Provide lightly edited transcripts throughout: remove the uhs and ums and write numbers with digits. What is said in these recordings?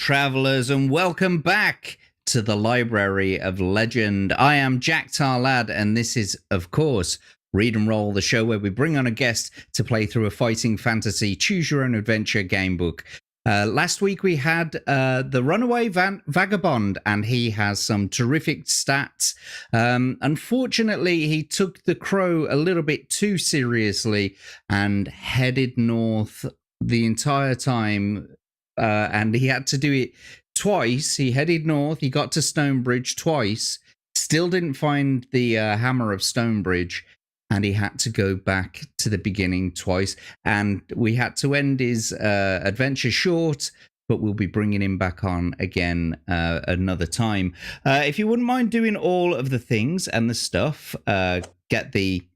travelers, and welcome back to the Library of Legend. I am Jack Tarlad, and this is, of course, Read and Roll, the show where we bring on a guest to play through a fighting fantasy choose your own adventure game book. Last week we had the Runaway Vagabond, and he has some terrific stats. Unfortunately, he took the crow a little bit too seriously and headed north the entire time, and he had to do it twice. He headed north, he got to Stonebridge twice, still didn't find the Hammer of Stonebridge, and he had to go back to the beginning twice, and we had to end his adventure short, but we'll be bringing him back on again another time. If you wouldn't mind doing all of the things and the stuff, get the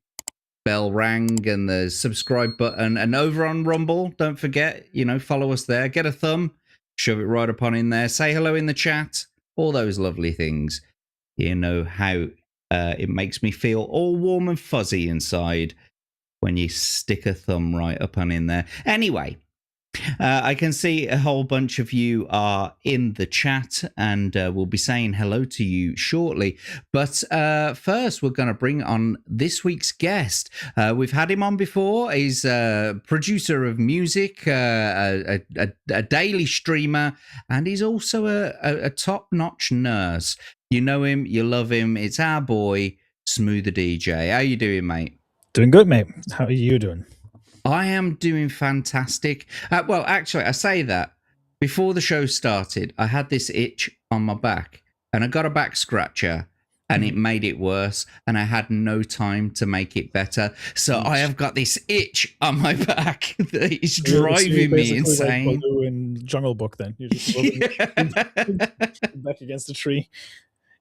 bell rang and the subscribe button, and over on Rumble, don't forget, follow us there, get a thumb, shove it right up on in there, say hello in the chat, all those lovely things. You know how it makes me feel all warm and fuzzy inside when you stick a thumb right up on in there. Anyway, I can see a whole bunch of you are in the chat, and we'll be saying hello to you shortly. But first, we're going to bring on this week's guest. We've had him on before. He's a producer of music, a daily streamer, and he's also a top-notch nurse. You know him, you love him. It's our boy, Smu the DJ. How you doing, mate? Doing good, mate. How are you doing? I am doing fantastic. Well, actually, I say that before the show started, I had this itch on my back, and I got a back scratcher, and it made it worse, and I had no time to make it better. So I have got this itch on my back that is driving me insane. Like Baloo in Jungle Book, then you're just back against the tree.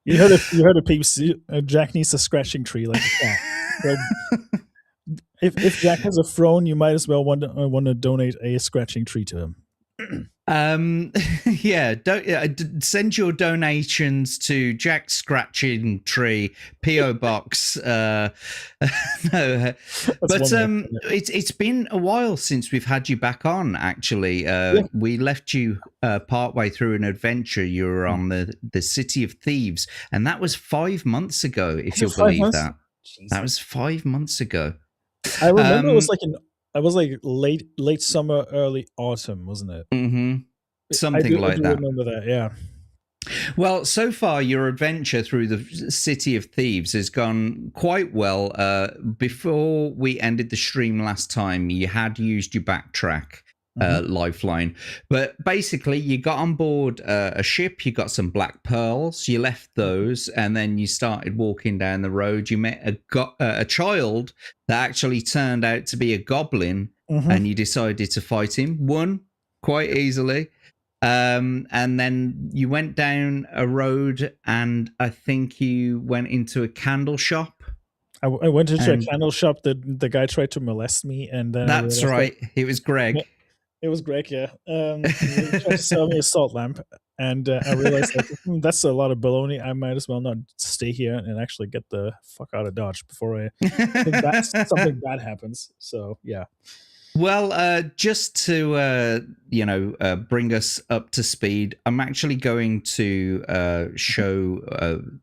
You heard of peeps. Jack needs a scratching tree like that. So, if Jack has a throne, you might as well want to donate a scratching tree to him. Yeah, send your donations to Jack Scratching Tree, PO Box. No, but it's been a while since we've had you back on. Actually, we left you partway through an adventure. You were on the City of Thieves, and that was 5 months ago. If you'll believe that, that was 5 months ago. I remember it was like late summer, early autumn, wasn't it? Mm-hmm. Something like that. I remember that, yeah. Well, so far, your adventure through the City of Thieves has gone quite well. Before we ended the stream last time, you had used your backtrack lifeline. But basically, you got on board a ship, you got some black pearls, you left those, and then you started walking down the road. You met a child that actually turned out to be a goblin, and you decided to fight him. Won quite easily. And then you went down a road, and I think you went into a candle shop. I went into a candle shop. The guy tried to molest me, and then that's right. It was Greg. It was Greg, yeah. He tried to sell me a salt lamp, and I realized that's a lot of baloney. I might as well not stay here and actually get the fuck out of Dodge before something bad happens. So, yeah. Well, just to bring us up to speed, I'm actually going to show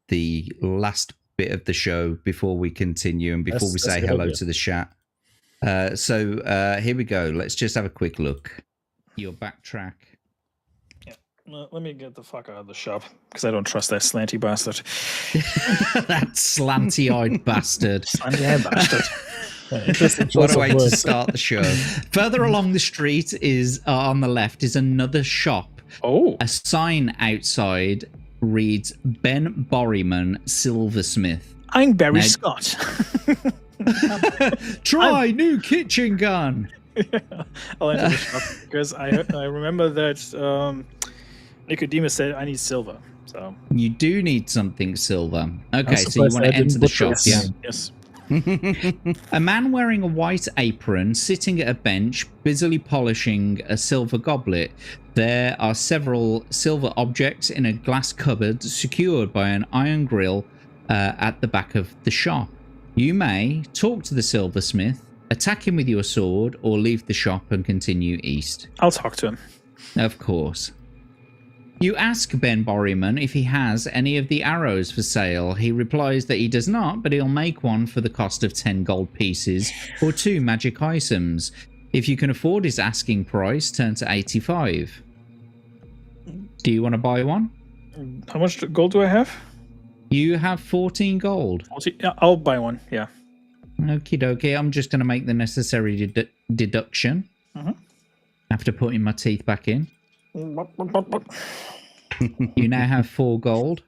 the last bit of the show before we continue and before we say hello to the chat. So here we go. Let's just have a quick look. Your backtrack. Yeah. Let me get the fuck out of the shop because I don't trust that slanty bastard. That slanty-eyed bastard. Slanty-eyed bastard. What a way to start the show. Further along the street is on the left is another shop. Oh. A sign outside reads Ben Borryman, Silversmith. I'm Barry Scott. Try new kitchen gun. I'll enter the shop because I remember that Nicodemus said I need silver. So you do need something silver. Okay, so you want to enter the shop, yeah? Yes. A man wearing a white apron sitting at a bench busily polishing a silver goblet. There are several silver objects in a glass cupboard secured by an iron grill at the back of the shop. You may talk to the silversmith, attack him with your sword, or leave the shop and continue east. I'll talk to him. Of course. You ask Ben Borryman if he has any of the arrows for sale. He replies that he does not, but he'll make one for the cost of 10 gold pieces or 2 magic items. If you can afford his asking price, turn to 85. Do you want to buy one? How much gold do I have? You have 14 gold. Yeah, I'll buy one. Yeah. Okie dokie. I'm just going to make the necessary deduction after putting my teeth back in. You now have 4 gold.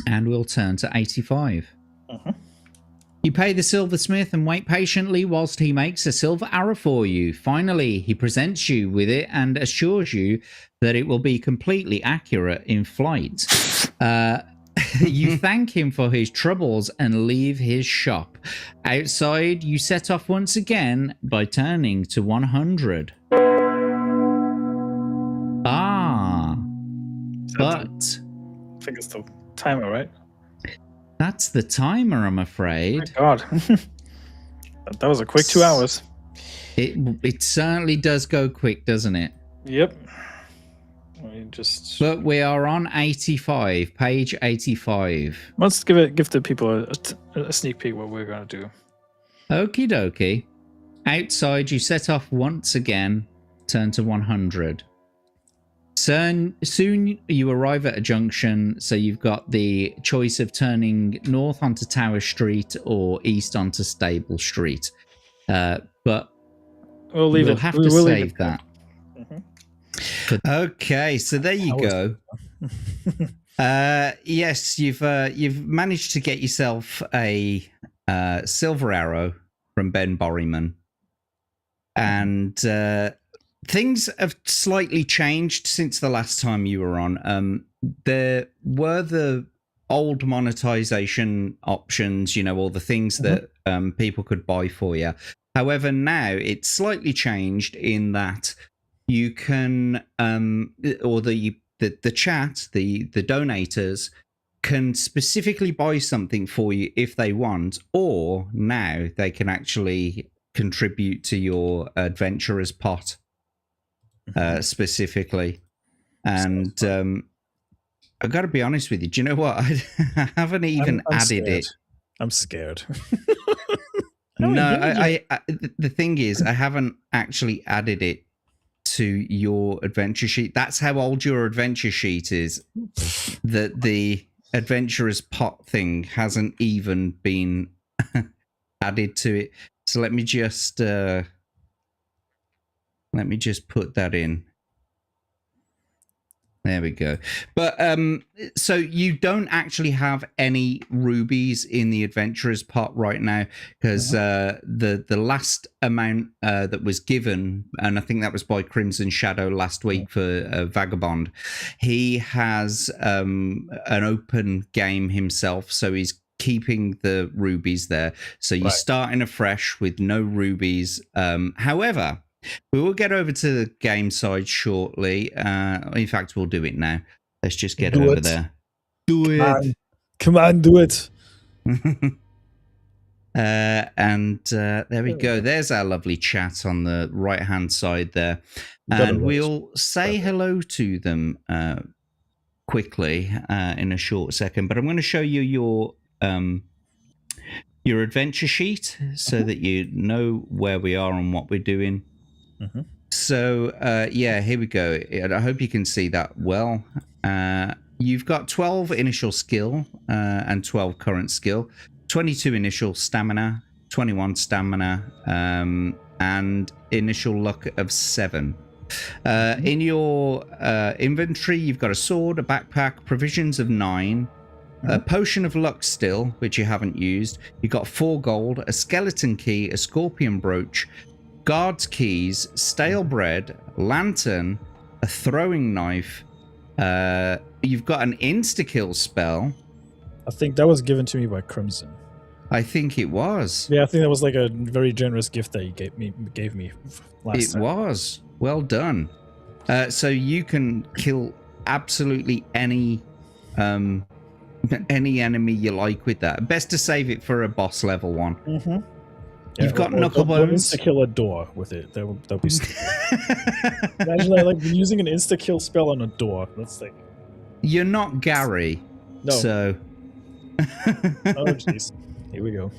And we'll turn to 85. You pay the silversmith and wait patiently whilst he makes a silver arrow for you. Finally, he presents you with it and assures you that it will be completely accurate in flight. You thank him for his troubles and leave his shop. Outside, you set off once again by turning to 100. But I think it's the timer, right? That's the timer, I'm afraid. Oh God. That was a quick 2 hours. It certainly does go quick, doesn't it? Yep. But we are on 85, page 85. Let's give the people a sneak peek what we're going to do. Okie dokie. Outside, you set off once again, turn to 100. Soon you arrive at a junction, so you've got the choice of turning north onto Tower Street or east onto Stable Street. But we'll have to save that. Okay, so there you go. Yes, you've managed to get yourself a silver arrow from Ben Borryman, and things have slightly changed since the last time you were on. There were the old monetization options, all the things that people could buy for you. However, now it's slightly changed in that you can, or the chat, the donators can specifically buy something for you if they want, or now they can actually contribute to your adventurer's pot. Specifically, and I've got to be honest with you. Do you know what? I haven't even added it. I'm scared. No, I the thing is, I haven't actually added it to your adventure sheet. That's how old your adventure sheet is. That the adventurer's pot thing hasn't even been added to it. So let me just put that in. There we go. But so you don't actually have any rubies in the adventurer's pot right now, because the last amount that was given, and I think that was by Crimson Shadow last week for Vagabond, he has an open game himself, so he's keeping the rubies there. So you're starting afresh with no rubies. However, we will get over to the game side shortly. In fact, we'll do it now. Let's just get over there. Do it. Come on, do it. And there we go. There's our lovely chat on the right-hand side there. And we'll say hello to them quickly in a short second. But I'm going to show you your adventure sheet so that you know where we are and what we're doing. So yeah, here we go. I hope you can see that well. You've got 12 initial skill and 12 current skill, 22 initial stamina, 21 stamina, and initial luck of 7. In your inventory, you've got a sword, a backpack, provisions of 9, a potion of luck still, which you haven't used. You've got 4 gold, a skeleton key, a scorpion brooch, guard's keys, stale bread, lantern, a throwing knife. You've got an insta-kill spell. I think that was given to me by Crimson. I think it was. Yeah, I think that was like a very generous gift that you gave me last time. It was. Well done. So you can kill absolutely any enemy you like with that. Best to save it for a boss level one. You've got knuckle don't bones. insta-kill a door with it. That'll be stupid. Imagine that, like using an insta-kill spell on a door. That's like... You're not Gary. No. So... Oh, jeez. Here we go.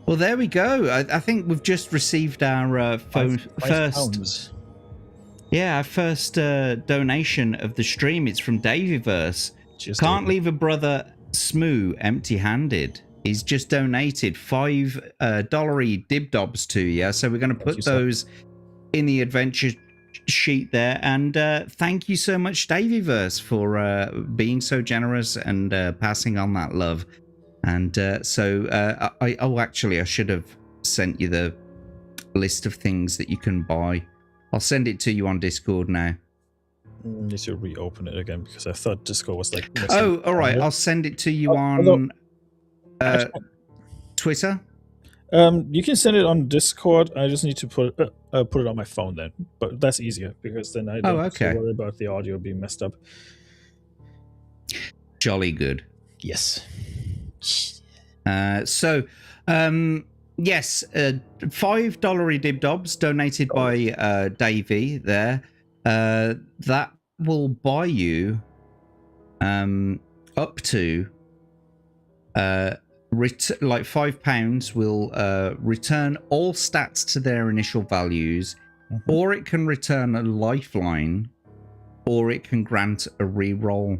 Well, there we go. I think we've just received our first... £5. Yeah, our first donation of the stream. It's from Davyverse. Can't leave a brother Smu empty-handed. He's just donated $5 dib-dobs to you. So we're going to put those in the adventure sheet there. And thank you so much, Davyverse, for being so generous and passing on that love. And actually, I should have sent you the list of things that you can buy. I'll send it to you on Discord now. Need to reopen it again because I thought Discord was like... Oh, all right. I'll send it to you on Twitter. You can send it on Discord. I just need to put it on my phone then. But that's easier because then I don't have to worry about the audio being messed up. Jolly good. Yes. Yes, $5 dib-dobs donated by Davey there. That will buy you up to like £5 will return all stats to their initial values, or it can return a lifeline, or it can grant a reroll.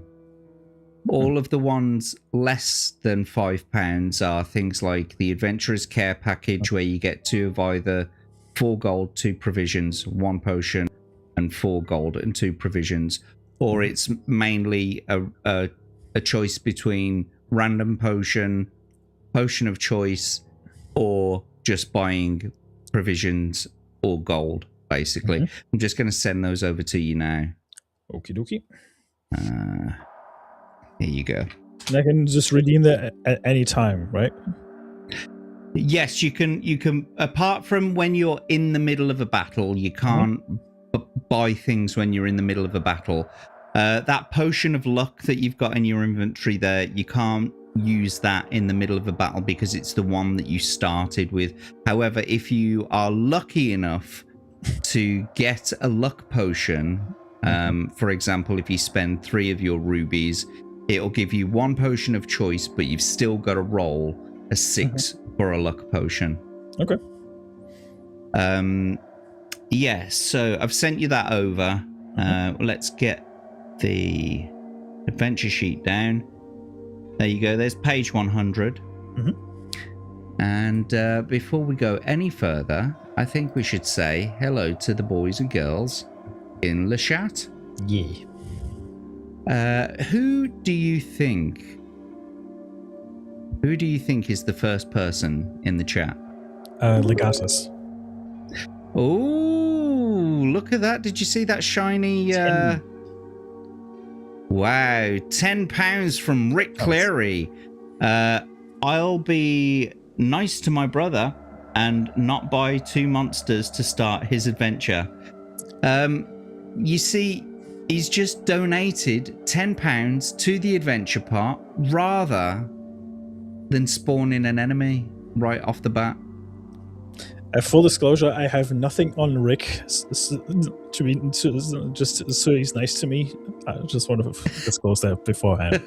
All of the ones less than £5 are things like the Adventurer's Care Package, where you get 2 of either 4 gold, 2 provisions, 1 potion, and 4 gold and 2 provisions. Or it's mainly a choice between random potion, potion of choice, or just buying provisions or gold, basically. I'm just going to send those over to you now. Okie dokie. Here you go. And I can just redeem that at any time, right? Yes, you can. Apart from when you're in the middle of a battle, you can't buy things when you're in the middle of a battle. That potion of luck that you've got in your inventory there, you can't use that in the middle of a battle because it's the one that you started with. However, if you are lucky enough to get a luck potion, for example, if you spend 3 of your rubies, it'll give you 1 potion of choice, but you've still got to roll a 6 for a luck potion. Okay. Yeah, so I've sent you that over. Let's get the adventure sheet down. There you go. There's page 100. And before we go any further, I think we should say hello to the boys and girls in the chat. Yeah. Who do you think is the first person in the chat? Legatus. Oh, look at that. Did you see that shiny... Wow, £10 from Rick Cleary. I'll be nice to my brother and not buy 2 monsters to start his adventure. You see, he's just donated £10 to the adventure part rather than spawning an enemy right off the bat. Full disclosure, I have nothing on Rick just so he's nice to me. I just want to disclose that beforehand.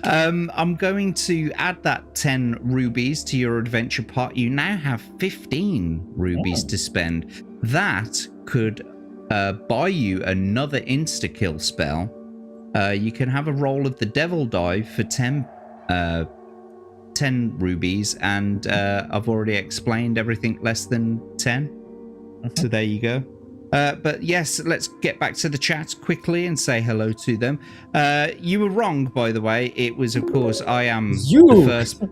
I'm going to add that 10 rubies to your adventure pot. You now have 15 rubies to spend. That could buy you another insta-kill spell. You can have a roll of the Devil Dive for 10 rubies, and I've already explained everything less than 10. So there you go. But yes, let's get back to the chat quickly and say hello to them. You were wrong, by the way. It was, of course, I am the first.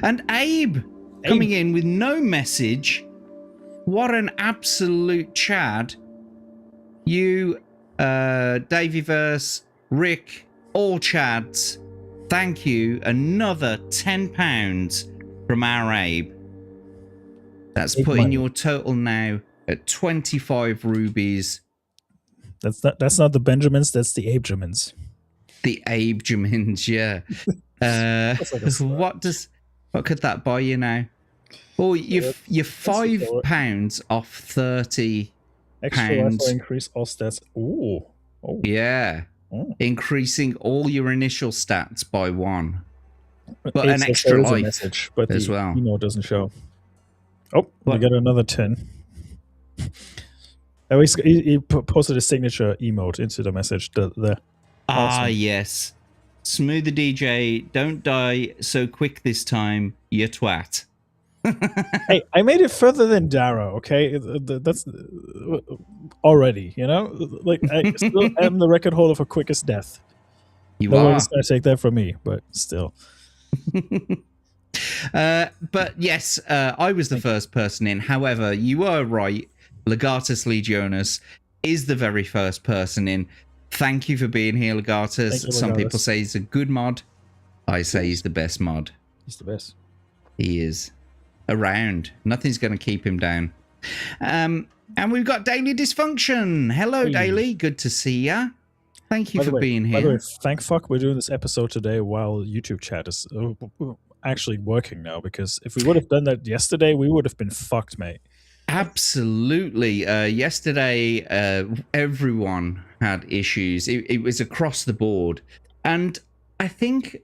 And Abe coming in with no message. What an absolute Chad. You, Davyverse, Rick, all Chads. Thank you. Another £10 from our Abe. That's putting your total now at 25 rubies. That's not the Benjamins, that's the Abejamins. The Abejamins, yeah. That's like a start. What could that buy you now? Oh, you're £5 off 30 Extra lifeline increase all stats. Ooh. Oh. Yeah. Oh. Increasing all your initial stats by 1. But Abe an says extra there is a life message, but as the well. email doesn't show. Oh, we What? got another 10. Oh, he posted a signature emote into the message. Awesome. Ah, yes. Smu the DJ, don't die so quick this time, you twat. Hey, I made it further than Dara, okay? That's already, you know? Like, I still am the record holder for quickest death. You are. Nobody's going to take that from me, but still. But yes, I was the first person in. However, you were right. Legatus Legionis is the very first person in. Thank you for being here, Legatus. Some people say he's a good mod. I say he's the best mod. He's the best. He is. Around. Nothing's going to keep him down. And we've got Daily Dysfunction. Hello, Daily. Good to see ya. Thank you for being here. By the way, thank fuck we're doing this episode today while YouTube chat is actually working now, because if we would have done that yesterday, we would have been fucked, mate. Absolutely. Yesterday, everyone had issues. It was across the board. And I think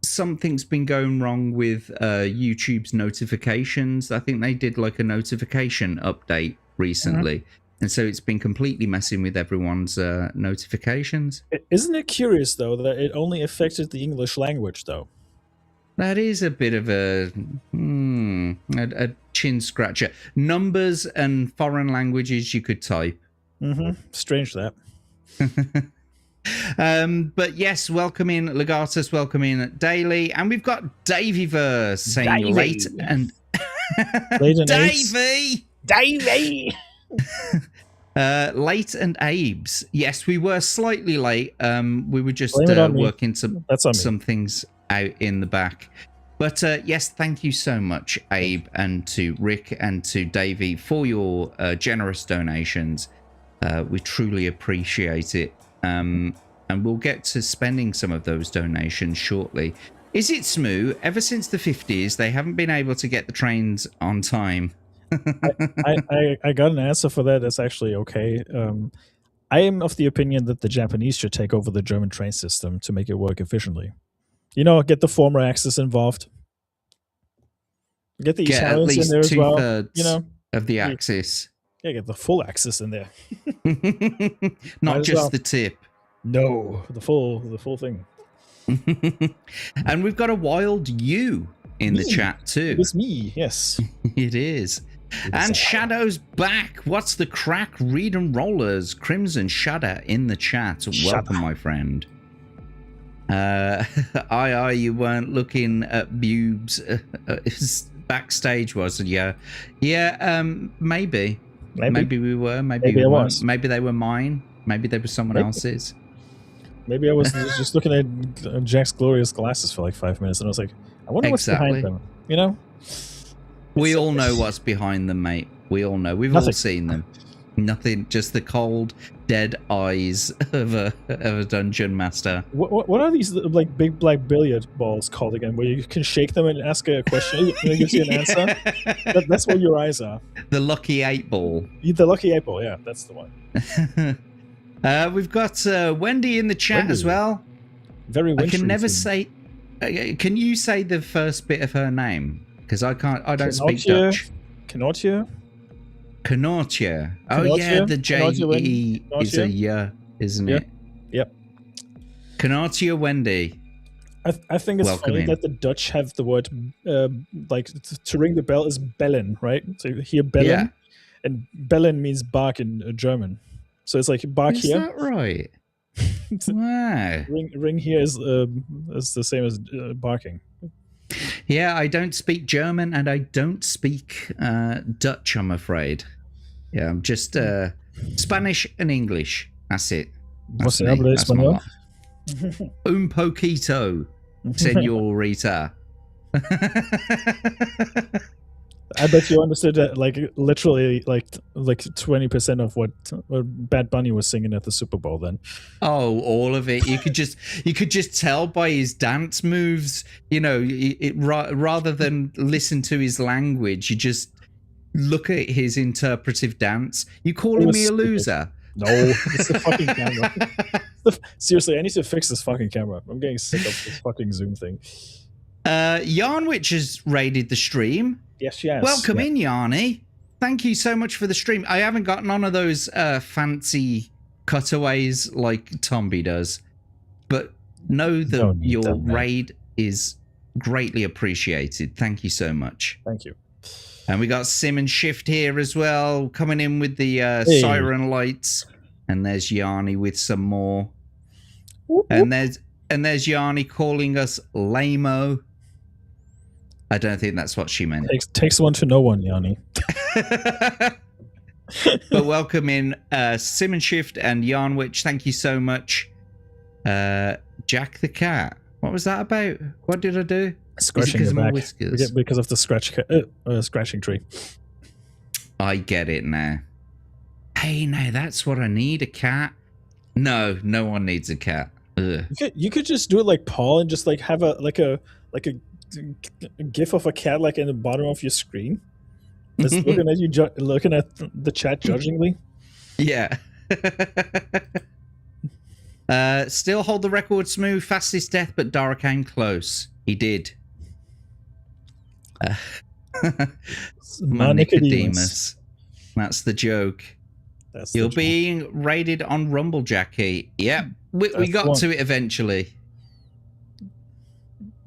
something's been going wrong with YouTube's notifications. I think they did like a notification update recently. And so it's been completely messing with everyone's notifications. Isn't it curious, though, that it only affected the English language, though? That is a bit of a chin scratcher. Numbers and foreign languages you could type. Strange that. But yes, welcome in Legatus, welcome in Daily, and we've got Davyverse saying late and Davey. Late and Abes. Yes, we were slightly late. We were just working some things out in the back. But yes, thank you so much, Abe, and to Rick and to Davey for your generous donations. We truly appreciate it. And we'll get to spending some of those donations shortly. Is it Smu? Ever since the 50s, they haven't been able to get the trains on time. I got an answer for that. That's actually okay. I am of the opinion that the Japanese should take over the German train system to make it work efficiently. You know, get the former Axis involved. Get the Italians in there as well. You know, of the Axis. Yeah, get the full Axis in there. Not just the tip. No, the full thing. And we've got a wild you in the chat too. It's me, yes. It is. And Shadow's back. What's the crack? Read and Rollers. Crimson Shadow in the chat. Welcome, my friend. You weren't looking at boobs. Backstage, was it? Yeah. Maybe we were. Maybe we weren't. Maybe they were mine. Maybe they were someone else's. Maybe I was just looking at Jack's glorious glasses for like 5 minutes, and I was like, I wonder what's behind them. You know? We all know what's behind them, mate. We all know. We've all seen them. Nothing, just the cold, dead eyes of a dungeon master. What are these like big black billiard balls called again? Where you can shake them and ask a question, and it gives you an answer. That's what your eyes are. The lucky 8 ball. The lucky 8 ball, yeah, that's the one. We've got Wendy in the chat as well. Very wintry. I can never say. Can you say the first bit of her name? Because I can't. I don't speak Dutch. Knortje. Knortje. Oh yeah, the J-E is a yeah, isn't it? Yep. Knortje Wendy. I think it's funny that the Dutch have the word like to ring the bell is bellen, right? So you hear bellen, and bellen means bark in German. So it's like bark here. Is that right? Wow. Ring here is the same as barking. Yeah, I don't speak German and I don't speak Dutch, I'm afraid. Yeah, I'm just Spanish and English. That's it. Você habla español? Un poquito, señorita. I bet you understood that, like literally, like 20% of what Bad Bunny was singing at the Super Bowl. Then, Oh, all of it. You could just tell by his dance moves. You know, rather than listen to his language, you just look at his interpretive dance. You it calling was me a stupid. loser? No, it's the fucking camera. Seriously, I need to fix this fucking camera. I'm getting sick of this fucking Zoom thing. Yarnwich has raided the stream. Yes, yes. Welcome in, Yarny. Thank you so much for the stream. I haven't got none of those fancy cutaways like Tomby does, but know that your raid is greatly appreciated. Thank you so much. Thank you. And we got Sim and Shift here as well, coming in with the siren lights. And there's Yarny with some more. Whoop, and there's Yarny calling us lame-o. I don't think that's what she meant. Takes one to know one, Yanni. But welcome in Sim and Shift and Yarnwich. Thank you so much. Jack the cat. What was that about? What did I do? Scratching your back because of the scratching tree. I get it now. Hey, now that's what I need, a cat. No one needs a cat. Ugh. You could just do it like Paul and just like have a gif of a cat like in the bottom of your screen. Just looking at you, looking at the chat judgingly. Yeah. Still hold the record, Smu. Fastest death, but Dara came close. He did. My Nicodemus. That's the joke. You're being raided on Rumble, Jackie. Yep. We got to it eventually.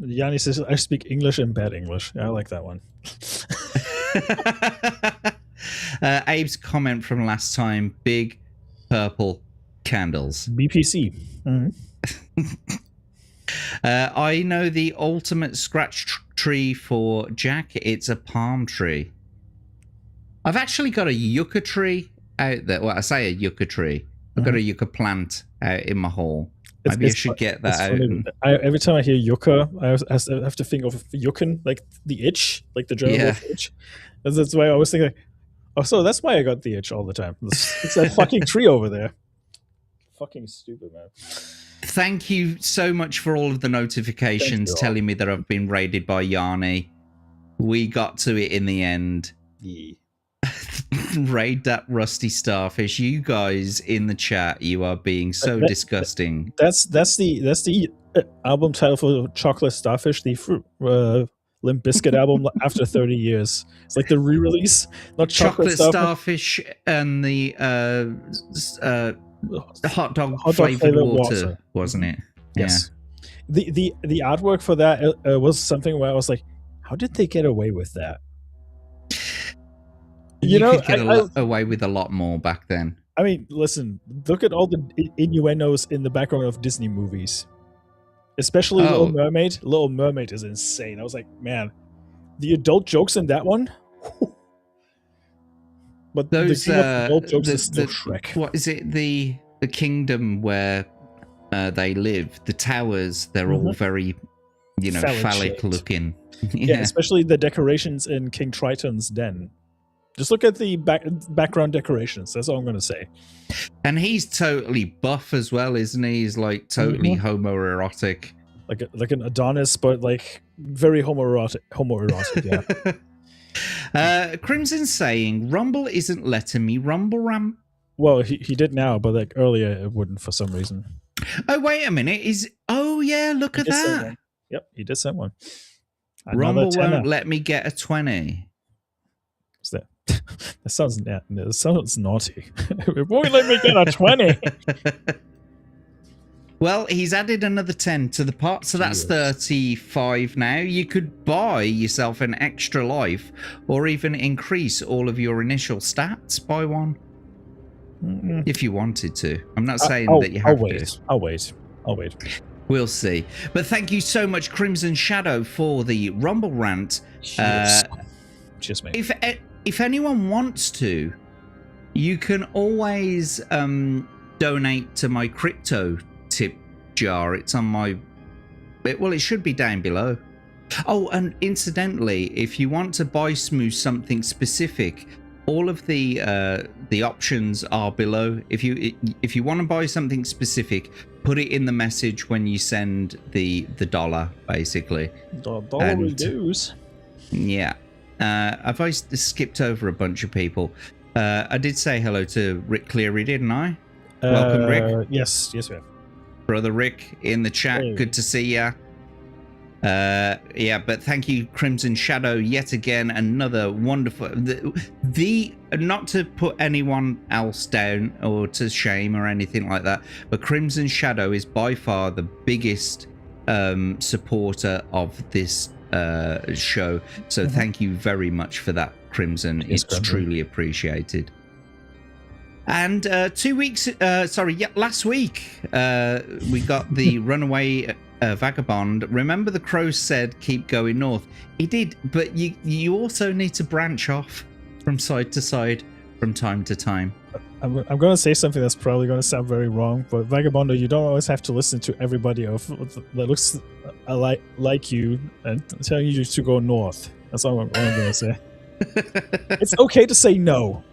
Yanni says, I speak English and bad English. I like that one. Abe's comment from last time, big purple candles. BPC. Mm-hmm. I know the ultimate scratch tree for Jack. It's a palm tree. I've actually got a yucca tree out there. Well, I say a yucca tree. I've got a yucca plant out in my hall. Maybe I should get that out. Every time I hear yucca, I have to think of yuccan, like the itch, like the German word itch. That's why I always think, like, oh, so that's why I got the itch all the time. It's that fucking tree over there. Fucking stupid, man. Thank you so much for all of the notifications telling me that I've been raided by Yarny. We got to it in the end. Yeah. Raid that rusty starfish. You guys in the chat, you are being so disgusting. That's the album title for Chocolate Starfish, the Limp Bizkit album after 30 years. It's like the re-release, not Chocolate Starfish and the hot dog flavored water, wasn't it? Yes. Yeah. The artwork for that was something where I was like, how did they get away with that? You could get away with a lot more back then. I mean, listen, look at all the innuendos in the background of Disney movies. Especially Little Mermaid. Little Mermaid is insane. I was like, man, the adult jokes in that one? But those adult jokes is still Shrek. What is it? The kingdom where they live, the towers, they're all very, phallic looking. Yeah, especially the decorations in King Triton's den. Just look at the background decorations. That's all I'm going to say. And he's totally buff as well, isn't he? He's like totally homoerotic. Like an Adonis, but like very homoerotic, yeah. Crimson saying, Rumble isn't letting me rumble ram. Well, he did now, but like earlier it wouldn't for some reason. Oh, wait a minute. Oh, yeah, look at that. Yep, he did send one. Rumble won't let me get a 20. What's that? That sounds naughty. It won't let me get a 20. Well, he's added another 10 to the pot, so that's 35 now. You could buy yourself an extra life or even increase all of your initial stats by one. If you wanted to. I'm not saying that you have to. I'll wait. We'll see. But thank you so much, Crimson Shadow, for the Rumble rant. Cheers, mate. If anyone wants to, you can always donate to my crypto tip jar. It's on my... Well, it should be down below. Oh, and incidentally, if you want to buy Smu something specific, all of the options are below. If you want to buy something specific, put it in the message when you send the dollar, basically. Dollar reduce. Yeah. Have I skipped over a bunch of people? I did say hello to Rick Cleary, didn't I? Welcome, Rick. Yes, we have. Brother Rick in the chat. Hey. Good to see ya. Yeah, but thank you, Crimson Shadow, yet again. Another wonderful. The not to put anyone else down or to shame or anything like that, but Crimson Shadow is by far the biggest supporter of this show. So thank you very much for that, Crimson. It's truly appreciated. And last week we got the Runaway Vagabond. Remember, the crow said keep going north. He did, but you also need to branch off from side to side from time to time. I'm going to say something that's probably going to sound very wrong, but Vagabondo, you don't always have to listen to everybody that looks like you and telling you to go north. That's all I'm going to say. It's okay to say no.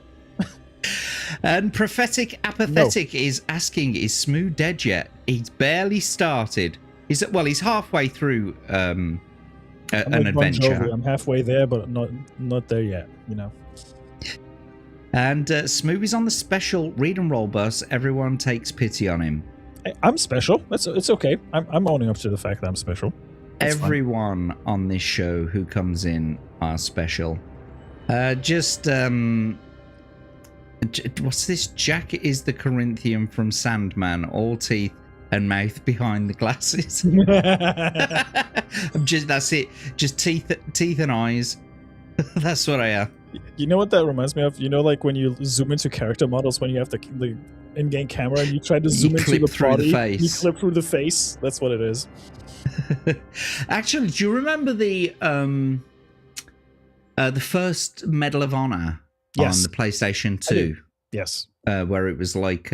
And Prophetic Apathetic is asking, is Smu dead yet? He's barely started. He's halfway through an adventure. I'm halfway there, but not there yet, you know. And Smu is on the special read and roll bus. Everyone takes pity on him. I'm special. It's okay. I'm owning up to the fact that I'm special. That's Everyone on this show who comes in are special. What's this? Jack is the Corinthian from Sandman, all teeth and mouth behind the glasses. That's it. Just teeth and eyes. That's what I am. You know what that reminds me of? You know, like when you zoom into character models, when you have the in-game camera and you try to zoom into the body, you clip through the face. That's what it is. Actually, do you remember the first Medal of Honor on the PlayStation 2? Yes. Where it was like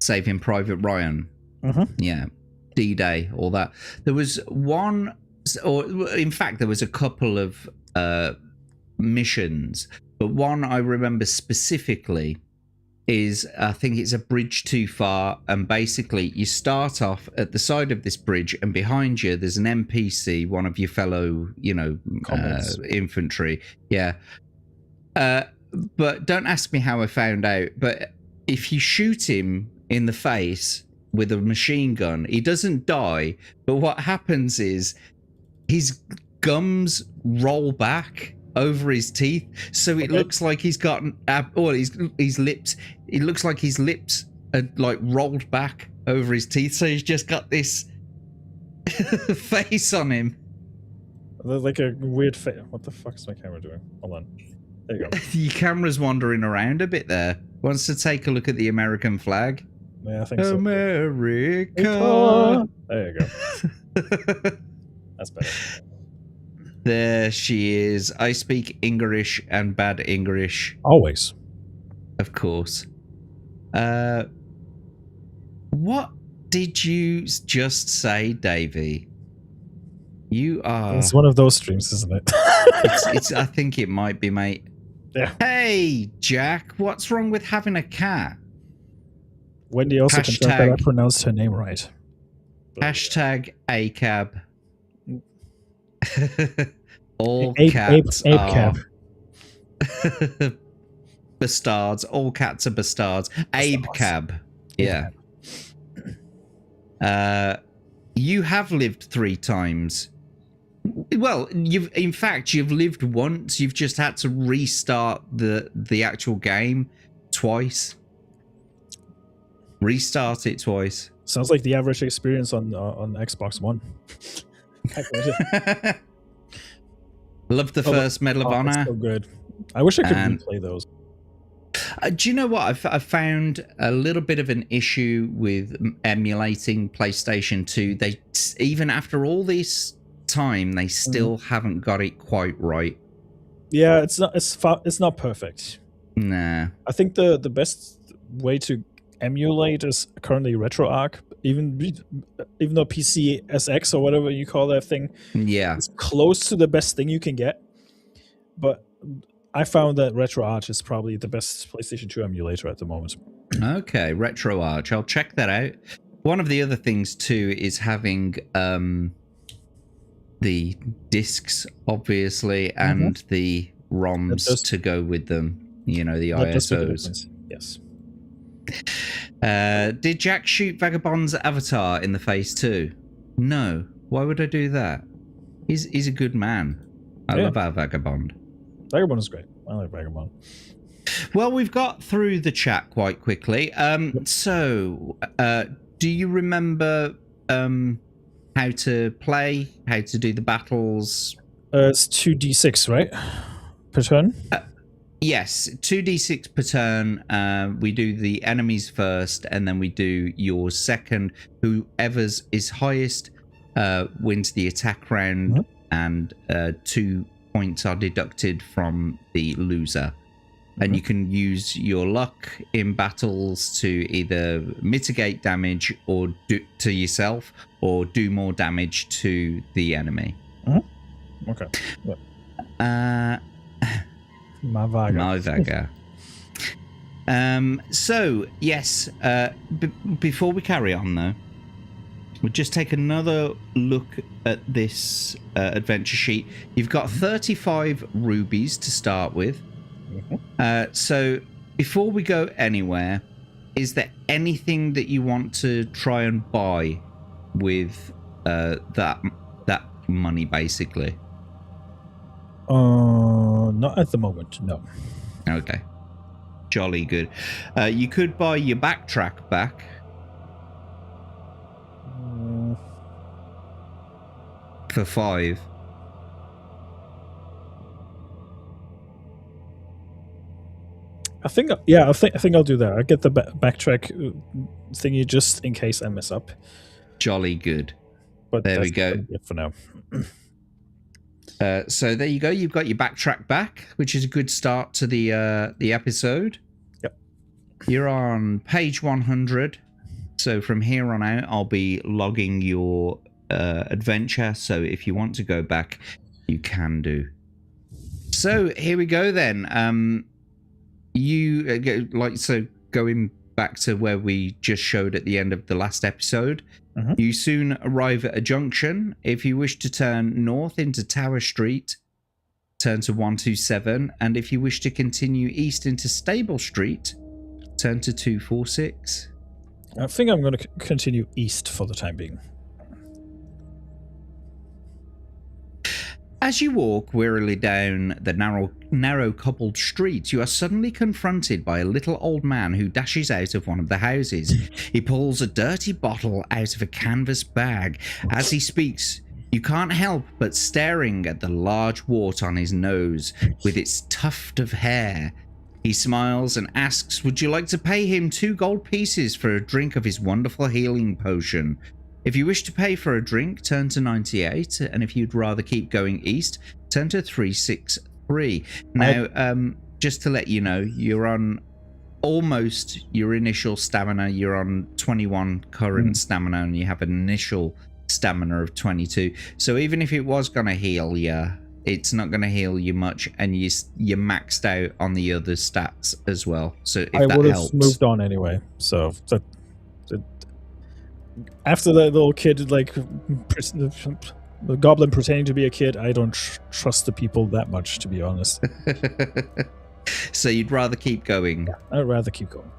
Saving Private Ryan. Yeah. D-Day, all that. There was one, or in fact, there was a couple of missions, but one I remember specifically is, I think it's a bridge too far, and basically you start off at the side of this bridge, and behind you there's an NPC, one of your fellow, infantry. Yeah. But don't ask me how I found out, but if you shoot him in the face with a machine gun, he doesn't die, but what happens is his gums roll back over his teeth, so it looks like he's got his lips. It looks like his lips are like rolled back over his teeth, so he's just got this face on him. Like a weird face. What the fuck is my camera doing? Hold on. There you go. Your camera's wandering around a bit there. Wants to take a look at the American flag. Yeah, I think so. America. There you go. That's better. There she is. I speak English and bad English. Always. Of course. What did you just say, Davey? You are... It's one of those streams, isn't it? it's. I think it might be, mate. Yeah. Hey, Jack, what's wrong with having a cat? Wendy also confirmed that I pronounced her name right. Hashtag ACAB. All ape cats are cap. bastards. All cats are bastards. Abe cab. Yeah. You have lived 3 times. Well, you've lived once. You've just had to restart the actual game twice. Restart it twice. Sounds like the average experience on Xbox One. Love the first Medal of Honor. So good. I wish I could replay those. Do you know what? I've found a little bit of an issue with emulating PlayStation 2. They, even after all this time, they still haven't got it quite right. Yeah, it's not perfect. Nah. I think the best way to emulate is currently RetroArch, even though PCSX or whatever you call that thing Yeah. is close to the best thing you can get. But I found that RetroArch is probably the best PlayStation 2 emulator at the moment. Okay, RetroArch. I'll check that out. One of the other things too is having the discs, obviously, and the ROMs to go with them. You know, the ISOs. Yes. Did Jack shoot Vagabond's avatar in the face too? No. Why would I do that? He's a good man. I love our Vagabond. Vagabond is great. I like Vagabond. Well, we've got through the chat quite quickly. So, do you remember how to play, how to do the battles? It's 2d6, right? Per turn? Yes, 2d6 per turn. We do the enemies first, and then we do your second. Whoever's is highest wins the attack round, and 2 points are deducted from the loser. And you can use your luck in battles to either mitigate damage or to yourself, or do more damage to the enemy. Okay. Yep. My Vaga. So, yes, before we carry on, though, we'll just take another look at this adventure sheet. You've got 35 rubies to start with. So, before we go anywhere, is there anything that you want to try and buy with that money, basically? Not at the moment, no. Okay. Jolly good. You could buy your backtrack back. For 5. I think I'll do that. I'll get the backtrack thingy just in case I mess up. Jolly good. But there we go. For now. So there you go. You've got your backtrack back, which is a good start to the episode. Yep. You're on page 100. So from here on out, I'll be logging your adventure. So if you want to go back, you can do. So here we go then. Going back to where we just showed at the end of the last episode, you soon arrive at a junction. If you wish to turn north into Tower Street, turn to 127, and if you wish to continue east into Stable Street, turn to 246. I think I'm going to continue east for the time being. As you walk wearily down the narrow cobbled street, you are suddenly confronted by a little old man who dashes out of one of the houses. He pulls a dirty bottle out of a canvas bag. As he speaks, you can't help but staring at the large wart on his nose with its tuft of hair. He smiles and asks, would you like to pay him 2 gold pieces for a drink of his wonderful healing potion? If you wish to pay for a drink, turn to 98, and if you'd rather keep going east, turn to 363. Now, just to let you know, you're on almost your initial stamina. You're on 21 current stamina, and you have an initial stamina of 22. So even if it was going to heal you, it's not going to heal you much, and you're maxed out on the other stats as well. So if I would helps. have moved on anyway, so that after that little kid, like the goblin pretending to be a kid, I don't trust the people that much, to be honest. So you'd rather keep going? Yeah, I'd rather keep going.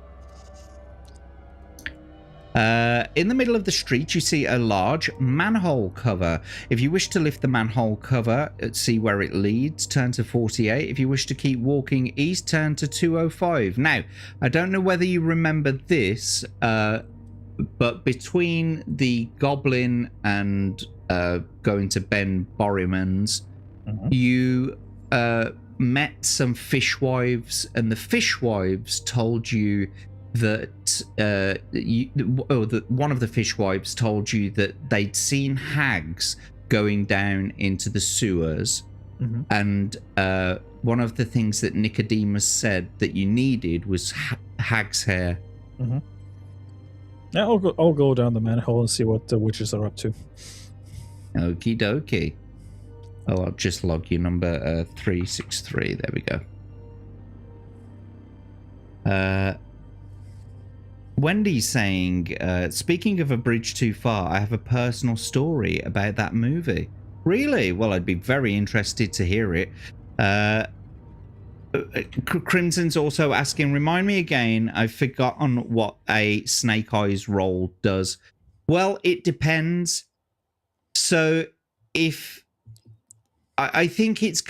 In the middle of the street, you see a large manhole cover. If you wish to lift the manhole cover, see where it leads, turn to 48. If you wish to keep walking east, turn to 205. Now, I don't know whether you remember this, but between the goblin and going to Ben Borriman's, you met some fishwives, and the fishwives told you that one of the fishwives told you that they'd seen hags going down into the sewers, and one of the things that Nicodemus said that you needed was hag's hair. Yeah, I'll go down the manhole and see what the witches are up to. Okie dokie. Oh, I'll just log your number 363. There we go. Wendy's saying, speaking of A Bridge Too Far, I have a personal story about that movie. Really? Well, I'd be very interested to hear it. Crimson's also asking, remind me again, I've forgotten what a Snake Eyes roll does. Well, it depends. So if I think it's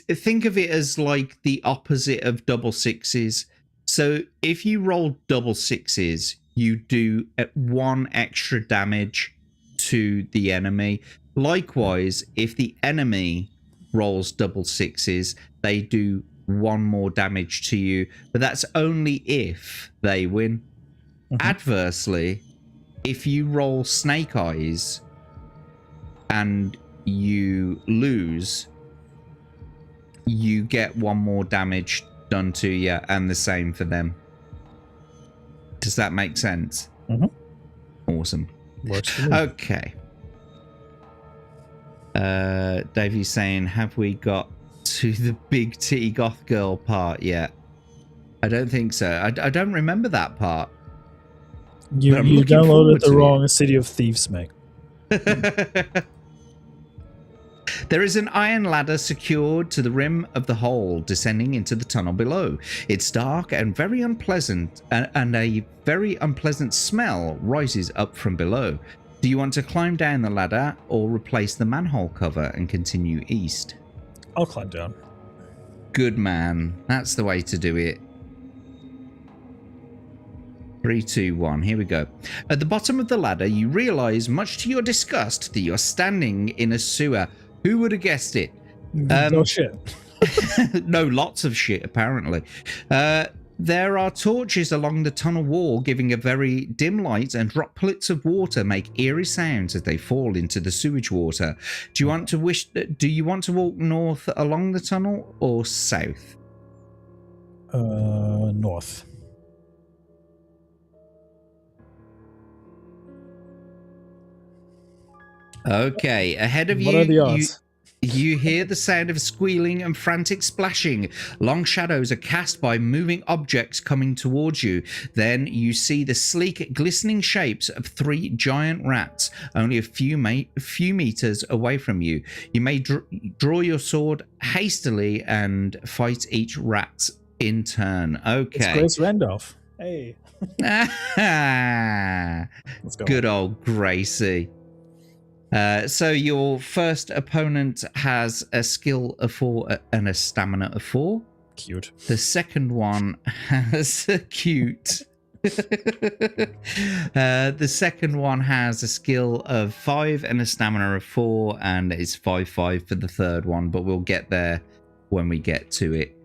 think of it as like the opposite of double sixes. So if you roll double sixes, you do 1 extra damage to the enemy. Likewise, if the enemy rolls double sixes, they do 1 more damage to you, but that's only if they win. Adversely, if you roll Snake Eyes and you lose, you get 1 more damage done to you, and the same for them. Does that make sense? Awesome. Works for me. Okay. Davey's saying, have we got to the big titty goth girl part yet? I don't think so. I don't remember that part. You downloaded the wrong City of Thieves, mate. There is an iron ladder secured to the rim of the hole, descending into the tunnel below. It's dark and very unpleasant, and a very unpleasant smell rises up from below. Do you want to climb down the ladder or replace the manhole cover and continue east? I'll climb down. Good man. That's the way to do it. 3, 2, 1. Here we go. At the bottom of the ladder, you realize, much to your disgust, that you're standing in a sewer. Who would have guessed it? No shit. No, lots of shit, apparently. There are torches along the tunnel wall, giving a very dim light, and droplets of water make eerie sounds as they fall into the sewage water. Do you want to walk north along the tunnel or south? North. Okay, ahead of you. What are the odds? You hear the sound of squealing and frantic splashing. Long shadows are cast by moving objects coming towards you. Then you see the sleek, glistening shapes of 3 giant rats, only a few meters away from you. You may draw your sword hastily and fight each rat in turn. Okay. It's Grace Randolph. Hey. Let's go. Good old Gracie. So your first opponent has a skill of 4 and a stamina of 4. Cute. The second one has a cute. The second one has a skill of 5 and a stamina of 4, and it's 5/5 for the third one, but we'll get there when we get to it.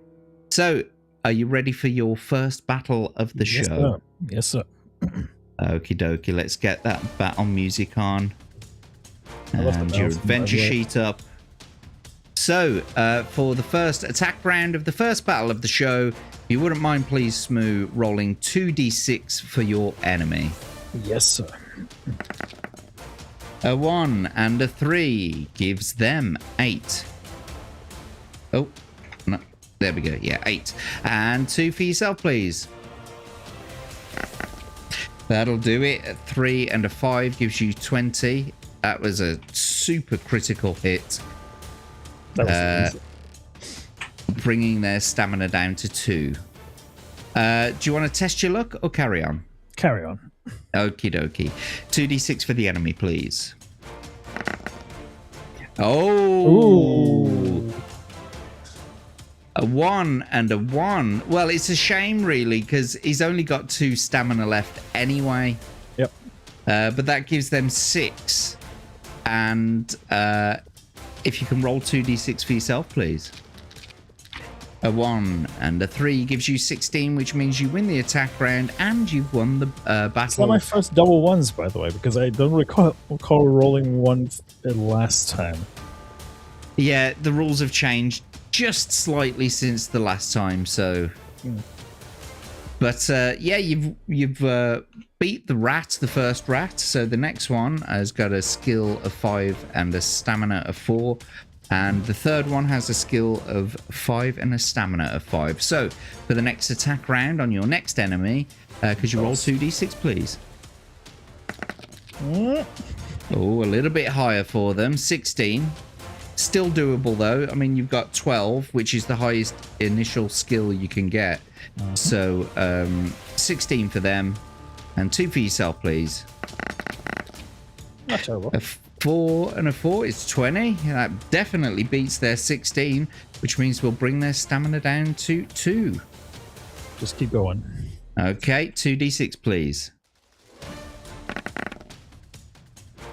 So, are you ready for your first battle of the show? Sir. Yes, sir. Okie dokie, let's get that battle music on. And your adventure sheet up. So, for the first attack round of the first battle of the show, if you wouldn't mind, please, Smu, rolling 2d6 for your enemy. Yes, sir. A 1 and a 3 gives them 8. Oh, no, there we go. Yeah, 8. And 2 for yourself, please. That'll do it. A 3 and a 5 gives you 20. That was a super critical hit. That was easy. Bringing their stamina down to 2. Do you want to test your luck or carry on? Carry on. Okie dokie. 2d6 for the enemy, please. Oh! Ooh. A 1 and a 1. Well, it's a shame, really, because he's only got 2 stamina left anyway. Yep. But that gives them 6. And if you can roll 2d6 for yourself, please. A 1 and a 3 gives you 16, which means you win the attack round and you've won the battle. It's not my first double ones, by the way, because I don't recall rolling one last time. Yeah, the rules have changed just slightly since the last time, so... But yeah, you've beat the rat, the first rat. So the next one has got a skill of 5 and a stamina of 4. And the third one has a skill of 5 and a stamina of 5. So for the next attack round on your next enemy, could you roll 2d6, please? Oh, a little bit higher for them. 16. Still doable, though. I mean, you've got 12, which is the highest initial skill you can get. So 16 for them. And 2 for yourself, please. Not terrible. A 4 and a 4 is 20. That definitely beats their 16, which means we'll bring their stamina down to 2. Just keep going. Okay, 2d6, please.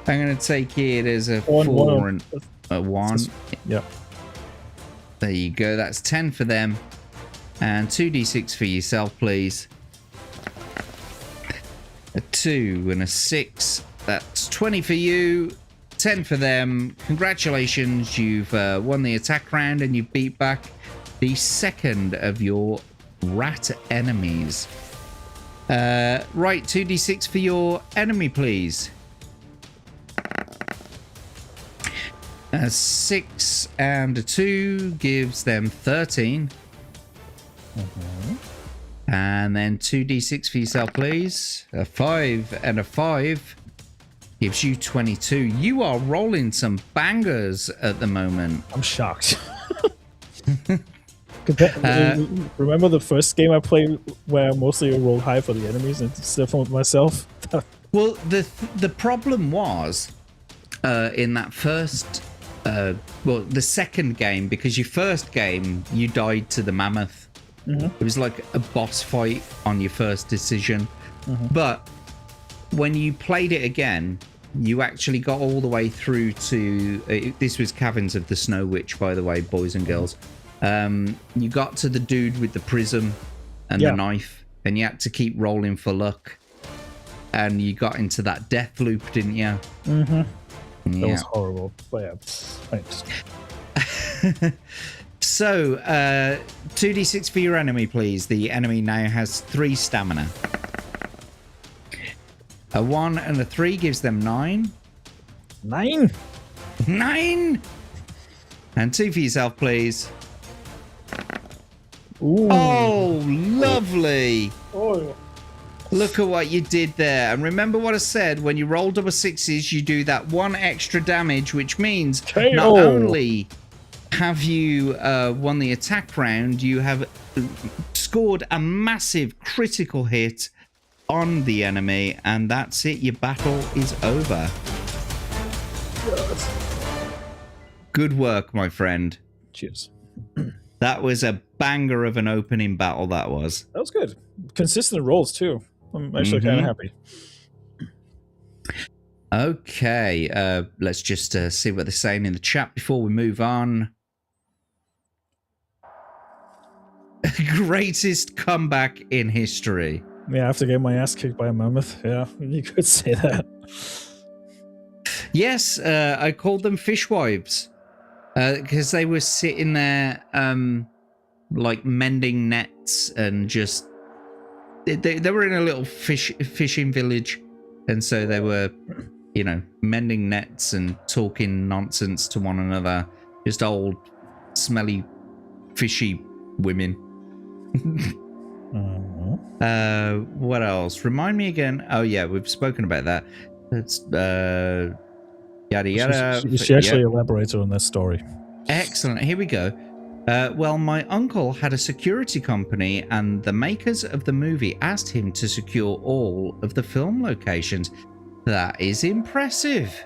I'm going to take it as a 4 and a 1. Yep. There you go. That's 10 for them. And 2d6 for yourself, please. A 2 and a 6. That's 20 for you. 10 for them. Congratulations. You've won the attack round and you beat back the second of your rat enemies. Right, 2d6 for your enemy, please. A 6 and a 2 gives them 13. And then 2d6 for yourself, please. A 5 and a 5 gives you 22. You are rolling some bangers at the moment. I'm shocked. Remember the first game I played where I mostly rolled high for the enemies and stuff for myself? Well, the problem was in that first... the second game, because your first game, you died to the mammoth. It was like a boss fight on your first decision. But when you played it again, you actually got all the way through to... this was Caverns of the Snow Witch, by the way, boys and girls. You got to the dude with the prism and the knife, and you had to keep rolling for luck. And you got into that death loop, didn't you? That was horrible. But yeah, thanks. So, 2d6 for your enemy, please. The enemy now has 3 stamina. A 1 and a 3 gives them 9. 9? 9! And 2 for yourself, please. Ooh. Oh, lovely. Oh. Look at what you did there. And remember what I said, when you roll double 6s, you do that 1 extra damage, which means not only have you won the attack round, you have scored a massive critical hit on the enemy, and that's it. Your battle is over. Good work, my friend. Cheers. That was a banger of an opening battle, that was. That was good. Consistent rolls, too. I'm actually kind of happy. Okay, let's just see what they're saying in the chat before we move on. Greatest comeback in history. Yeah, after getting my ass kicked by a mammoth. Yeah, you could say that. Yes, I called them fishwives because they were sitting there like mending nets and just... They were in a little fishing village, and so they were, you know, mending nets and talking nonsense to one another. Just old, smelly, fishy women. What else? Remind me again. Oh yeah, we've spoken about that. It's yada yada. She actually elaborates on that story. Excellent. Here we go. Well, my uncle had a security company, and the makers of the movie asked him to secure all of the film locations. That is impressive.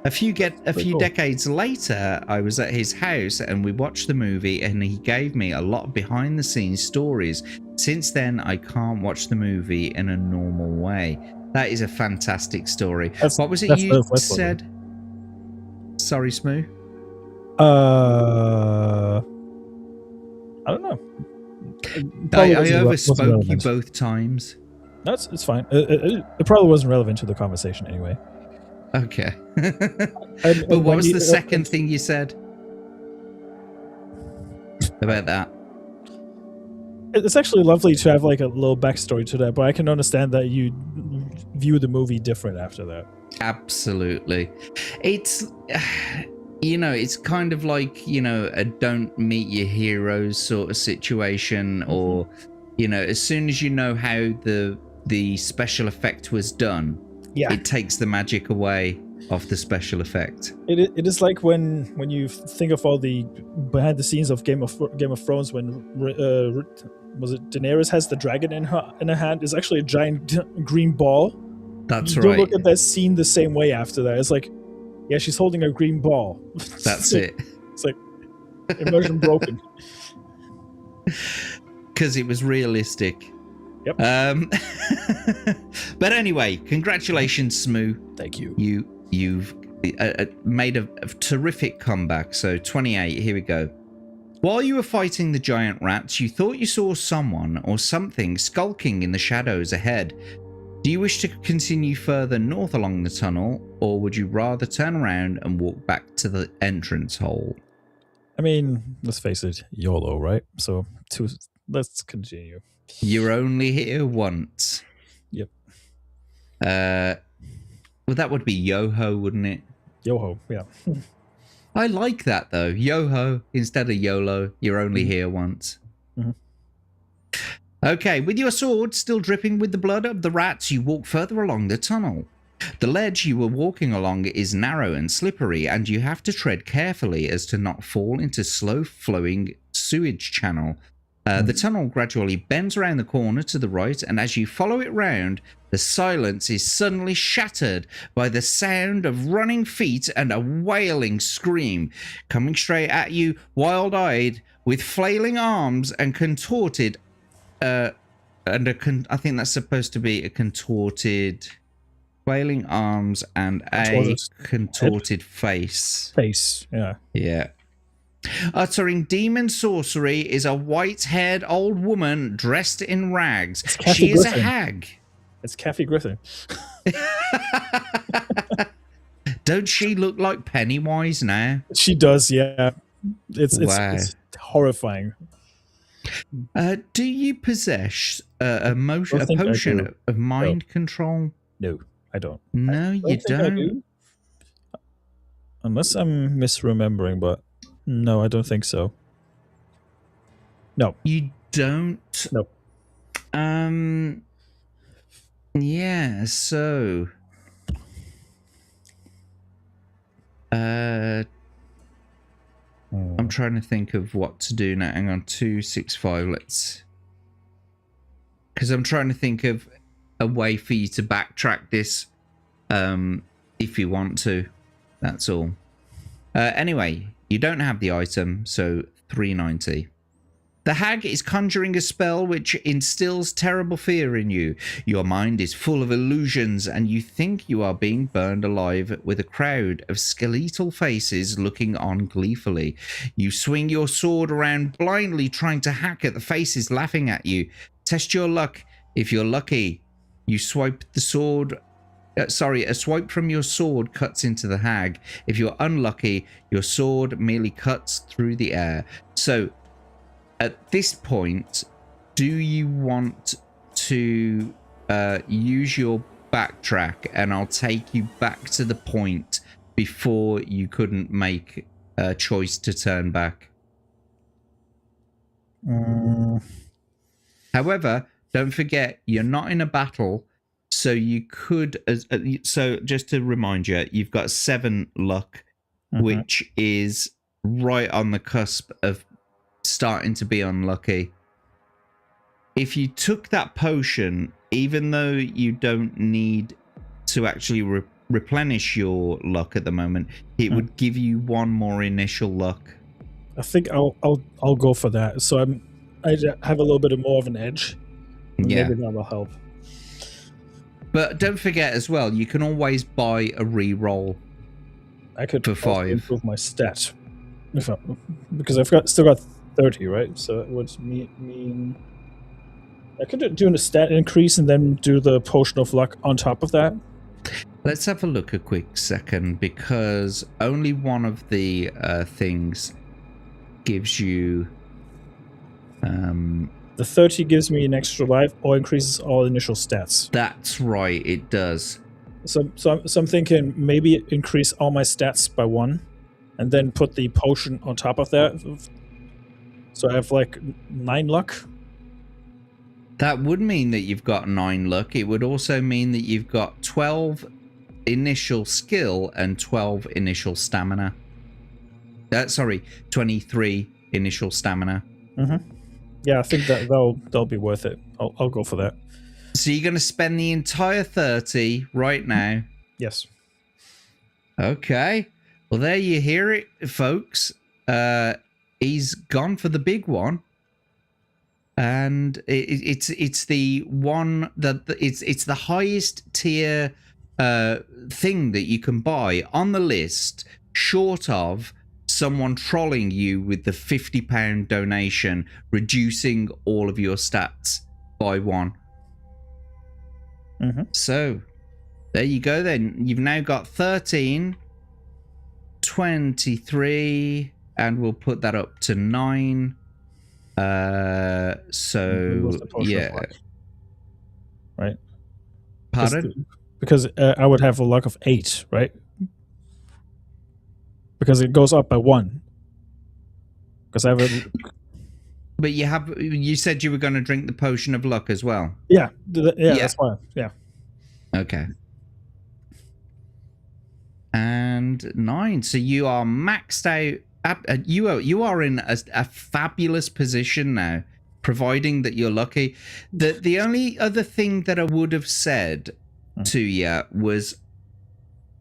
A few decades later, I was at his house and we watched the movie, and he gave me a lot of behind-the-scenes stories. Since then, I can't watch the movie in a normal way. That is a fantastic story. What was it you said? Sorry, Smu. I don't know. I overspoke you both times. No, it's fine. It probably wasn't relevant to the conversation anyway. Okay. But what was the second thing you said about that? It's actually lovely to have like a little backstory to that, but I can understand that you view the movie different after that. Absolutely. It's, it's kind of like, a don't meet your heroes sort of situation, or, as soon as you know how the special effect was done, it takes the magic away of the special effect. It is like when you think of all the behind the scenes of Game of Thrones, when was it Daenerys has the dragon in her hand? It's actually a giant green ball. That's you right. don't look at that scene the same way after that. It's like, yeah, she's holding a green ball. That's it. It's like immersion broken. Because it was realistic. Yep. But anyway, congratulations, Smu. Thank you. You've made a terrific comeback. So 28, here we go. While you were fighting the giant rats, you thought you saw someone or something skulking in the shadows ahead. Do you wish to continue further north along the tunnel, or would you rather turn around and walk back to the entrance hole? I mean, let's face it, YOLO, right? So let's continue. You're only here once. Yep. Well, that would be Yo-ho, wouldn't it? Yo-ho, yeah. I like that, though. Yo-ho instead of YOLO. You're only here once. Mm-hmm. Okay, with your sword still dripping with the blood of the rats, you walk further along the tunnel. The ledge you were walking along is narrow and slippery, and you have to tread carefully as to not fall into slow-flowing sewage channel. The tunnel gradually bends around the corner to the right, and as you follow it round, the silence is suddenly shattered by the sound of running feet and a wailing scream. Coming straight at you, wild-eyed, with flailing arms and contorted... I think that's supposed to be a contorted... Flailing arms and a contorted face. Yeah. Yeah. Uttering demon sorcery is a white-haired old woman dressed in rags. She is a hag. It's Kathy Griffin. Don't she look like Pennywise now? She does, yeah. It's horrifying. Do you possess a potion of mind control? No, I don't. No, you don't. Unless I'm misremembering, but no, I don't think so. No. You don't? No. Yeah, so... I'm trying to think of what to do now. Hang on, 265, let's... Because I'm trying to think of a way for you to backtrack this if you want to. That's all. Anyway, you don't have the item, so 390. The hag is conjuring a spell which instills terrible fear in you. Your mind is full of illusions and you think you are being burned alive with a crowd of skeletal faces looking on gleefully. You swing your sword around blindly trying to hack at the faces laughing at you. Test your luck. If you're lucky, you swipe the sword... a swipe from your sword cuts into the hag. If you're unlucky, your sword merely cuts through the air. So... at this point, do you want to use your backtrack and I'll take you back to the point before you couldn't make a choice to turn back? However, don't forget, you're not in a battle, so you could... so just to remind you, you've got 7 luck, which is right on the cusp of starting to be unlucky. If you took that potion, even though you don't need to actually replenish your luck at the moment, it would give you 1 more initial luck. I think I'll go for that. So I have a little bit more of an edge. Yeah. Maybe that will help. But don't forget as well, you can always buy a re-roll. I could for 5 improve my stat because I've still got 30, right? So it would mean I could do a stat increase and then do the potion of luck on top of that. Let's have a look a quick second, because only one of the things gives you The 30 gives me an extra life or increases all initial stats. That's right, it does. So I'm thinking maybe increase all my stats by 1 and then put the potion on top of that. So I have like 9 luck. That would mean that you've got 9 luck. It would also mean that you've got 12 initial skill and 12 initial stamina. Sorry, 23 initial stamina. Yeah, I think that'll be worth it. I'll go for that. So you're going to spend the entire 30 right now? Yes. Okay. Well, there you hear it, folks. He's gone for the big one. And it's the one that it's the highest tier thing that you can buy on the list, short of someone trolling you with the £50 donation, reducing all of your stats by 1. So there you go then. You've now got 13, 23, and we'll put that up to 9. So yeah, right. Pardon? Because I would have a luck of 8, right? Because it goes up by 1. Because I have a. But you said you were going to drink the potion of luck as well. Yeah, that's why. Yeah. Okay. And 9. So you are maxed out. You are in a fabulous position now, providing that you're lucky. The only other thing that I would have said to you was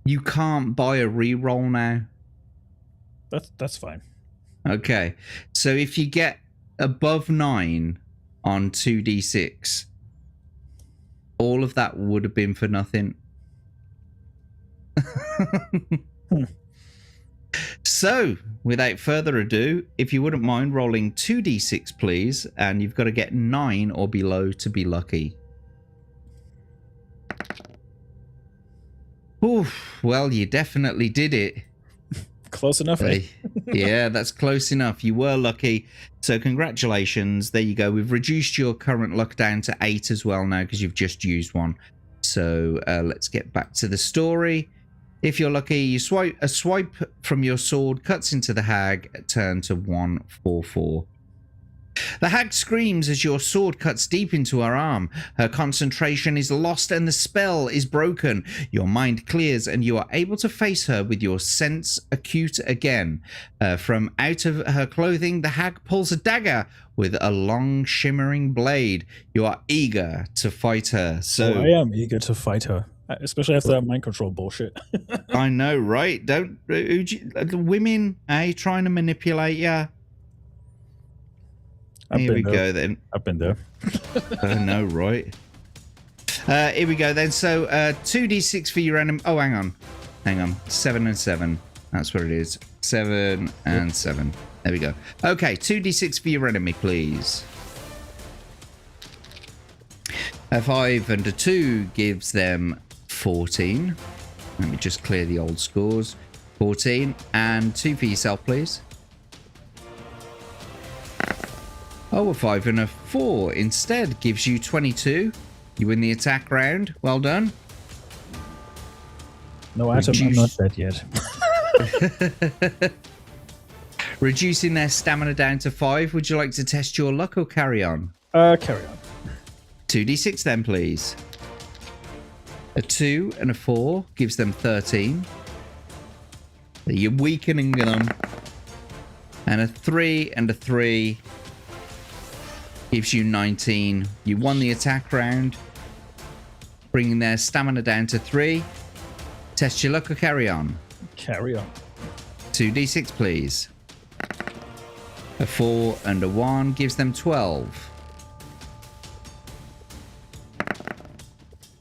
you can't buy a reroll now. That's fine. Okay. So if you get above 9 on 2d6, all of that would have been for nothing. So, without further ado, if you wouldn't mind rolling 2d6, please, and you've got to get 9 or below to be lucky. Oof, well, you definitely did it. Close enough, eh? Yeah, that's close enough. You were lucky. So congratulations. There you go. We've reduced your current luck down to 8 as well now because you've just used 1. So let's get back to the story. If you're lucky, you swipe from your sword, cuts into the hag, turn to 144. The hag screams as your sword cuts deep into her arm. Her concentration is lost and the spell is broken. Your mind clears and you are able to face her with your sense acute again. From out of her clothing, the hag pulls a dagger with a long shimmering blade. You are eager to fight her. So I am eager to fight her, especially after that mind control bullshit. I know, right? The women, trying to manipulate you. Here we go then. I've been there. I know, right? Here we go then. So 2d6 for your enemy. Oh, hang on. 7 and 7. That's what it is. 7 and 7. There we go. Okay, 2d6 for your enemy, please. A 5 and a 2 gives them 14. Let me just clear the old scores. 14 and 2 for yourself, please. Oh, a 5 and a 4 instead gives you 22. You win the attack round. Well done. No, Atom, I'm not dead yet. Reducing their stamina down to 5. Would you like to test your luck or carry on? Carry on. 2d6 then, please. A 2 and a 4 gives them 13. You're weakening them. And a 3 and a 3 gives you 19. You won the attack round, bringing their stamina down to 3. Test your luck or carry on? Carry on. 2d6, please. A 4 and a 1 gives them 12.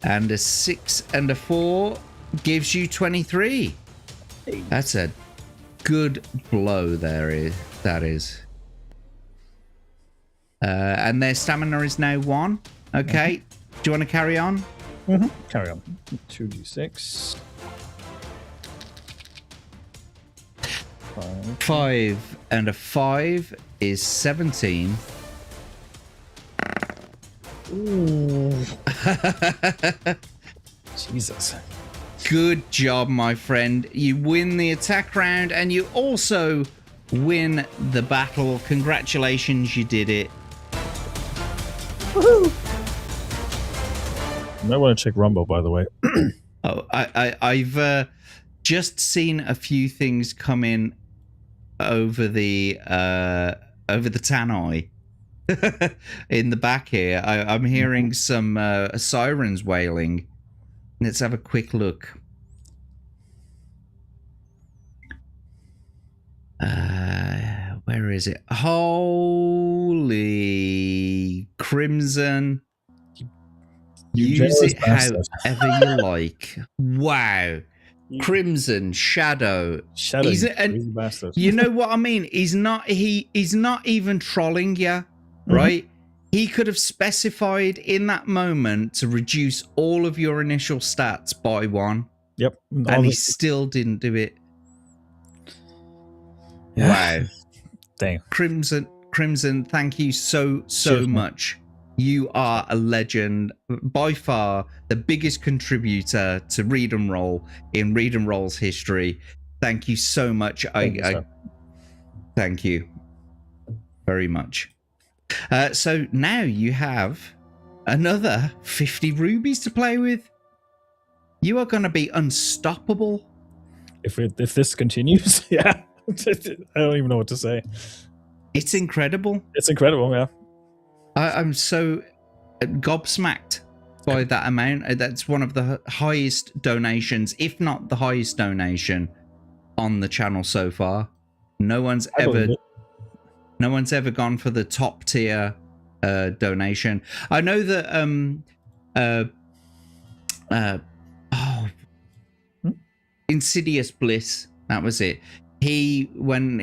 And a 6 and a 4 gives you 23. That's a good blow there. That is. And their stamina is now 1. Okay. Do you want to carry on? Carry on. 2d6. 5 and a 5 is 17. Ooh. Jesus. Good job, my friend. You win the attack round and you also win the battle. Congratulations, you did it. Woohoo! You might want to check Rumble, by the way. Oh, I've just seen a few things come in over the tannoy in the back here. I'm hearing some sirens wailing. Let's have a quick look. Where is it? Holy Crimson. Use it however you like. Wow. Crimson Shadow. He's crazy bastard. You know what I mean? He's not even trolling you, right? He could have specified in that moment to reduce all of your initial stats by 1. Yep. And he still didn't do it. Yeah. Wow. Dang. Crimson, thank you so Cheers, much. You are a legend. By far the biggest contributor to Read and Roll in Read and Roll's history. Thank you so much. Thank you very much. So now you have another 50 rubies to play with. You are going to be unstoppable. If this continues, yeah. I don't even know what to say. It's incredible. It's incredible, yeah. I'm so gobsmacked by that amount. That's one of the highest donations, if not the highest donation on the channel so far. No one's ever gone for the top tier donation. I know that Insidious Bliss, that was it. When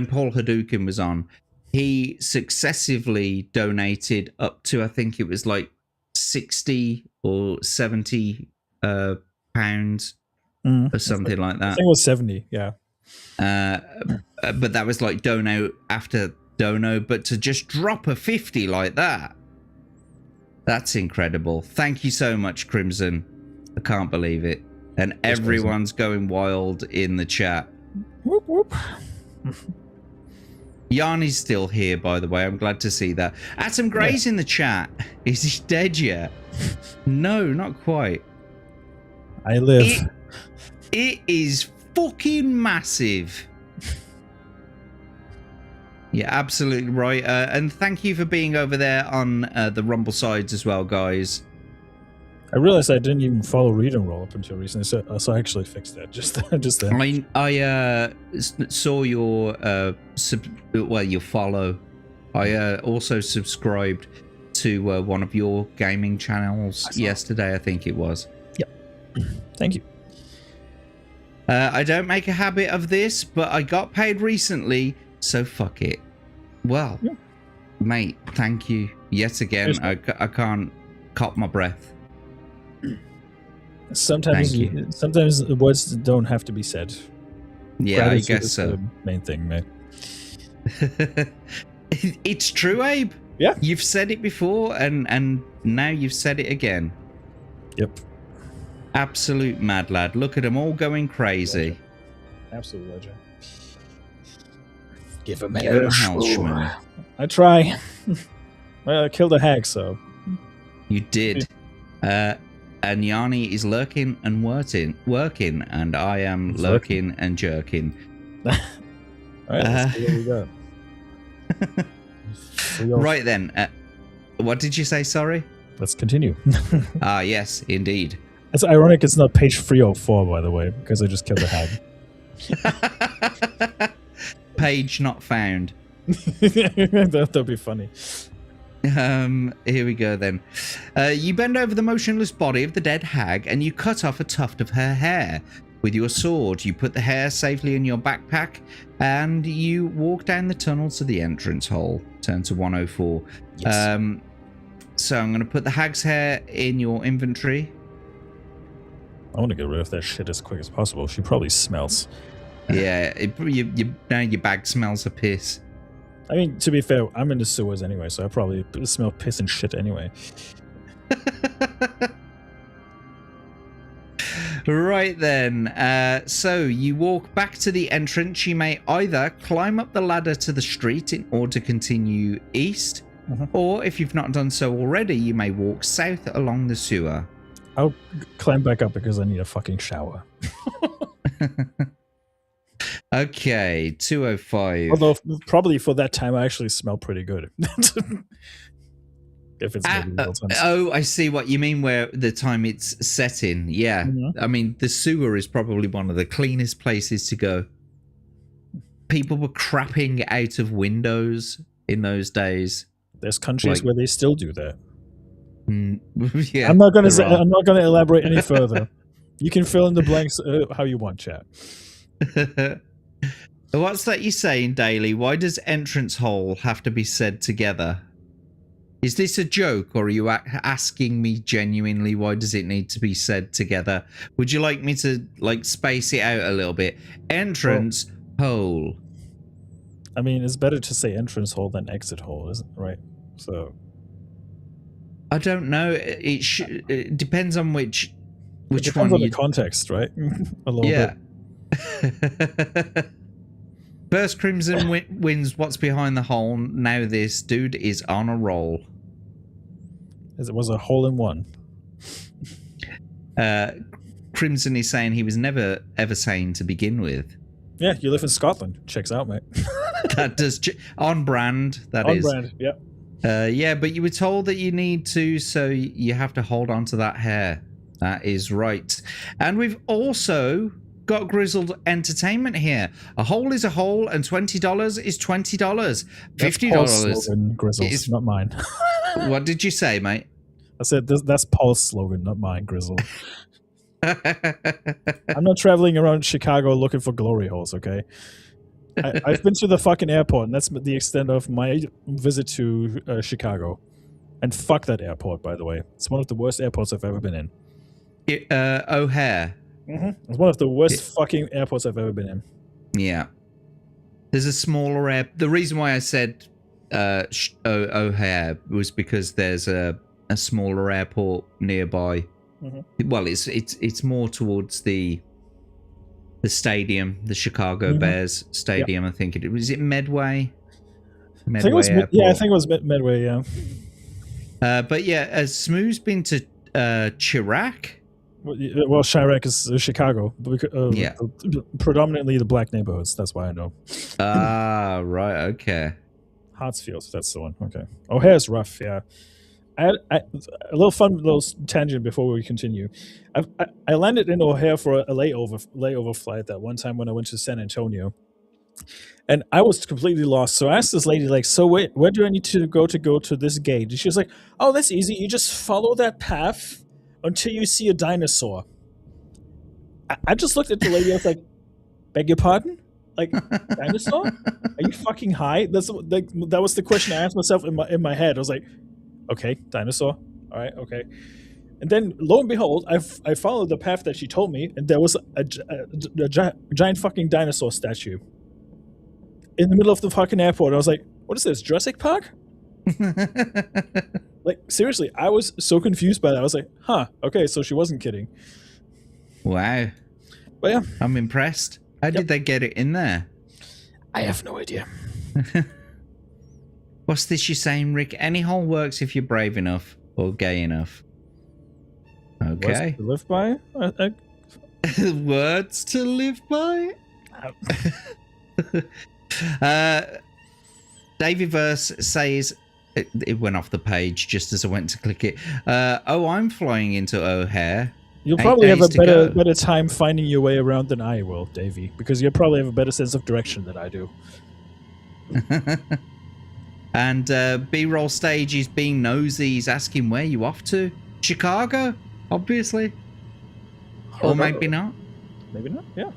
Paul Hadouken was on, he successively donated up to, I think it was like 60 or 70 pounds or something like that. I think it was 70, yeah. But that was like dono after dono. But to just drop a 50 like that, that's incredible. Thank you so much, Crimson. I can't believe it. And everyone's going wild in the chat. Whoop, whoop. Yanni's still here, by the way. I'm glad to see that. Atom Gray's in the chat. Is he dead yet? No, not quite. I live. It is fucking massive. Yeah, absolutely right. And thank you for being over there on the Rumble sides as well, guys. I realized I didn't even follow Read and Roll up until recently, so I actually fixed that just then. I saw your your follow. I also subscribed to one of your gaming channels yesterday, I think it was. Yep. Thank you. I don't make a habit of this, but I got paid recently, so fuck it. Well, mate, thank you yet again. I can't cop my breath. Sometimes the words don't have to be said. Yeah, I guess so. The main thing, man. It's true, Abe. Yeah. You've said it before, and now you've said it again. Yep. Absolute mad lad. Look at them all going crazy. Legend. Absolute legend. Give him a I try. Well, I killed a hag, so. You did. And Yanni is lurking and working, and I am lurking and jerking. All right, let's see what we got. Right then. What did you say? Sorry? Let's continue. Yes, indeed. It's ironic it's not page 304, by the way, because I just killed a hag. Page not found. That'd be funny. Here we go then. You bend over the motionless body of the dead hag and you cut off a tuft of her hair. With your sword, you put the hair safely in your backpack and you walk down the tunnel to the entrance hole. Turn to 104. Yes. So I'm going to put the hag's hair in your inventory. I want to get rid of that shit as quick as possible. She probably smells. Yeah, now your bag smells of piss. I mean, to be fair, I'm in the sewers anyway, so I probably smell piss and shit anyway. Right then, so you walk back to the entrance. You may either climb up the ladder to the street in order to continue east, or if you've not done so already, you may walk south along the sewer. I'll climb back up because I need a fucking shower. Okay, 205. Although probably for that time I actually smell pretty good. If it's maybe real time. Oh, I see what you mean, where the time it's set in. Yeah. I mean, the sewer is probably one of the cleanest places to go. People were crapping out of windows in those days. There's countries where they still do that. Yeah, I'm not gonna elaborate any further. You can fill in the blanks how you want, chat. What's that you saying, Daily? Why does entrance hole have to be said together? Is this a joke, or are you asking me genuinely why does it need to be said together? Would you like me to space it out a little bit? Entrance hole. I mean, it's better to say entrance hole than exit hole, isn't it? Right? So I don't know. It depends on which it depends on the context, right? A little bit. First Crimson wins what's behind the hole. Now this dude is on a roll. As it was a hole in one. Crimson is saying he was never ever sane to begin with. Yeah, you live in Scotland. Checks out, mate. That does on brand. That is on brand. Yeah. Yeah, but you were told that you need to, so you have to hold on to that hair. That is right. And we've also got Grizzled Entertainment here. A hole is a hole, and $20 is $20. $50 Grizzled, is not mine. What did you say, mate? I said that's Paul's slogan, not mine, Grizzled. I'm not traveling around Chicago looking for glory holes, okay? I've been to the fucking airport, and that's the extent of my visit to Chicago. And fuck that airport, by the way. It's one of the worst airports I've ever been in. O'Hare. It's one of the worst fucking airports I've ever been in. Yeah. There's a smaller air. The reason why I said O'Hare was because there's a smaller airport nearby. Well, it's more towards the stadium, the Chicago Bears stadium. I think it was. It Medway. I think it was Medway. Yeah. But yeah, Smu's been to Chirac. Well, Chirac is Chicago. Predominantly the black neighborhoods. That's why I know. Ah, right. Okay. Hartsfield. That's the one. Okay. O'Hare's rough. Yeah. I a little tangent before we continue. I landed in O'Hare for a layover flight that one time when I went to San Antonio, and I was completely lost. So I asked this lady, so where do I need to go to this gate? And she was like, "Oh, that's easy. You just follow that path until you see a dinosaur." I just looked at the lady. I was like, "Beg your pardon? Like dinosaur? Are you fucking high?" That was the question I asked myself in my head. I was like, okay, dinosaur. All right, okay. And then, lo and behold, I followed the path that she told me, and there was a giant fucking dinosaur statue in the middle of the fucking airport. I was like, what is this, Jurassic Park? Seriously, I was so confused by that. I was like, huh, okay, so she wasn't kidding. Wow. But yeah. I'm impressed. How did they get it in there? I have no idea. What's this you're saying, Rick? Any hole works if you're brave enough or gay enough. Okay. Words to live by? Words to live by? David Verse says, it went off the page just as I went to click it. I'm flying into O'Hare. You'll probably have a better time finding your way around than I will, Davey, because you'll probably have a better sense of direction than I do. And B-roll stage is being nosy. He's asking where you off to. Chicago, obviously. Or maybe not. Maybe not, yeah.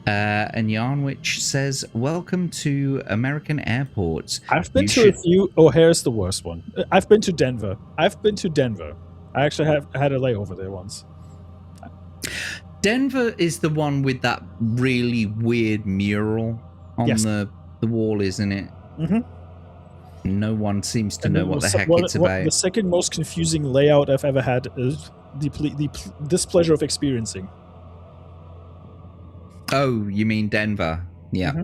And Yarnwich says, welcome to American airports. I've been to a few. O'Hare's the worst one. I've been to Denver. I actually had a layover there once. Denver is the one with that really weird mural on the wall, isn't it? Mm-hmm. No one seems to And know what the heck it's about. The second most confusing layout I've ever had is the displeasure of experiencing. Oh, you mean Denver? Yeah.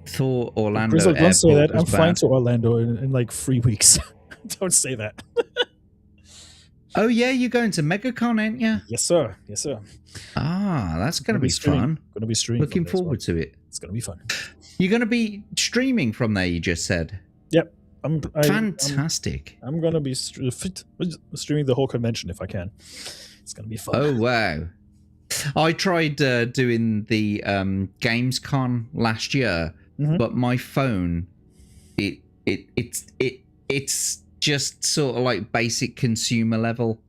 Thought Orlando Grizzle, don't say Airport that. I'm was flying bad. to Orlando in like 3 weeks. Don't say that. Oh yeah, you're going to MegaCon, ain't you? Yes, sir. Yes, sir. Ah, that's going to be fun. Going to be streaming. Looking forward to it. It's going to be fun. You're going to be streaming from there, you just said? Yep. Fantastic. I'm going to be streaming the whole convention if I can. It's going to be fun. Oh, wow. I tried doing the Gamescom last year, but my phone, it's just sort of like basic consumer level.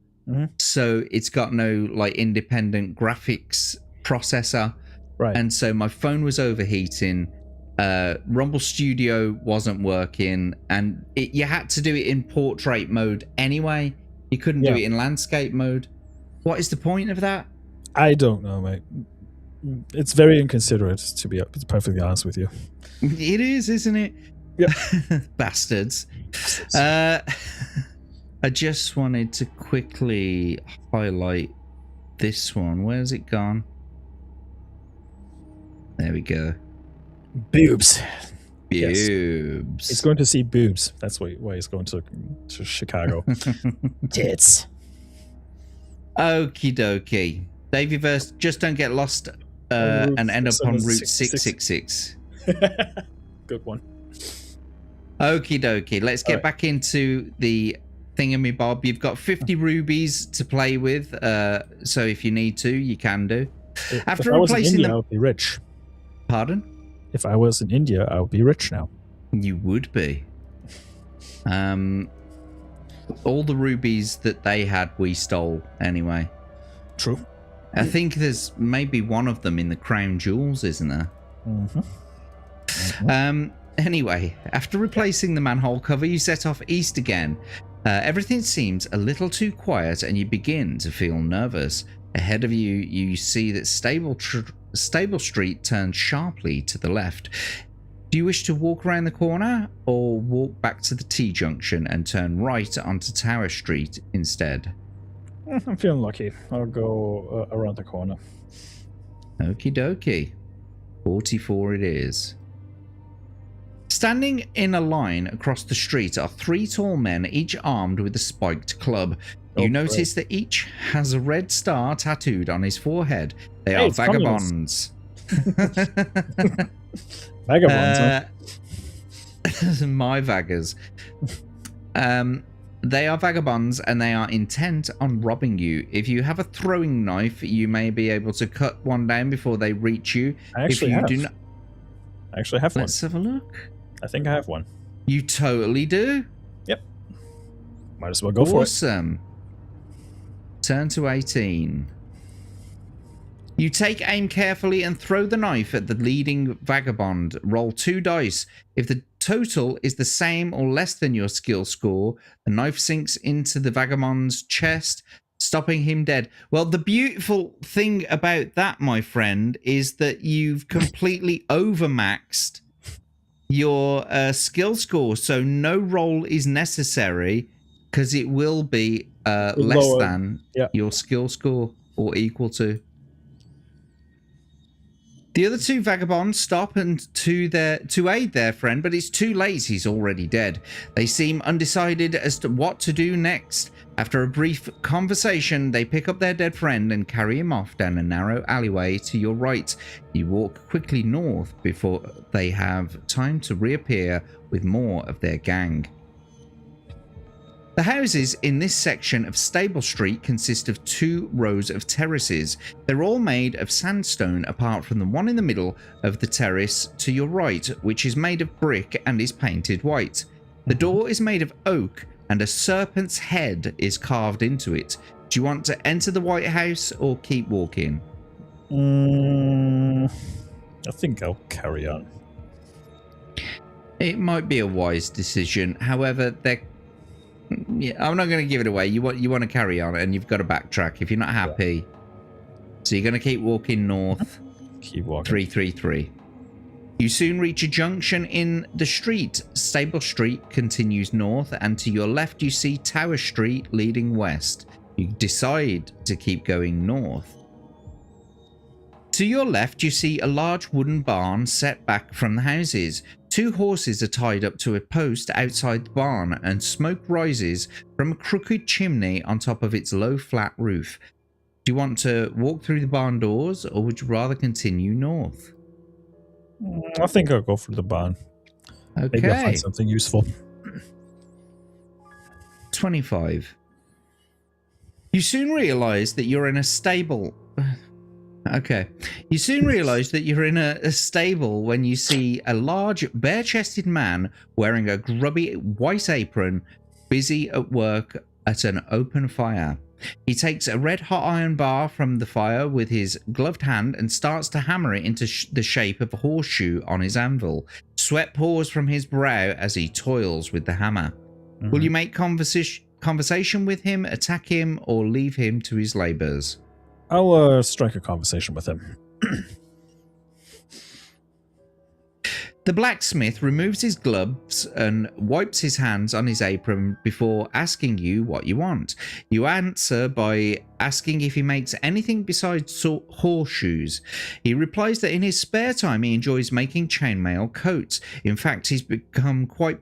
So it's got no like independent graphics processor. Right. And so my phone was overheating. Rumble Studio wasn't working, and you had to do it in portrait mode anyway. You couldn't do it in landscape mode. What is the point of that? I don't know, mate. It's very inconsiderate, to be perfectly honest with you. It is, isn't it? Yep. Bastards. I just wanted to quickly highlight this one. Where's it gone? There we go. Boobs. Boobs. It's going to see boobs. That's why it's going to Chicago. Tits. Okie dokie. Daveyverse, just don't get lost and end up on Route 666. Good one. Okie dokie. Let's get back into the thingamabob. You've got 50 rubies to play with, so if you need to, you can do. After replacing them, I would be rich. Pardon? If I was in India, I would be rich now. You would be. All the rubies that they had, we stole anyway. True. I think there's maybe one of them in the crown jewels, isn't there? Anyway, after replacing the manhole cover, you set off east again. Everything seems a little too quiet and you begin to feel nervous. Ahead of you, you see that Stable Street turns sharply to the left. Do you wish to walk around the corner or walk back to the T-junction and turn right onto Tower Street instead? I'm feeling lucky. I'll go around the corner. Okie dokie. 44 it is. Standing in a line across the street are 3 tall men, each armed with a spiked club. You notice that each has a red star tattooed on his forehead. They are vagabonds. Vagabonds, huh? My vaggers. They are vagabonds and they are intent on robbing you. If you have a throwing knife, you may be able to cut one down before they reach you. I actually have. I actually have one. Let's have a look. I think I have one. You totally do? Yep. Might as well go for it. Awesome. Turn to 18. You take aim carefully and throw the knife at the leading vagabond. Roll 2 dice. If the total is the same or less than your skill score, the knife sinks into the vagabond's chest, stopping him dead. Well, the beautiful thing about that, my friend, is that you've completely overmaxed your skill score, so no roll is necessary because it will be less than your skill score or equal to. The other 2 vagabonds stop and to aid their friend, but it's too late. He's already dead. They seem undecided as to what to do next. After a brief conversation, they pick up their dead friend and carry him off down a narrow alleyway to your right. You walk quickly north before they have time to reappear with more of their gang. The houses in this section of Stable Street consist of 2 rows of terraces. They're all made of sandstone apart from the one in the middle of the terrace to your right, which is made of brick and is painted white. The door is made of oak and a serpent's head is carved into it. Do you want to enter the White House or keep walking? I think I'll carry on. It might be a wise decision. However, I'm not going to give it away. You want to carry on, and you've got to backtrack if you're not happy. So you're going to keep walking north. Keep walking. 333. You soon reach a junction in the street. Stable Street continues north, and to your left you see Tower Street leading west. You decide to keep going north. To your left you see a large wooden barn set back from the houses. 2 horses are tied up to a post outside the barn, and smoke rises from a crooked chimney on top of its low flat roof. Do you want to walk through the barn doors, or would you rather continue north? I think I'll go for the barn. Okay. Maybe I'll find something useful. 25. You soon realize that you're in a stable. Okay. You soon realize that you're in a stable when you see a large, bare-chested man wearing a grubby white apron, busy at work at an open fire. He takes a red-hot iron bar from the fire with his gloved hand and starts to hammer it into the shape of a horseshoe on his anvil. Sweat pours from his brow as he toils with the hammer. Mm-hmm. Will you make conversation with him, attack him, or leave him to his labors? I'll strike a conversation with him. The blacksmith removes his gloves and wipes his hands on his apron before asking you what you want. You answer by asking if he makes anything besides horseshoes. He replies that in his spare time he enjoys making chainmail coats. In fact, he's become quite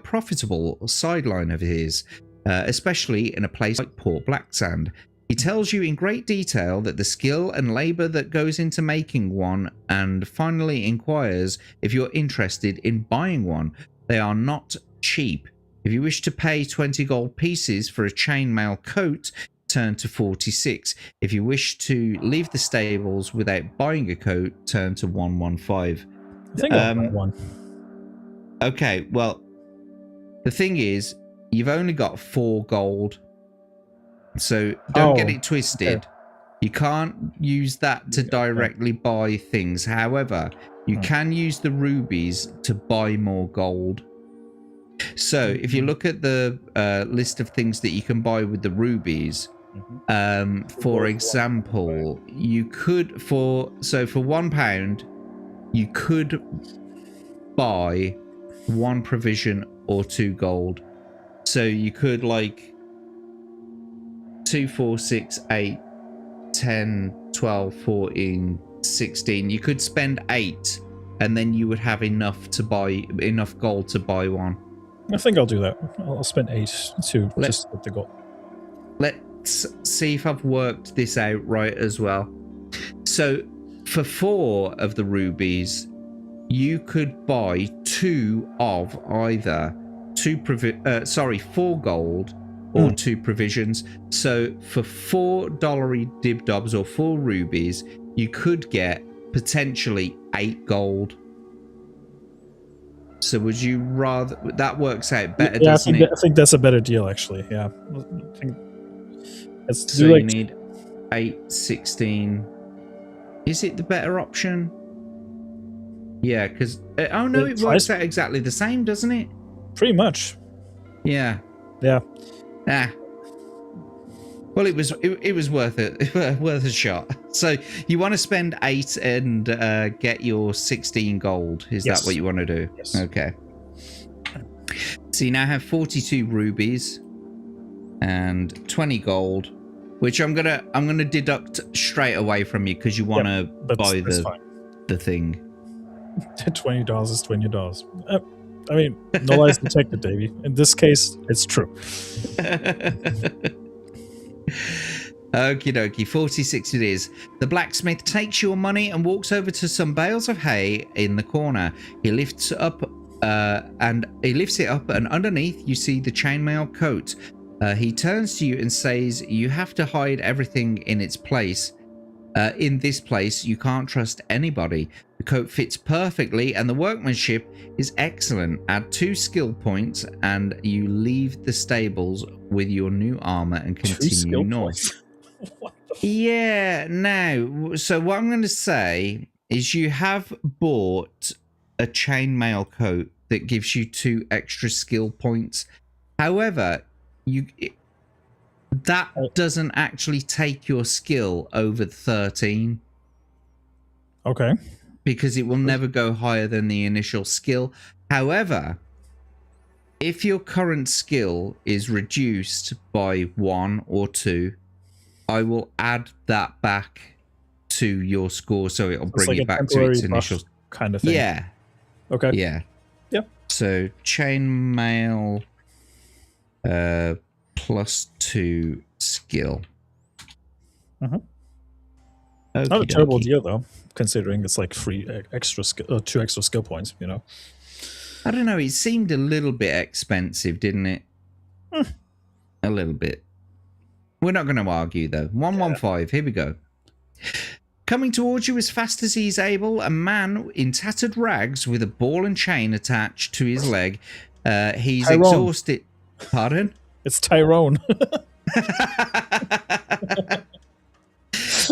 profitable sideline of his, especially in a place like Port Blacksand. He tells you in great detail that the skill and labor that goes into making one, and finally inquires if you're interested in buying one. They are not cheap. If you wish to pay 20 gold pieces for a chainmail coat, turn to 46. If you wish to leave the stables without buying a coat, turn to 115. I think I'll buy one. Okay, well, the thing is, you've only got 4 gold. So don't get it twisted. Okay. You can't use that to directly buy things. However, you can use the rubies to buy more gold. So if you look at the list of things that you can buy with the rubies, for example, you could for £1, you could buy 1 provision or 2 gold. So you could like 2, 4, 6, 8, 10, 12, 14, 16. You could spend 8 and then you would have enough gold to buy one. I think I'll do that. I'll spend 8 to just get the gold. Let's see if I've worked this out right as well. So for 4 of the rubies, you could buy 2 of either 4 gold or 2 provisions. So for $4 dibdobs or 4 rubies, you could get potentially 8 gold. So would you rather... That works out better, doesn't it? I think that's a better deal, actually. Yeah. I think so you need 8, 16. Is it the better option? Yeah, because... oh, no, it works out exactly the same, doesn't it? Pretty much. Yeah. Yeah. Well, it was worth it, worth a shot. So you want to spend 8 and get your 16 gold. Is that what you want to do? Yes. Okay. So you now have 42 rubies and 20 gold, which I'm gonna deduct straight away from you because you want to buy the thing. $20 is $20. I mean, no lies detected, Davey. In this case, it's true. Okie dokie, 46 it is. The blacksmith takes your money and walks over to some bales of hay in the corner. He lifts it up, and underneath you see the chainmail coat. He turns to you and says, "You have to hide everything in its place. In this place, you can't trust anybody. The coat fits perfectly and the workmanship is excellent. Add 2 skill points and you leave the stables with your new armor and continue north." What the yeah, now, so what I'm going to say is you have bought a chainmail coat that gives you 2 extra skill points. However, that doesn't actually take your skill over 13. Okay. because it will never go higher than the initial skill. However, if your current skill is reduced by 1 or 2, I will add that back to your score, so it'll It's bring like it a back to temporary its buff initial. kind of thing. Yeah, Okay. yeah. Yep. So chainmail +2 skill. Mhm. Okie Not a terrible dokie. deal though, considering it's like free extra skill, 2 extra skill points. You know. I don't know. It seemed a little bit expensive, didn't it? A little bit. We're not going to argue though. 115. Here we go. Coming towards you as fast as he's able, a man in tattered rags with a ball and chain attached to his leg. He's Tyrone. exhausted. Pardon? It's Tyrone.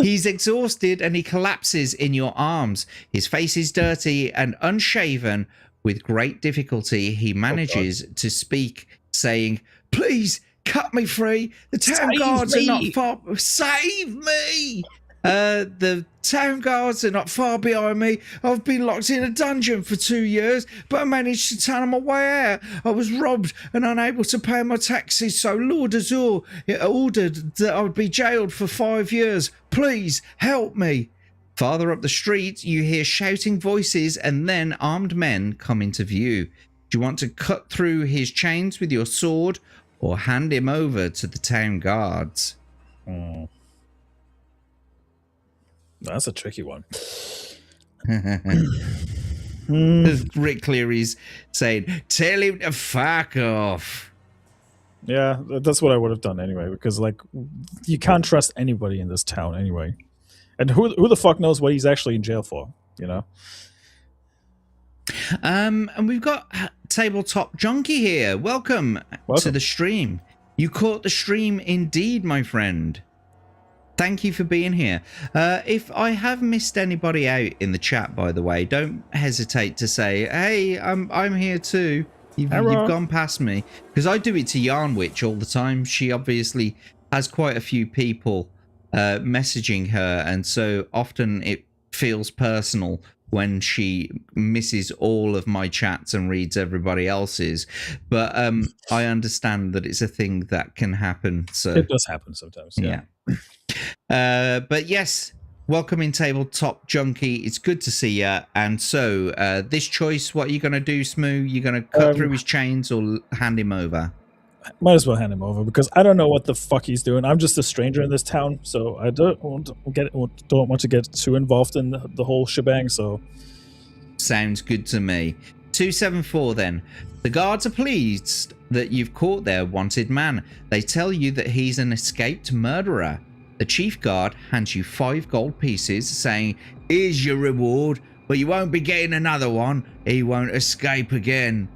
He's exhausted and he collapses in your arms. His face is dirty and unshaven. With great difficulty, he manages to speak, saying, "Please cut me free. The town guards are not far. Save me! The town guards are not far behind me. I've been locked in a dungeon for 2 years, but I managed to turn my way out. I was robbed and unable to pay my taxes, so Lord Azur ordered that I would be jailed for 5 years. Please help me." Farther up the street, you hear shouting voices and then armed men come into view. Do you want to cut through his chains with your sword or hand him over to the town guards? That's a tricky one. Rick Cleary's saying, "Tell him to fuck off." Yeah, that's what I would have done anyway, because like you can't trust anybody in this town anyway. And who the fuck knows what he's actually in jail for, you know? And we've got Tabletop Junkie here. Welcome to the stream. You caught the stream indeed, my friend. Thank you for being here. If I have missed anybody out in the chat, by the way, don't hesitate to say, "Hey, I'm here too." You've gone past me, because I do it to Yarnwitch all the time. She obviously has quite a few people messaging her, and so often it feels personal when she misses all of my chats and reads everybody else's. But I understand that it's a thing that can happen. So it does happen sometimes. Yeah. But yes, welcome in Tabletop Junkie. It's good to see you. And so this choice, what are you going to do, Smu? You're going to cut through his chains or hand him over? Might as well hand him over, because I don't know what the fuck he's doing. I'm just a stranger in this town, so I don't want to get too involved in the whole shebang. So sounds good to me. 274 then. The guards are pleased that you've caught their wanted man. They tell you that he's an escaped murderer. The chief guard hands you 5 gold pieces, saying, "Here's your reward, but you won't be getting another one. He won't escape again."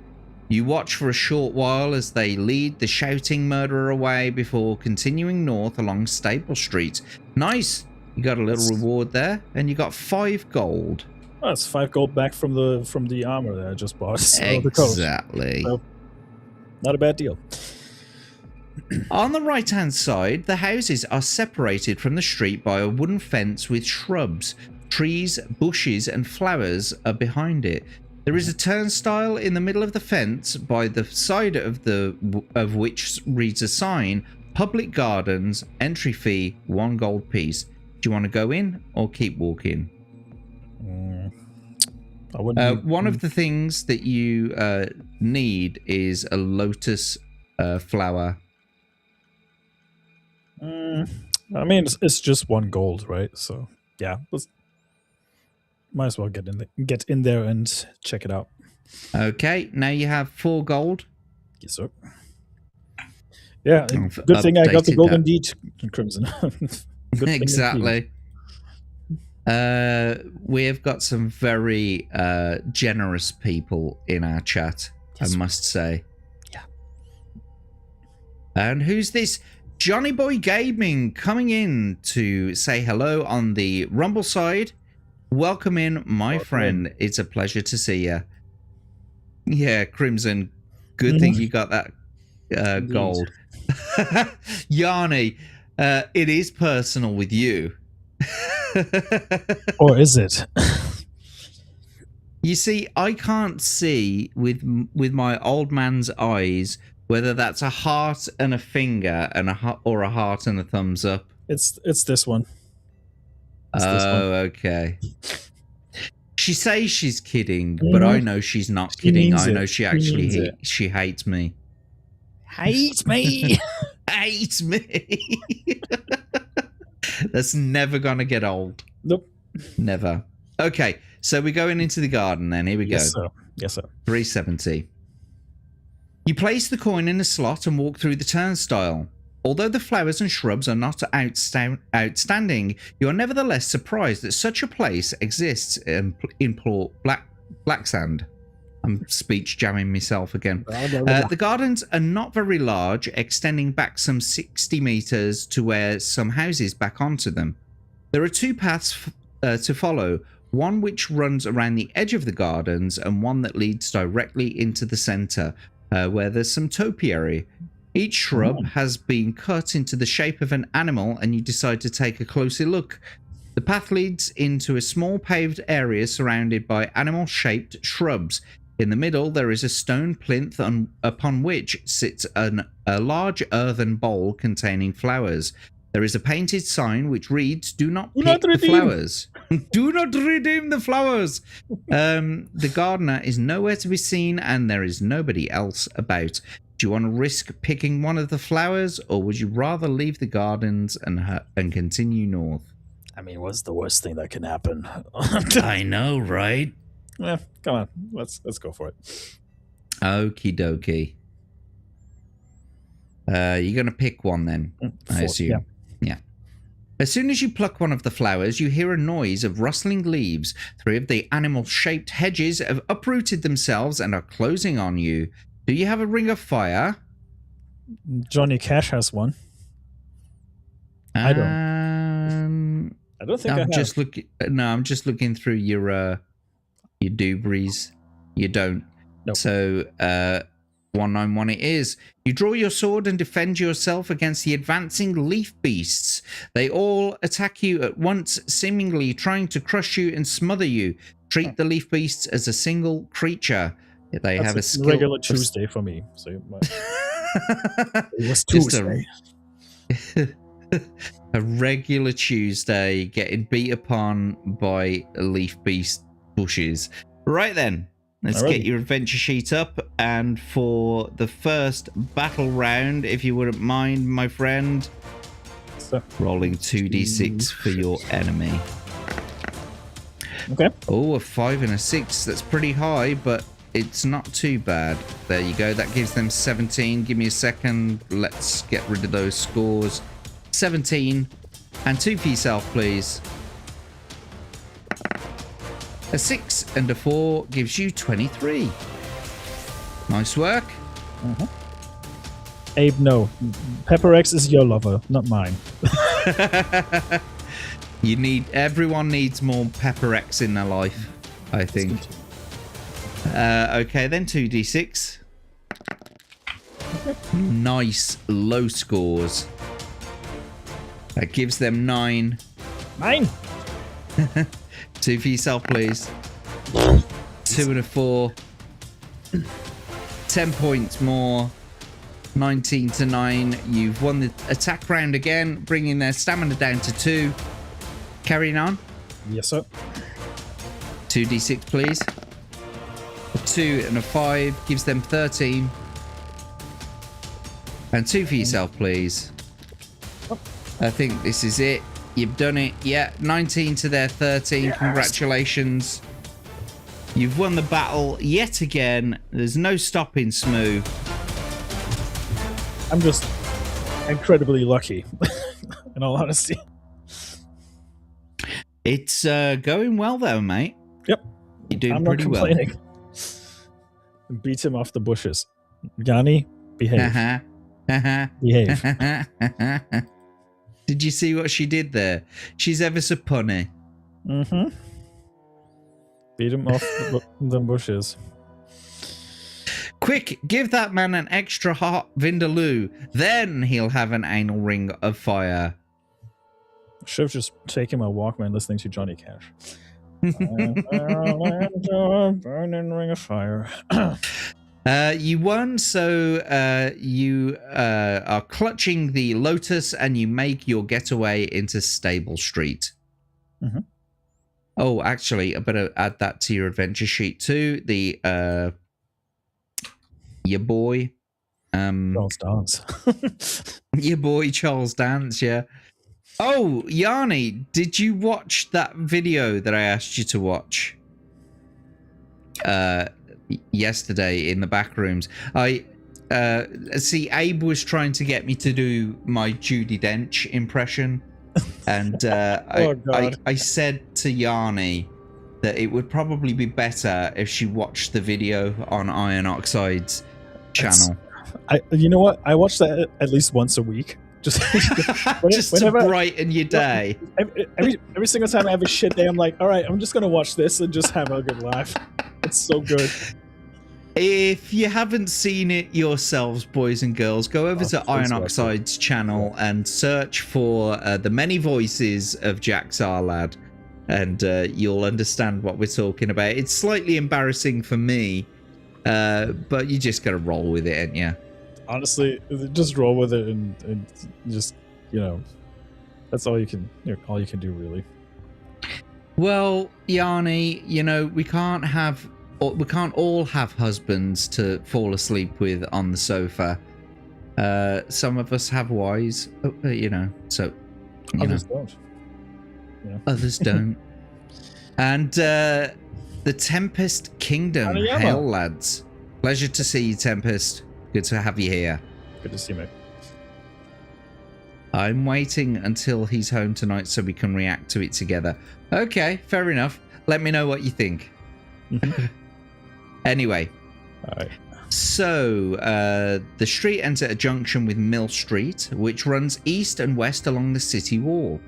You watch for a short while as they lead the shouting murderer away before continuing north along Staple Street. Nice. You got a little reward there, and you got 5 gold. Oh, that's 5 gold back from the armor that I just bought. So exactly. So, not a bad deal. On the right-hand side, the houses are separated from the street by a wooden fence with shrubs. Trees, bushes, and flowers are behind it. There is a turnstile in the middle of the fence, by the side of which reads a sign: "Public Gardens, entry fee 1 gold piece." Do you want to go in or keep walking? I wouldn't. One of the things that you need is a lotus flower. I mean, it's just 1 gold, right? So yeah, might as well get in there and check it out. Okay, now you have 4 gold. Yes, sir. Yeah, good thing I got the golden deed, Crimson. Exactly. We have got some very generous people in our chat, yes, I must say. Yeah. And who's this? Johnny Boy Gaming coming in to say hello on the Rumble side. Welcome in, my friend. It's a pleasure to see you. Yeah, Crimson. Good thing you got that gold. Yanni, it is personal with you. Or is it? You see, I can't see with my old man's eyes whether that's a heart and a finger and or a heart and a thumbs up. It's this one. It's this Oh, one. okay. She says she's kidding, but I know she's not kidding. I know she actually she hates me. Hates me. Hates me. That's never gonna get old. Nope. Never. Okay, so we're going into the garden then. Here we go. Sir. Yes, sir. 370. You place the coin in a slot and walk through the turnstile. Although the flowers and shrubs are not outstanding, you are nevertheless surprised that such a place exists in Port Blacksand. I'm speech jamming myself again. The gardens are not very large, extending back some 60 meters to where some houses back onto them. There are two paths to follow, one which runs around the edge of the gardens and one that leads directly into the center, where there's some topiary. Each shrub has been cut into the shape of an animal, and you decide to take a closer look. The path leads into a small paved area surrounded by animal-shaped shrubs. In the middle, there is a stone plinth upon which sits a large earthen bowl containing flowers. There is a painted sign which reads, "Do not pick the flowers." Do not redeem the flowers. The gardener is nowhere to be seen, and there is nobody else about. Do you want to risk picking one of the flowers, or would you rather leave the gardens and continue north? I mean, what's the worst thing that can happen? I know, right? Yeah, come on, let's go for it. Okie dokie. You're gonna pick one then, I assume. Yeah. As soon as you pluck one of the flowers, you hear a noise of rustling leaves. 3 of the animal-shaped hedges have uprooted themselves and are closing on you. Do you have a ring of fire? Johnny Cash has one. I don't think I have. I'm just looking through your doobies. You don't. Nope. So 191 it is. You draw your sword and defend yourself against the advancing leaf beasts. They all attack you at once, seemingly trying to crush you and smother you. Treat the leaf beasts as a single creature. They have a skill. Regular Tuesday for me. So it was Tuesday. A regular Tuesday getting beat upon by leaf beast bushes. Right then, let's get your adventure sheet up. And for the first battle round, if you wouldn't mind, my friend, rolling 2d6 for your enemy. Okay. Oh, a 5 and a 6. That's pretty high, but it's not too bad. There you go. That gives them 17. Give me a second. Let's get rid of those scores. 17. And 2 for yourself, please. A 6 and a 4 gives you 23. Nice work. Abe, no. Pepper X is your lover, not mine. Everyone needs more Pepper X in their life, I think. Okay, then 2d6. Nice low scores. That gives them 9. 9. 2 for yourself, please. 2 and a 4. 10 points more. 19 to 9. You've won the attack round again, bringing their stamina down to 2. Carrying on. Yes, sir. 2d6, please. A 2 and a 5 gives them 13. And 2 for yourself, please. I think this is it. You've done it. Yeah, 19 to their 13. Yes. Congratulations. You've won the battle yet again. There's no stopping Smu. I'm just incredibly lucky, in all honesty. It's going well, though, mate. Yep. You're doing pretty well. Beat him off the bushes. Yanni, behave. Behave. Did you see what she did there? She's ever so punny. Beat him off the bushes. Quick, give that man an extra hot vindaloo. Then he'll have an anal ring of fire. Should have just taken my Walkman listening to Johnny Cash. Burning ring of fire. You won, so you are clutching the Lotus and you make your getaway into Stable Street. Mm-hmm. Oh, actually, I better add that to your adventure sheet too. The your boy, Charles Dance. your boy Charles Dance, yeah. Oh, Yanni, did you watch that video that I asked you to watch? Yesterday in the back rooms. I see Abe was trying to get me to do my Judi Dench impression, and I said to Yanni that it would probably be better if she watched the video on Iron Oxide's channel. You know what? I watch that at least once a week. Just to brighten your day. Every single time I have a shit day, I'm like, all right, I'm just gonna watch this and just have a good laugh. It's so good. If you haven't seen it yourselves, boys and girls, go over to Iron Oxide's channel and search for the many voices of Jack Sarlad, and you'll understand what we're talking about. It's slightly embarrassing for me, but you just gotta roll with it, ain't you? Honestly, just roll with it and just, that's all you can do, really. Well, Yanni, we can't all have husbands to fall asleep with on the sofa. Some of us have wives, so others don't. Yeah. Others don't. And the Tempest Kingdom. Hail, lads. Pleasure to see you, Tempest. Good to have you here. Good to see you, mate. I'm waiting until he's home tonight so we can react to it together. Okay, fair enough. Let me know what you think. Anyway. All right. So, the street ends at a junction with Mill Street, which runs east and west along the city wall.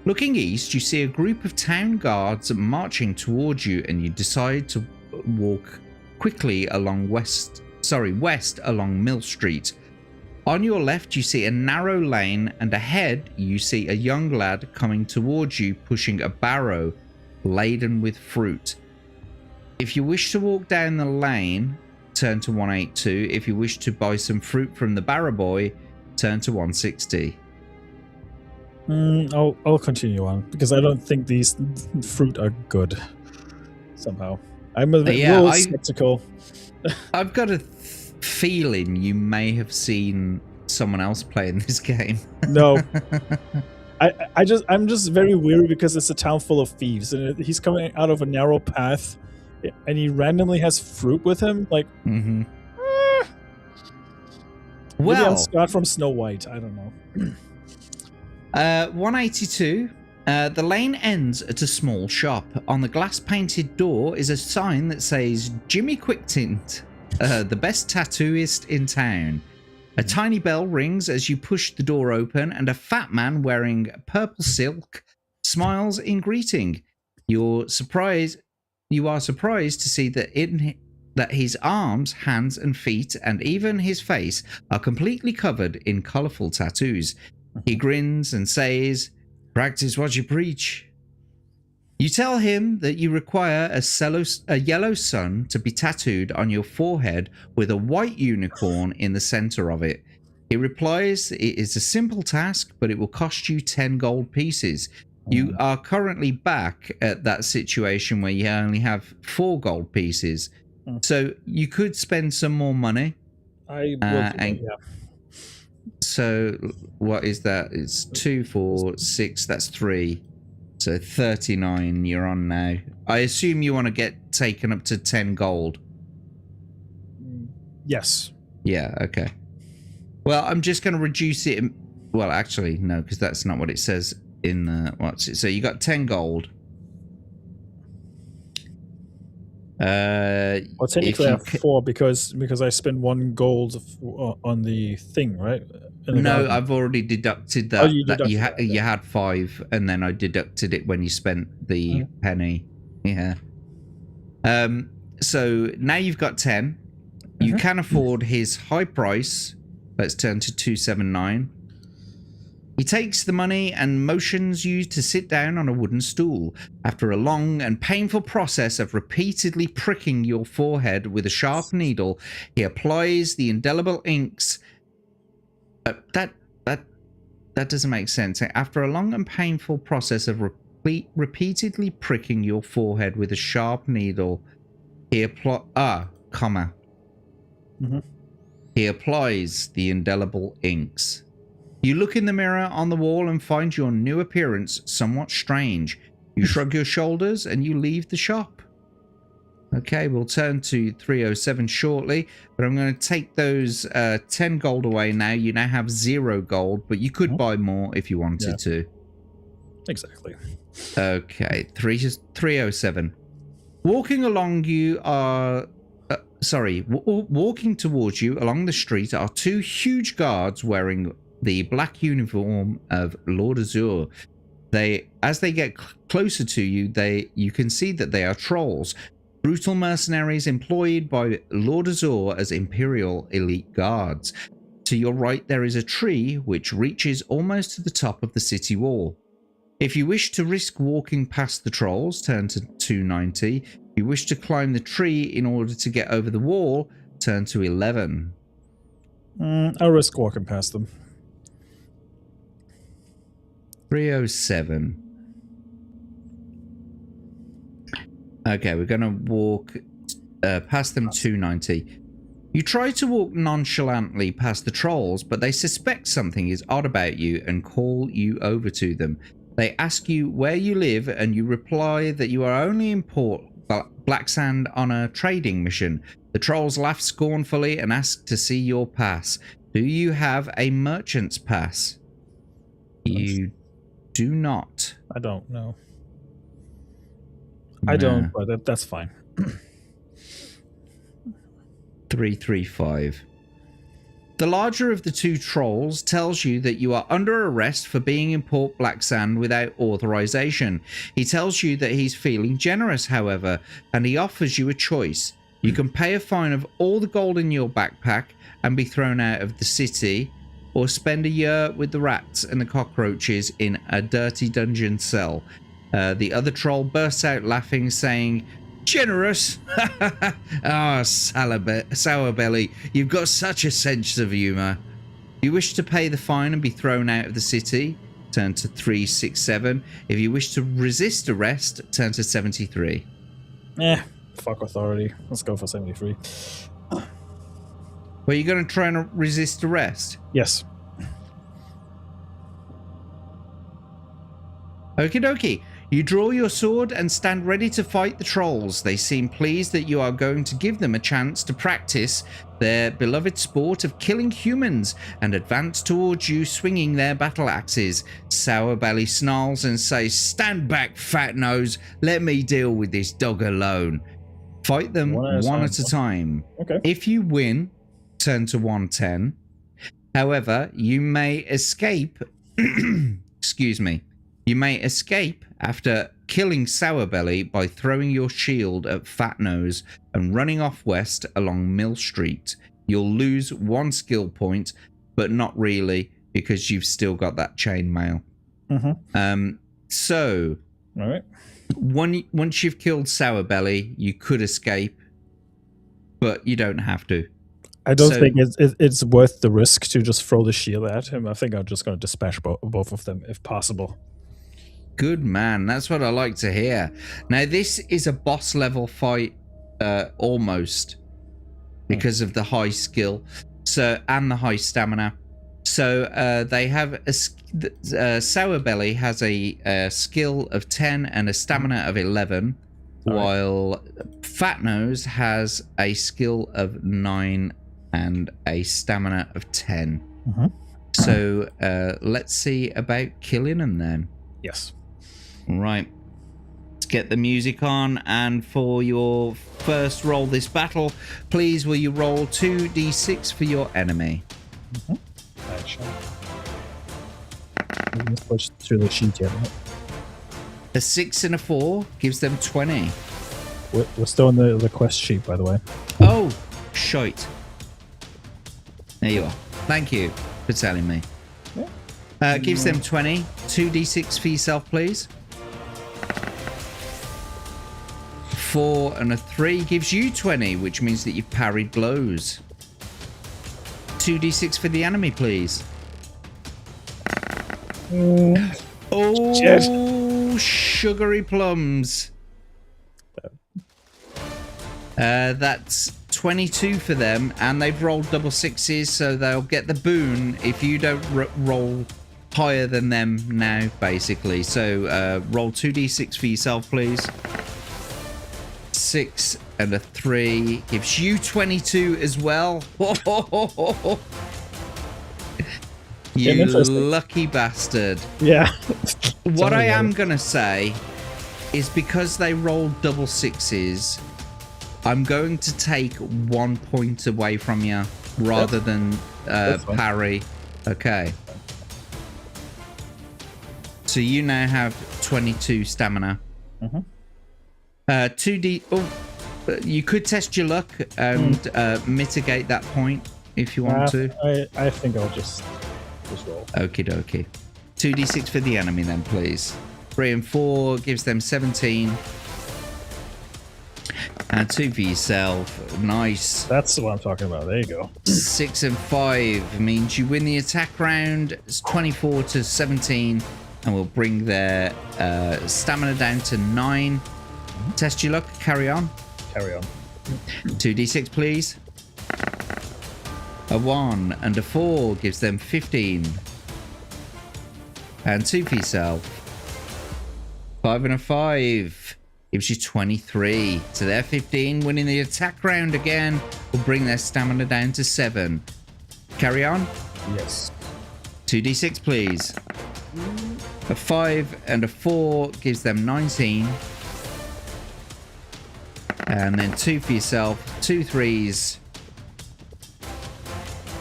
Looking east, you see a group of town guards marching towards you, and you decide to walk quickly along west along Mill Street. On your left, you see a narrow lane, and ahead, you see a young lad coming towards you, pushing a barrow laden with fruit. If you wish to walk down the lane, turn to 182. If you wish to buy some fruit from the barrow boy, turn to 160. I'll continue on, because I don't think these fruit are good somehow. I'm a little skeptical. I've got a feeling you may have seen someone else playing this game. No. I'm just very weary because it's a town full of thieves, and he's coming out of a narrow path, and he randomly has fruit with him. Like, well, maybe I'm Scott from Snow White. I don't know. 182. The lane ends at a small shop. On the glass-painted door is a sign that says Jimmy Quicktint, the best tattooist in town. A tiny bell rings as you push the door open, and a fat man wearing purple silk smiles in greeting. You are surprised to see that his arms, hands, and feet, and even his face are completely covered in colourful tattoos. He grins and says, "Practice what you preach." You tell him that you require a yellow sun to be tattooed on your forehead with a white unicorn in the center of it. He replies it is a simple task, but it will cost you 10 gold pieces. You are currently back at that situation where you only have 4 gold pieces. So you could spend some more money. I will yeah. So what is that? It's 2, 4, 6, that's 3. So 39 you're on now. I assume you want to get taken up to 10 gold. Yes. Yeah, okay. Well, I'm just going to reduce it. Well, actually, no, because that's not what it says in the... What's it? So you got 10 gold. Well, technically I have 4 because I spent 1 gold on the thing, right? No, I've already deducted that. Oh, you deducted that, you had 5, and then I deducted it when you spent the penny. Yeah. So now you've got 10. You can afford his high price. Let's turn to 279. He takes the money and motions you to sit down on a wooden stool. After a long and painful process of repeatedly pricking your forehead with a sharp needle, he applies the indelible inks. That doesn't make sense. After a long and painful process of repeatedly pricking your forehead with a sharp needle, he He applies the indelible inks. You look in the mirror on the wall and find your new appearance somewhat strange. You shrug your shoulders and you leave the shop. Okay, we'll turn to 307 shortly, but I'm going to take those 10 gold away now. You now have 0 gold, but you could buy more if you wanted to. Exactly. Okay, 307. Walking along you are... walking towards you along the street are 2 huge guards wearing the black uniform of Lord Azur. As they get closer to you, you can see that they are trolls, brutal mercenaries employed by Lord Azur as Imperial elite guards. To your right, there is a tree which reaches almost to the top of the city wall. If you wish to risk walking past the trolls, turn to 290. If you wish to climb the tree in order to get over the wall, turn to 11. I'll risk walking past them. 307. Okay, we're going to walk past them 290. You try to walk nonchalantly past the trolls, but they suspect something is odd about you and call you over to them. They ask you where you live, and you reply that you are only in Port Black Sand on a trading mission. The trolls laugh scornfully and ask to see your pass. Do you have a merchant's pass? You do not. I don't know. I don't, but that's fine. 335. The larger of the 2 trolls tells you that you are under arrest for being in Port Black Sand without authorization. He tells you that he's feeling generous, however, and he offers you a choice. You can pay a fine of all the gold in your backpack and be thrown out of the city, or spend a year with the rats and the cockroaches in a dirty dungeon cell. The other troll bursts out laughing, saying, "Generous? Ah, sour belly, you've got such a sense of humour. You wish to pay the fine and be thrown out of the city? Turn to 367. If you wish to resist arrest, turn to 73. Fuck authority. Let's go for 73. Well, you're going to try and resist arrest? Yes. Okie dokie. You draw your sword and stand ready to fight the trolls. They seem pleased that you are going to give them a chance to practice their beloved sport of killing humans and advance towards you swinging their battle axes. Sourbelly snarls and says, "Stand back, fat nose. Let me deal with this dog alone." Fight them one at a time. Okay. If you win, turn to 110. However, you may escape... Excuse me. You may escape after killing Sourbelly by throwing your shield at Fat Nose and running off west along Mill Street. You'll lose 1 skill point, but not really, because you've still got that chainmail. So, all right. Once you've killed Sourbelly, you could escape, but you don't have to. I don't think it's worth the risk to just throw the shield at him. I think I'm just going to dispatch both of them if possible. Good man. That's what I like to hear. Now, this is a boss level fight, almost, because of the high skill and the high stamina. So they have Sourbelly has a skill of 10 and a stamina of 11, while Fat Nose has a skill of 9 and a stamina of 10. So let's see about killing them then. Yes. Right. Let's get the music on, and for your first roll this battle, please will you roll 2d6 for your enemy. Let's push through the sheet yet. A 6 and a 4 gives them 20. We're still on the quest sheet, by the way. Oh, shite. There you are. Thank you for telling me. Yeah. Gives them 20. 2d6 for yourself, please. 4 and a 3 gives you 20, which means that you've parried blows. 2d6 for the enemy, please. Oh, shit. Sugary plums. That's 22 for them, and they've rolled double sixes, so they'll get the boon if you don't roll higher than them now, basically. So roll 2d6 for yourself, please. 6 and a 3 gives you 22 as well. You lucky bastard. Yeah. What I am going to say is because they rolled double sixes, I'm going to take 1 point away from you rather than parry. Okay. So you now have 22 stamina. 2D. Oh, you could test your luck and mitigate that point if you want to. I think I'll just roll. Okie dokie. 2d6 for the enemy then, please. 3 and 4 gives them 17. And 2 for yourself. Nice. That's what I'm talking about. There you go. 6 and 5 means you win the attack round. It's 24 to 17. And we'll bring their stamina down to 9. Test your luck. Carry on. Carry on. 2d6, please. A 1 and a 4 gives them 15. And 2 for yourself. 5 and a 5 gives you 23. So they're 15. Winning the attack round again will bring their stamina down to 7. Carry on. Yes. 2d6, please. A 5 and a 4 gives them 19. And then 2 for yourself. 2 threes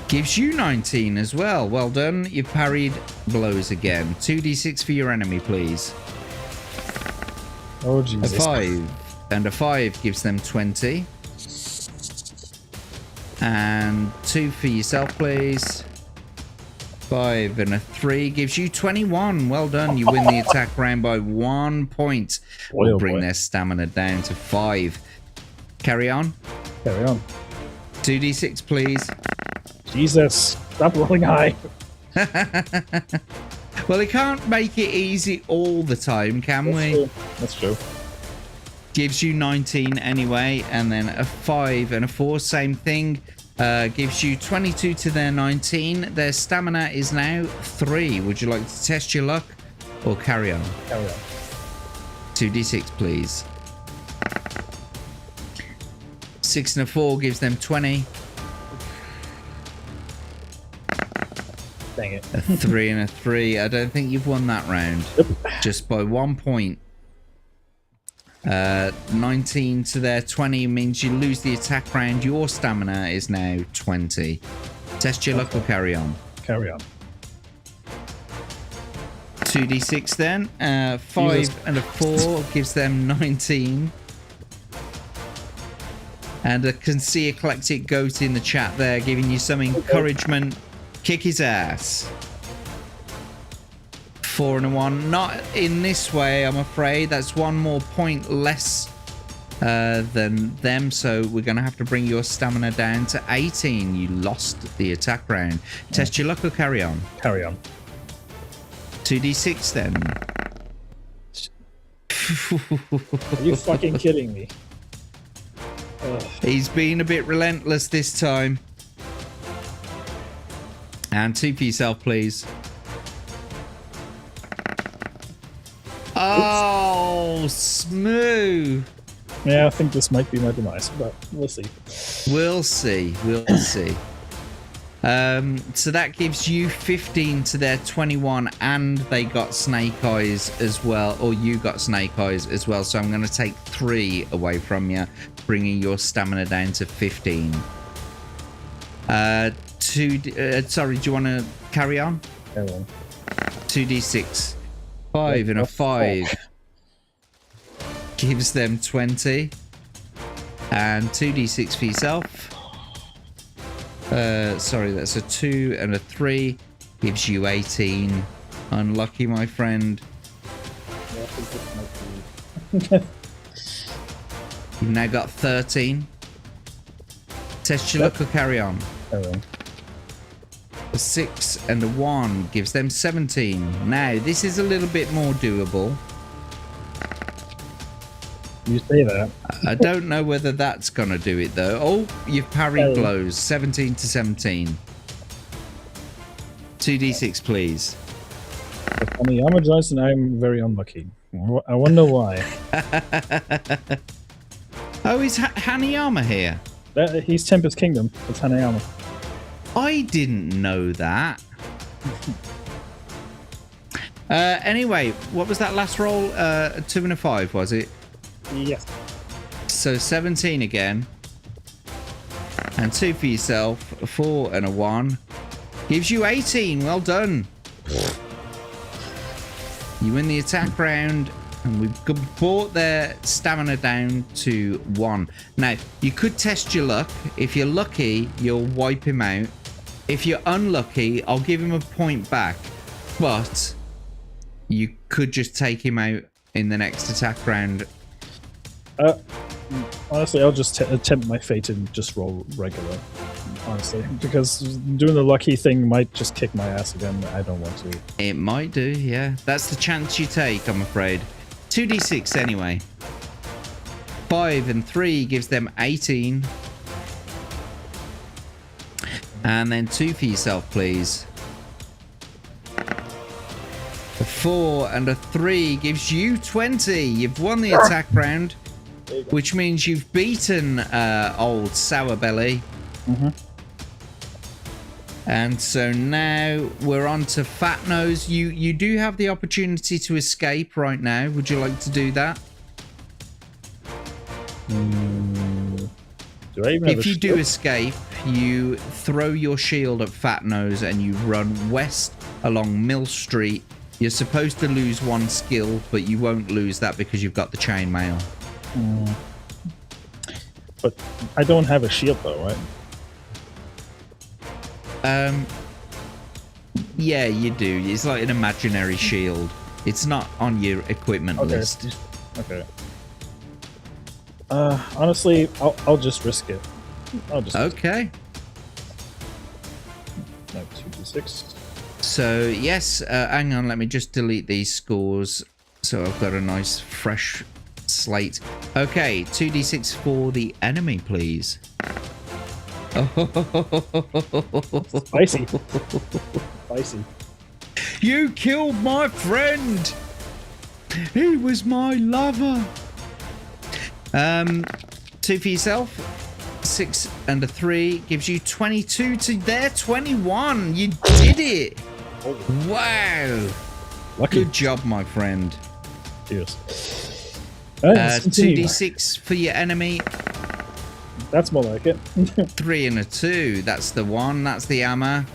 gives you 19 as well. Well done. You've parried blows again. 2d6 for your enemy, please. Oh, Jesus. A 5 and a 5 gives them 20. And 2 for yourself, please. 5 and a 3 gives you 21. Well done. You win the attack round by 1 point. We'll bring their stamina down to 5. Carry on. Carry on. 2d6, please. Jesus. Stop rolling high. Well, they can't make it easy all the time, can we? True. That's true. Gives you 19 anyway. And then a 5 and a 4, same thing. Gives you 22 to their 19. Their stamina is now 3. Would you like to test your luck or carry on? Carry on. 2d6, please. 6 and a 4 gives them 20. Dang it. A 3 and a 3. I don't think you've won that round. Yep. Just by 1 point. 19 to their 20 means you lose the attack round. Your stamina is now 20. Test your luck or carry on. Carry on. 2d6 then. 5 Jesus. and a 4 gives them 19. And I can see Eclectic Goat in the chat there giving you some encouragement. Kick his ass. 4 and a 1. Not in this way, I'm afraid. That's 1 more point less than them. So we're going to have to bring your stamina down to 18. You lost the attack round. Test your luck or carry on? Carry on. 2d6 then. Are you fucking kidding me? He's been a bit relentless this time. And 2 for yourself, please. Oh, Smu. Yeah, I think this might be my demise, but we'll see. We'll see. We'll see. So that gives you 15 to their 21, and they got snake eyes as well, or you got snake eyes as well. So I'm going to take 3 away from you, bringing your stamina down to 15. Sorry, do you want to carry on? Carry on. 2d6. 5 and a 5 gives them 20. And 2d6 for yourself. Sorry, that's a 2 and a 3 gives you 18. Unlucky, my friend. Yeah, I think this might be... You've now got 13. Test your luck or carry on. Carry on. A 6 and a 1 gives them 17. Now, this is a little bit more doable. You say that. I don't know whether that's going to do it, though. Oh, you've parried blows. 17 to 17. 2d6, please. On the Armor Johnson, I'm very unlucky. I wonder why. Oh, is Hanayama here? He's Tempest Kingdom. It's Hanayama. I didn't know that. Anyway, what was that last roll? A 2 and a 5, was it? Yes. So 17 again. And 2 for yourself. A 4 and a 1. Gives you 18. Well done. You win the attack round. And we've brought their stamina down to 1. Now, you could test your luck. If you're lucky, you'll wipe him out. If you're unlucky, I'll give him a point back. But you could just take him out in the next attack round. Honestly, I'll just attempt my fate and just roll regular. Honestly, because doing the lucky thing might just kick my ass again. I don't want to. It might do, yeah. That's the chance you take, I'm afraid. 2d6 anyway. 5 and 3 gives them 18. And then 2 for yourself, please. A 4 and a 3 gives you 20. You've won the attack round, which means you've beaten old Sour Belly. Mm-hmm. And so now we're on to Fat Nose. You do have the opportunity to escape right now. Would you like to do that? Do I even have If you do escape, you throw your shield at Fat Nose and you run west along Mill Street. You're supposed to lose 1 skill, but you won't lose that because you've got the chainmail. But I don't have a shield though, right? Yeah, you do. It's like an imaginary shield. It's not on your equipment list. Okay. Honestly, I'll just risk it. Okay. No, 2d6. So yes, hang on. Let me just delete these scores so I've got a nice fresh slate. Okay, 2d6 for the enemy, please. Spicy. Spicy. You killed my friend. He was my lover. 2 for yourself. 6 and a 3 gives you 22 to their 21. You did it. Wow. Lucky. Good job, my friend. Cheers. Alright, 2d6 for your enemy. That's more like it. 3 and a 2. That's the one. That's the hammer.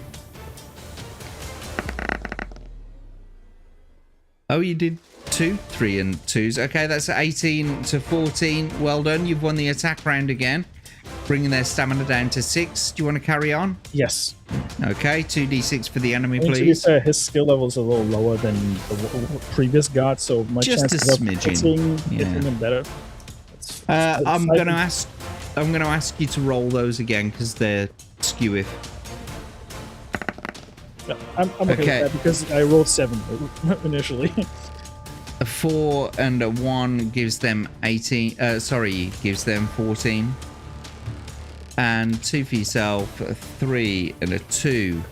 Oh, you did 2, 3 and 2s. Okay, that's 18 to 14. Well done. You've won the attack round again, bringing their stamina down to 6. Do you want to carry on? Yes. Okay, 2d6 for the enemy, To be please. fair, his skill level is a little lower than the previous god, so my Just a chances of smidgen. hitting him better. I'm gonna ask you to roll those again because they're skewy. Yeah, I'm okay with that because I rolled 7 initially. A 4 and a 1 gives them 18. Gives them 14. And 2 for yourself. A 3 and a 2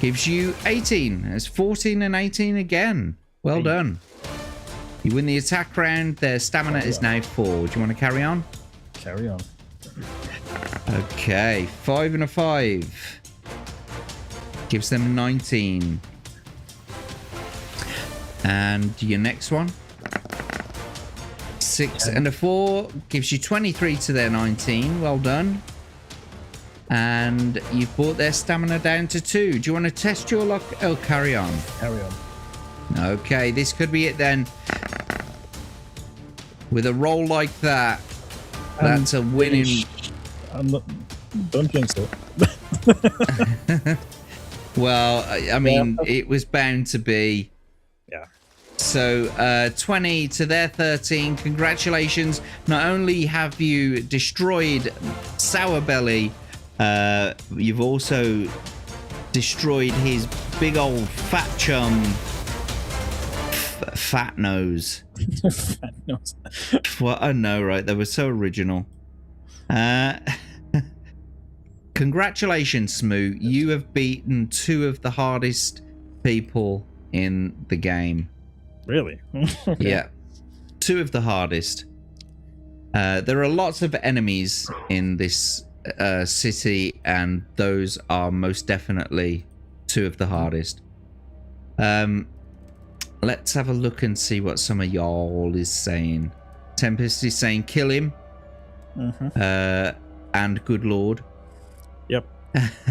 gives you 18. It's 14 and 18 again. Well done. You win the attack round. Their stamina is now 4. Do you want to carry on? Carry on. Okay, 5 and a 5 gives them 19. And your next one, 6 and a 4 gives you 23 to their 19. Well done. And you've brought their stamina down to 2. Do you want to test your luck? Oh, carry on. Carry on. Okay, this could be it then. With a roll like that, that's a winning. Don't jinx it. Well, I mean, it was bound to be. Yeah. So 20 to their 13. Congratulations. Not only have you destroyed Sour Belly, you've also destroyed his big old fat chum, Fat Nose. Fat nose. Well, I know, right? They were so original. Congratulations, Smu. You have beaten 2 of the hardest people in the game. Really? Okay. Yeah. 2 of the hardest. There are lots of enemies in this city, and those are most definitely 2 of the hardest. Let's have a look and see what some of y'all is saying. Tempest is saying kill him. And good lord. Yep.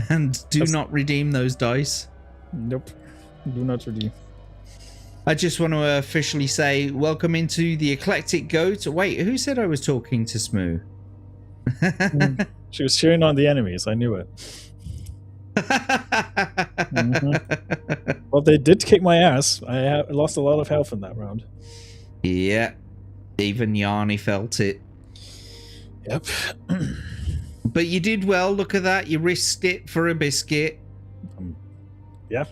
And do not redeem those dice. Nope. Do not redeem. I just want to officially say welcome into the Eclectic Goat. Wait, who said I was talking to Smu? She was cheering on the enemies. I knew it. Well, they did kick my ass. I lost a lot of health in that round. Yeah. Even Yarny felt it. Yep. But you did well. Look at that. You risked it for a biscuit. Yeah,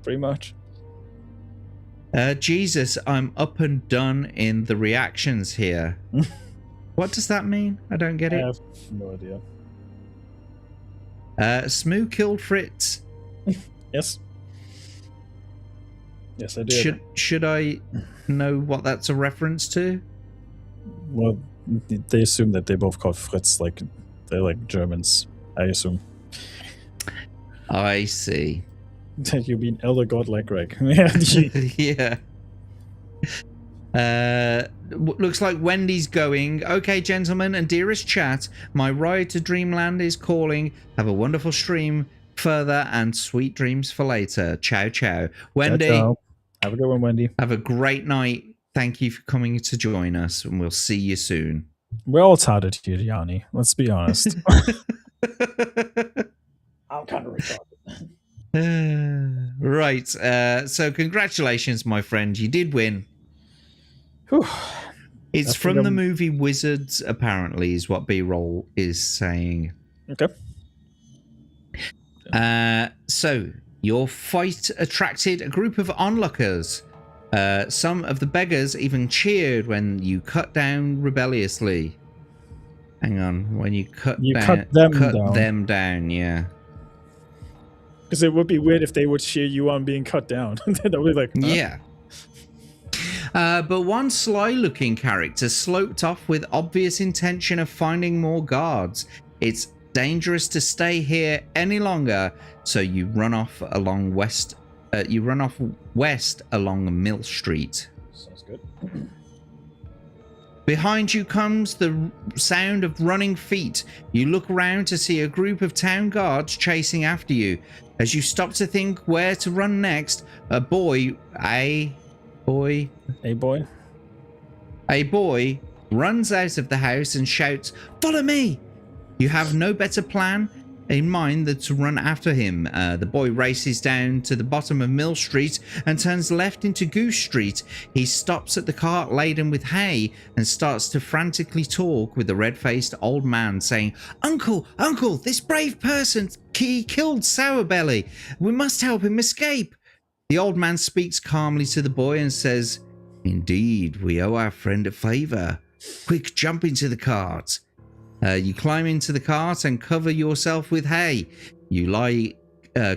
pretty much. Jesus, I'm up and done in the reactions here. What does that mean? I don't get it. I have no idea. Smu killed Fritz. Yes. Yes, I did. Should I know what that's a reference to? Well, they assume that they both call Fritz, like they're like Germans, I assume. I see. That you mean elder god like Greg. Yeah. Looks like Wendy's going. Okay, gentlemen and dearest chat, my ride to Dreamland is calling. Have a wonderful stream further and sweet dreams for later. Ciao, ciao. Wendy, ciao. Have a good one, Wendy. Have a great night. Thank you for coming to join us, and we'll see you soon. We're all tired here, Yanni. Let's be honest. I'm kind of retarded. Right. So congratulations, my friend. You did win. Whew. It's from the movie Wizards, apparently, is what B-Roll is saying. Okay. So your fight attracted a group of onlookers. Some of the beggars even cheered when you cut down rebelliously. Hang on, when you cut them down, yeah. Because it would be weird if they would cheer you on being cut down. That would be like, huh? Yeah. But one sly-looking character sloped off with obvious intention of finding more guards. It's dangerous to stay here any longer, so you run off along west. You run off west along Mill Street. Sounds good. Behind you comes the sound of running feet. You look around to see a group of town guards chasing after you. As you stop to think where to run next, a boy runs out of the house and shouts, "Follow me!" You have no better plan in mind than to run after him. The boy races down to the bottom of Mill Street and turns left into Goose Street. He stops at the cart laden with hay and starts to frantically talk with the red-faced old man, saying, Uncle, this brave person, he killed Sour Belly. We must help him escape." The old man speaks calmly to the boy and says, "Indeed, we owe our friend a favor. Quick, jump into the cart." You climb into the cart and cover yourself with hay. You lie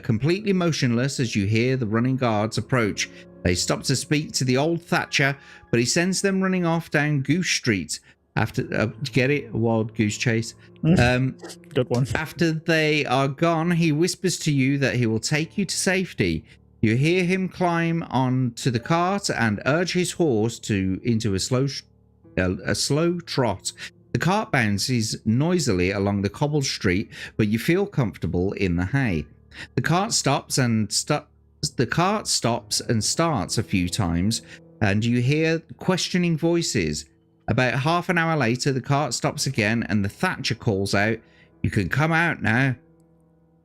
completely motionless as you hear the running guards approach. They stop to speak to the old Thatcher, but he sends them running off down Goose Street. After get it? Wild goose chase. Good one. After they are gone, he whispers to you that he will take you to safety. You hear him climb onto the cart and urge his horse into a slow trot. The cart bounces noisily along the cobbled street, but you feel comfortable in the hay. The cart stops and starts a few times, and you hear questioning voices. About half an hour later, the cart stops again, and the Thatcher calls out, "You can come out now."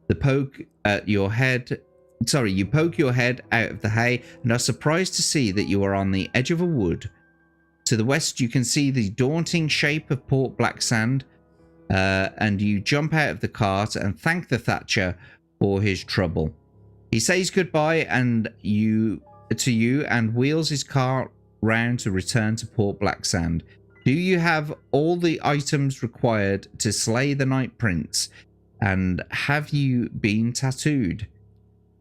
The poke at your head Sorry, you poke your head out of the hay and are surprised to see that you are on the edge of a wood. To the west, you can see the daunting shape of Port Blacksand, and you jump out of the cart and thank the Thatcher for his trouble. He says goodbye to you and wheels his cart round to return to Port Blacksand. Do you have all the items required to slay the Night Prince? And have you been tattooed?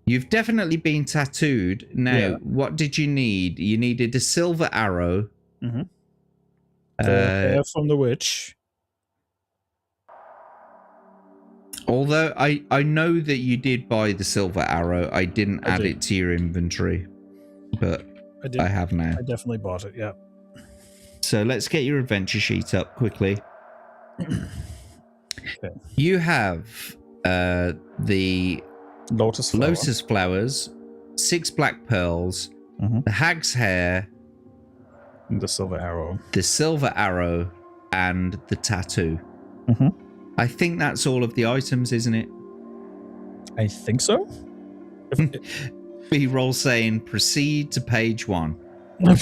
You've definitely been tattooed. Now, what did you need? You needed a silver arrow. Mm-hmm. From the witch. Although I know that you did buy the silver arrow, I didn't add it to your inventory, but I have now. I definitely bought it, yeah. So let's get your adventure sheet up quickly. Okay. You have the lotus flowers, 6 black pearls, the hag's hair, the silver arrow, and the tattoo. Mm-hmm. I think that's all of the items, isn't it? I think so. B-roll saying proceed to page 1. Go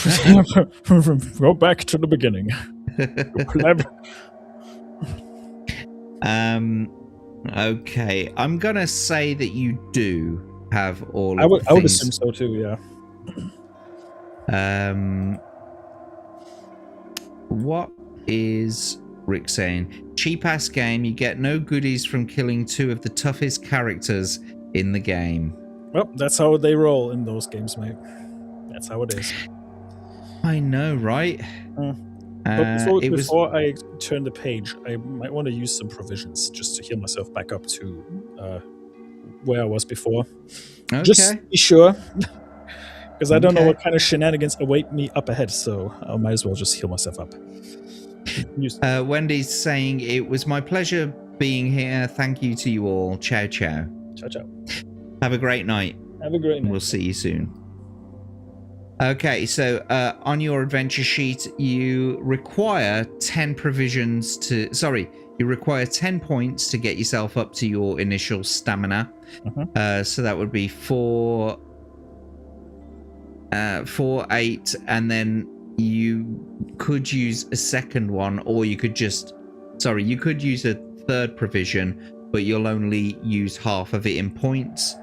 back to the beginning. Okay, I'm gonna say that you do have all. I would assume so too. Yeah. What is Rick saying? Cheap ass game. You get no goodies from killing 2 of the toughest characters in the game. Well, that's how they roll in those games, mate. That's how it is. I know, right? But before I turn the page, I might want to use some provisions just to heal myself back up to where I was before. Okay. Just to be sure. Because I don't know what kind of shenanigans await me up ahead, so I might as well just heal myself up. Wendy's saying, it was my pleasure being here. Thank you to you all. Ciao, ciao. Ciao, ciao. Have a great night. Have a great night. We'll see you soon. Okay, so on your adventure sheet, you require 10 provisions to... Sorry, you require 10 points to get yourself up to your initial stamina. So that would be 4, 8, and then you could use a second one, or you could just... Sorry, you could use a third provision, but you'll only use half of it in points.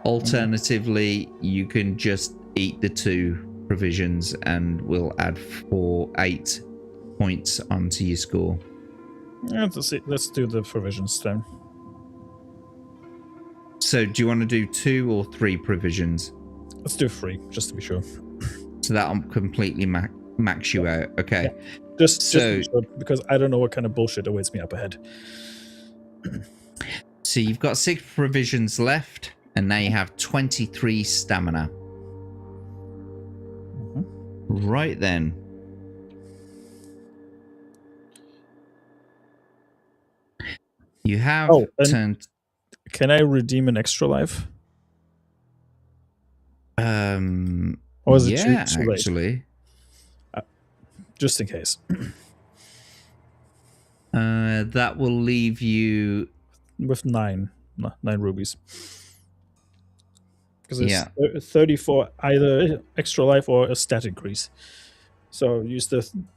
Alternatively, you can just eat the 2 provisions and we'll add 8 points onto your score. Let's do the provisions then. So do you want to do 2 or 3 provisions? Let's do 3, just to be sure. So that'll completely max you out. Okay. Yeah. Just to be sure, because I don't know what kind of bullshit awaits me up ahead. So you've got 6 provisions left, and now you have 23 stamina. Right then. You have turned... Can I redeem an extra life? Or is it too late? Actually. Just in case. That will leave you... With 9 rubies. Because it's 30 for either extra life or a stat increase. So you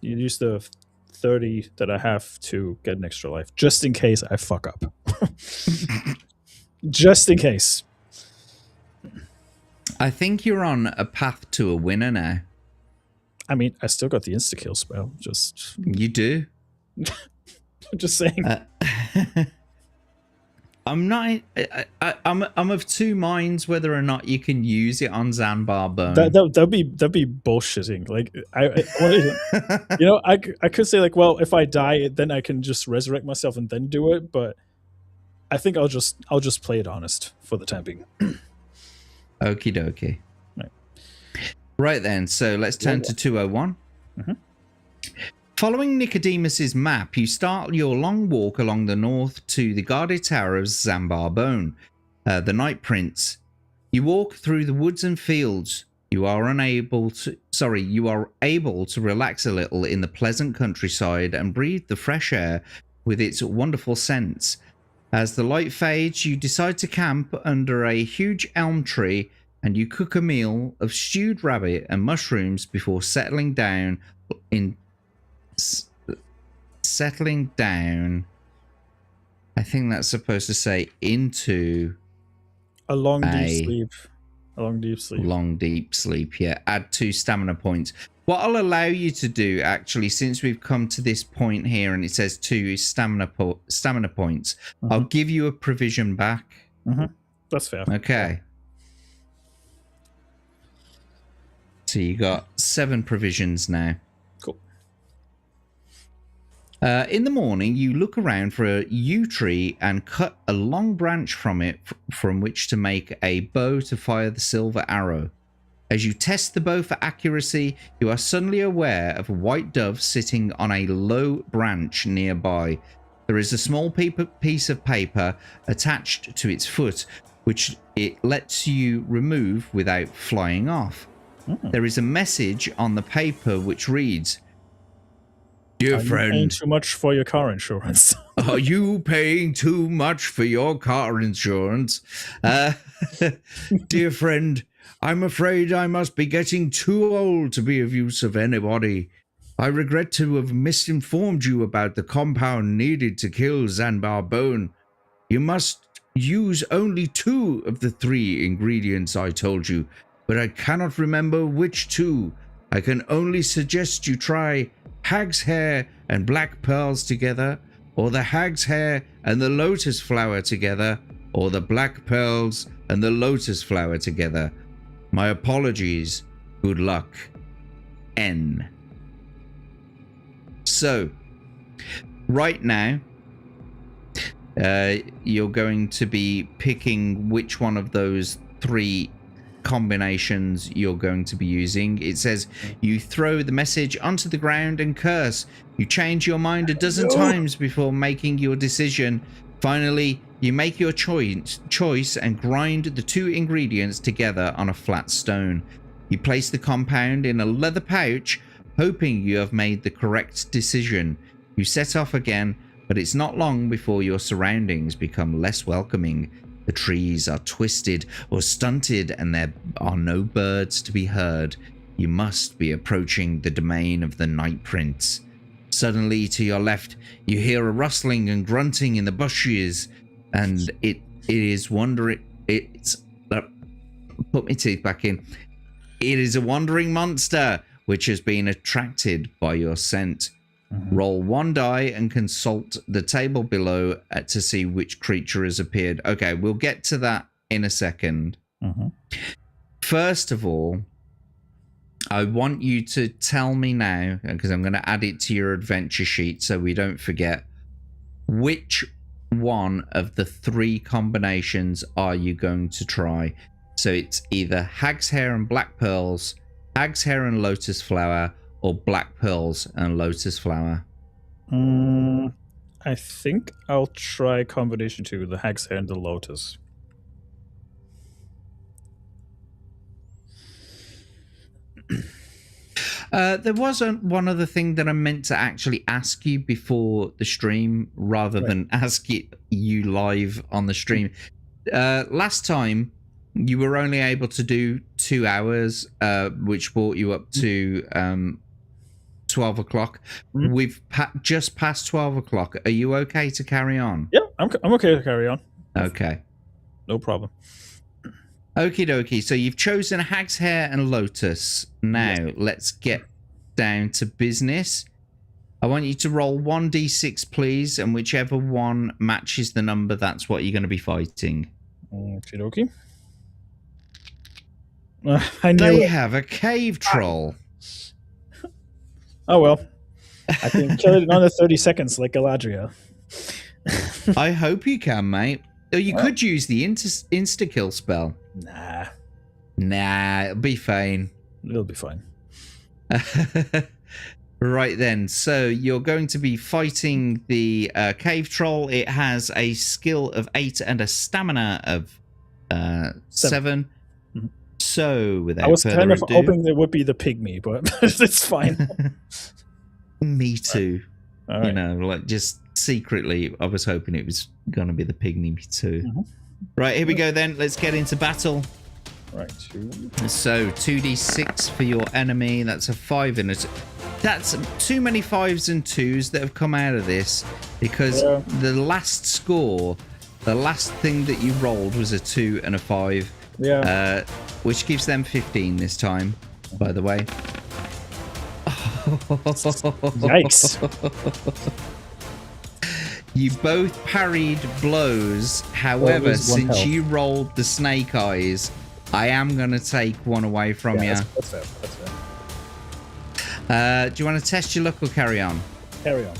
use the 30 that I have to get an extra life, just in case I fuck up. Just in case. I think you're on a path to a winner now. I mean, I still got the insta-kill spell. You do? I'm just saying. I'm not. I'm of 2 minds whether or not you can use it on Zanbar Bone. That'd be bullshitting. Like I could say like, well, if I die, then I can just resurrect myself and then do it. But I think I'll just play it honest for the time being. Okie dokie. Right then. So let's turn to 201. Following Nicodemus's map, you start your long walk along the north to the guarded tower of Zanbar Bone, the Night Prince. You walk through the woods and fields. You are able to relax a little in the pleasant countryside and breathe the fresh air with its wonderful scents. As the light fades, you decide to camp under a huge elm tree and you cook a meal of stewed rabbit and mushrooms before settling down. I think that's supposed to say into a long deep sleep. A long deep sleep. Long deep sleep, yeah. Add 2 stamina points. What I'll allow you to do, actually, since we've come to this point here and it says 2 stamina points, I'll give you a provision back. That's fair. Okay. So you got 7 provisions now. Cool. In the morning, you look around for a yew tree and cut a long branch from it from which to make a bow to fire the silver arrow. As you test the bow for accuracy, you are suddenly aware of a white dove sitting on a low branch nearby. There is a small piece of paper attached to its foot, which it lets you remove without flying off. There is a message on the paper which reads, "Dear friend, paying too much for your car insurance." Are you paying too much for your car insurance? Dear friend, I'm afraid I must be getting too old to be of use of anybody. I regret to have misinformed you about the compound needed to kill Zanbar Bone. You must use only 2 of the 3 ingredients I told you, but I cannot remember which 2. I can only suggest you try hag's hair and black pearls together, or the hag's hair and the lotus flower together, or the black pearls and the lotus flower together. My apologies. Good luck. N." So, right now, you're going to be picking which one of those 3 combinations you're going to be using. It says you throw the message onto the ground and curse. You change your mind a dozen times before making your decision. Finally, you make your choice and grind the 2 ingredients together on a flat stone. You place the compound in a leather pouch, hoping you have made the correct decision. You set off again, but it's not long before your surroundings become less welcoming. The trees are twisted or stunted and there are no birds to be heard. You must be approaching the domain of the Night Prince. Suddenly, to your left, you hear a rustling and grunting in the bushes, and put my teeth back in. It is a wandering monster which has been attracted by your scent. Roll 1 die and consult the table below to see which creature has appeared. Okay, we'll get to that in a second. First of all, I want you to tell me now, because I'm going to add it to your adventure sheet so we don't forget, which one of the 3 combinations are you going to try? So it's either hag's hair and black pearls, hag's hair and lotus flower, or black pearls and lotus flower. I think I'll try combination 2, the hag's hair and the lotus. There was one other thing that I meant to actually ask you before the stream, rather than ask you live on the stream. Last time, you were only able to do 2 hours, which brought you up to 12 o'clock. We've just passed 12 o'clock. Are you okay to carry on? Yeah, I'm okay to carry on. Okay. No problem. Okie dokie. So you've chosen hag's hair and lotus. Now, let's get down to business. I want you to roll 1d6, please, and whichever one matches the number, that's what you're going to be fighting. Okie dokie. I knew They it. have a cave troll. Oh well. I can kill it in under 30 seconds like Galadriel. I hope you can, mate. Or you could use the insta-kill spell. Nah, it'll be fine. It'll be fine. Right then, so you're going to be fighting the cave troll. It has a skill of 8 and a stamina of 7. So, without I was further kind of ado, hoping there would be the pygmy, but it's fine. Me too. All right. You know, like just secretly, I was hoping it was going to be the pygmy too. Mm-hmm. Right, here we go then. Let's get into battle. Right, 2. So 2d6 for your enemy. That's a 5 and a 2. That's too many 5s and 2s that have come out of this, because the last score, the last thing that you rolled was a 2 and a 5. Yeah. Which gives them 15 this time, by the way. Yikes. You both parried blows. However, since health. you rolled the snake eyes, I am going to take one away from you. That's fair. That's fair. Do you want to test your luck or carry on? Carry on.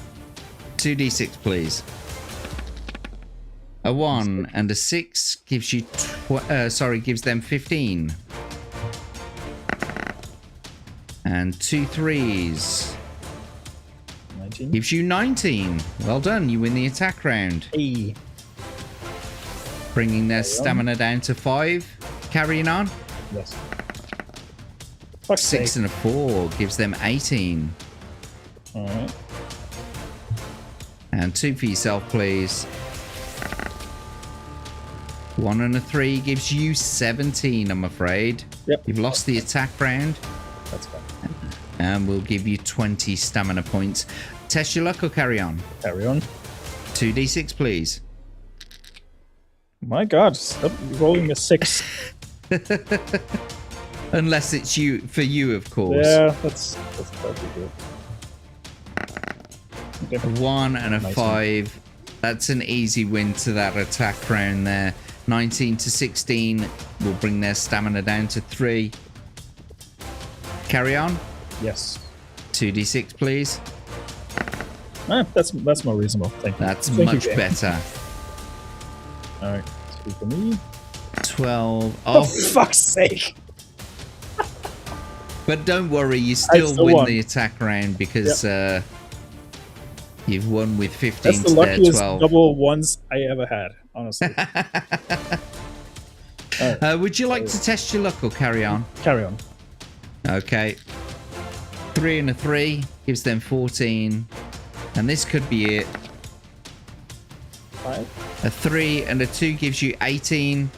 2d6, please. A 1 and a 6 gives you gives them 15. And 2 3s 19. gives you 19. Well done, you win the attack round. Hey. Bringing their stamina down to 5. Carrying on. Yes. Fuck's 6 sake. and a 4 gives them 18. Alright. And 2 for yourself, please. 1 and a 3 gives you 17, I'm afraid. Yep. You've lost the attack round. That's fine. And we'll give you 20 stamina points. Test your luck or carry on? Carry on. 2d6, please. My God, stop rolling a 6. Unless it's for you, of course. Yeah, that'd be good. Okay. 1 and a Nice 5. That's an easy win to that attack round there. 19 to 16 will bring their stamina down to 3. Carry on. Yes. 2d6, please. That's more reasonable. Thank you. That's Thank much you, better. All right. 2 for me. 12. Oh, Oh, for fuck's sake! but don't worry, you still still win won. the attack round because you've won with 15 That's the to their luckiest 12. double ones I ever had, honestly. All right. Would you like to test your luck or carry on? Carry on. Okay. 3 and a 3 gives them 14. And this could be it. 5. A 3 and a 2 gives you 18.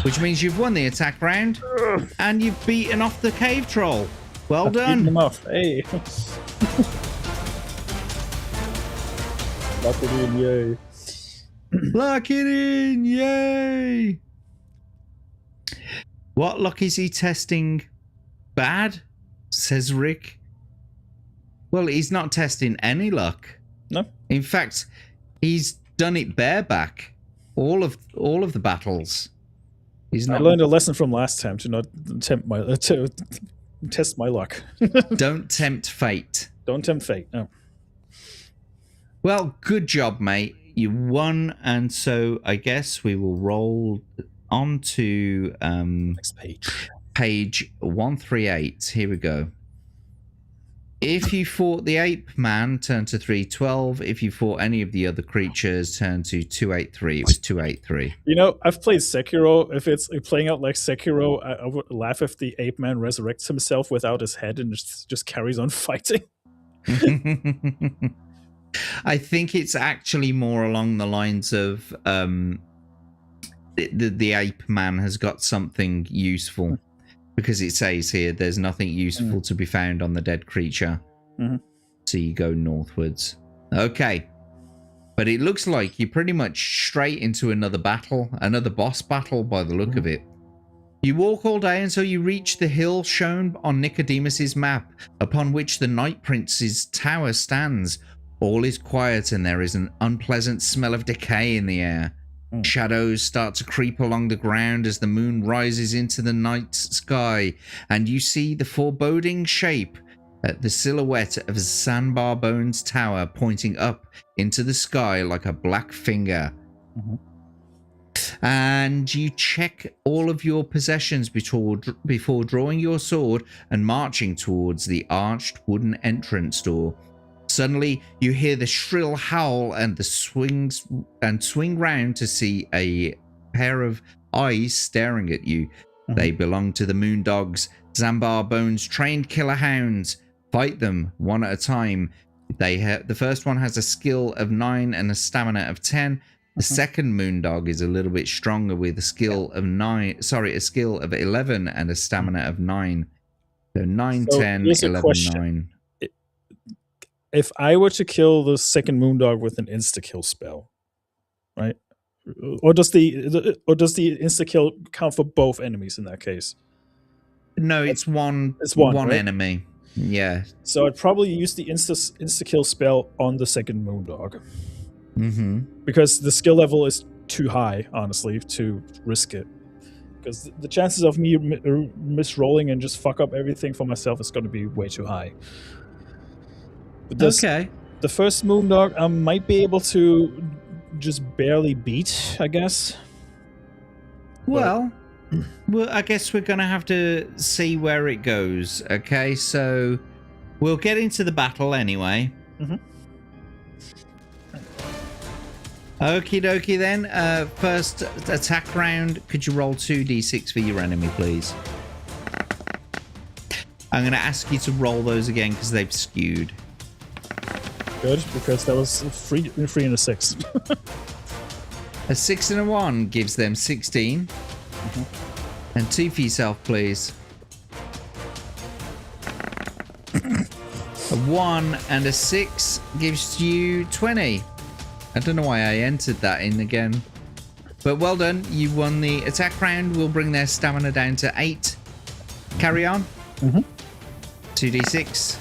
Which means you've won the attack round. And you've beaten off the cave troll. Well I've beaten done. him off. Hey. Lock it in, yay. Lock it in. Yay. What luck is he testing? Bad? Says Rick. Well, he's not testing any luck. No. In fact, he's done it bareback. All of the battles. He's I not. learned a lesson from last time to not tempt to test my luck. Don't tempt fate. Don't tempt fate. No. Well, good job, mate. You won, and so I guess we will roll on to Next page. page 138. Here we go. If you fought the ape man, turn to 312. If you fought any of the other creatures, turn to 283. It was 283. You know, I've played Sekiro. If it's playing out like Sekiro, I would laugh if the ape man resurrects himself without his head and just carries on fighting. I think it's actually more along the lines of the ape man has got something useful. Because it says here, there's nothing useful to be found on the dead creature. So you go northwards. Okay. But it looks like you're pretty much straight into another battle. Another boss battle by the look of it. You walk all day until you reach the hill shown on Nicodemus's map, upon which the Night Prince's tower stands. All is quiet and there is an unpleasant smell of decay in the air. Shadows start to creep along the ground as the moon rises into the night sky, and you see the foreboding shape at the silhouette of Sandbar Bones Tower pointing up into the sky like a black finger. And you check all of your possessions before drawing your sword and marching towards the arched wooden entrance door. Suddenly, you hear the shrill howl and swing round to see a pair of eyes staring at you. They belong to the Moondogs, Zambar Bones' trained killer hounds. Fight them one at a time. The first one has a skill of 9 and a stamina of 10. The second Moondog is a little bit stronger with a skill of 9. Sorry, a skill of 11 and a stamina of 9. So 9, So 10, here's a 11, question. 9. If I were to kill the second Moondog with an insta-kill spell, right? Or does the insta-kill count for both enemies in that case? No, it's one right? enemy. Yeah. So I'd probably use the insta-kill spell on the second Moondog. Mm-hmm. Because the skill level is too high, honestly, to risk it. Because the chances of me misrolling and just fuck up everything for myself is going to be way too high. But the first Moondog, I might be able to just barely beat, I guess. Well, I guess we're going to have to see where it goes. Okay, so we'll get into the battle anyway. Mm-hmm. Okie dokie then. First attack round. Could you roll 2d6 for your enemy, please? I'm going to ask you to roll those again because they've skewed. Good, because that was 3 and a 6. A 6 and a 1 gives them 16. And 2 for yourself, please. A 1 and a 6 gives you 20. I don't know why I entered that in again. But well done. You won the attack round. We'll bring their stamina down to 8. Carry on. 2d6.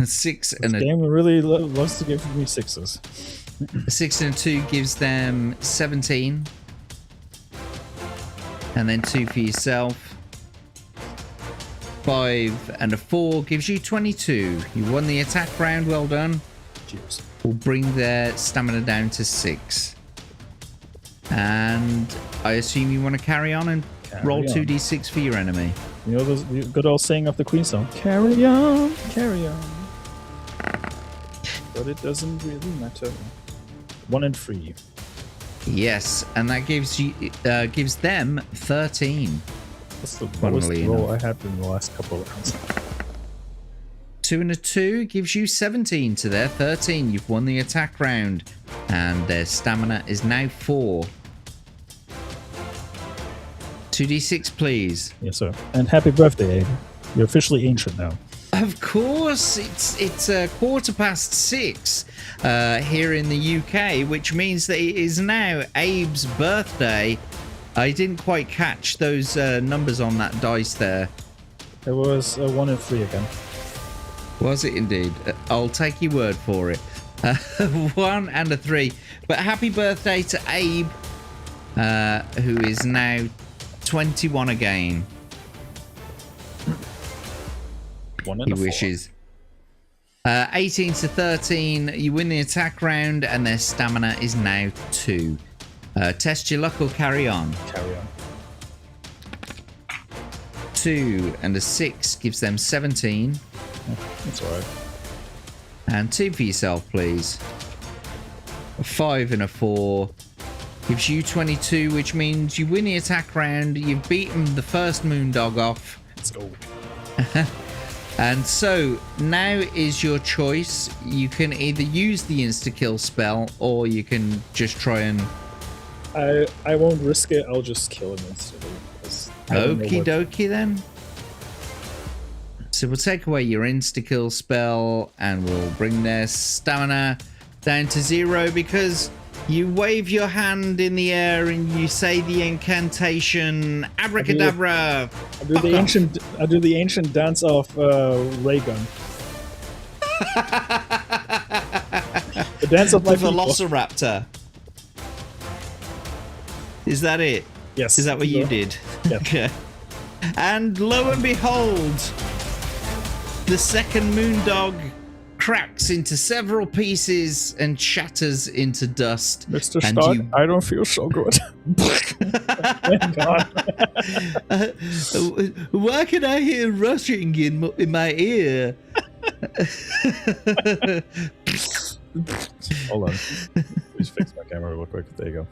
6 and this game really loves to give me 6s. A 6 and a 2 gives them 17. And then 2 for yourself. 5 and a 4 gives you 22. You won the attack round. Well done. Cheers. We'll bring their stamina down to 6. And I assume you want to carry on and roll 2d6 for your enemy. You know the good old saying of the Queen song? Carry on, carry on. But it doesn't really matter. 1 and 3. Yes, and that gives them 13. That's the lowest roll I had in the last couple of rounds. 2 and a 2 gives you 17 to their 13. You've won the attack round. And their stamina is now 4. 2d6, please. Yes, sir. And happy birthday, Abe. You're officially ancient now. Of course, it's 6:15 here in the UK, which means that it is now Abe's birthday. I didn't quite catch those numbers on that dice there. It was 1 and 3 again. Was it indeed? I'll take your word for it. 1 and a 3. But happy birthday to Abe, who is now 21 again. 1 and a 4. He wishes. 18 to 13. You win the attack round, and their stamina is now 2. Test your luck or carry on. Carry on. 2 and a 6 gives them 17. That's alright. And 2 for yourself, please. A 5 and a 4 gives you 22, which means you win the attack round. You've beaten the first Moondog off. Let's go. And so now is your choice. You can either use the insta-kill spell, or you can just try and... I won't risk it. I'll just kill him instantly. Okie dokie then. So we'll take away your insta-kill spell, and we'll bring their stamina down to 0 because you wave your hand in the air and you say the incantation abracadabra. I do the ancient dance of ray gun. The dance of the my velociraptor. Is that it? Yes. Is that what you did? Yeah. Okay. And lo and behold, the second Moondog cracks into several pieces and shatters into dust. Mr. Stark, I don't feel so good. Why can I hear rushing in my ear? Hold on. Please fix my camera real quick. There you go.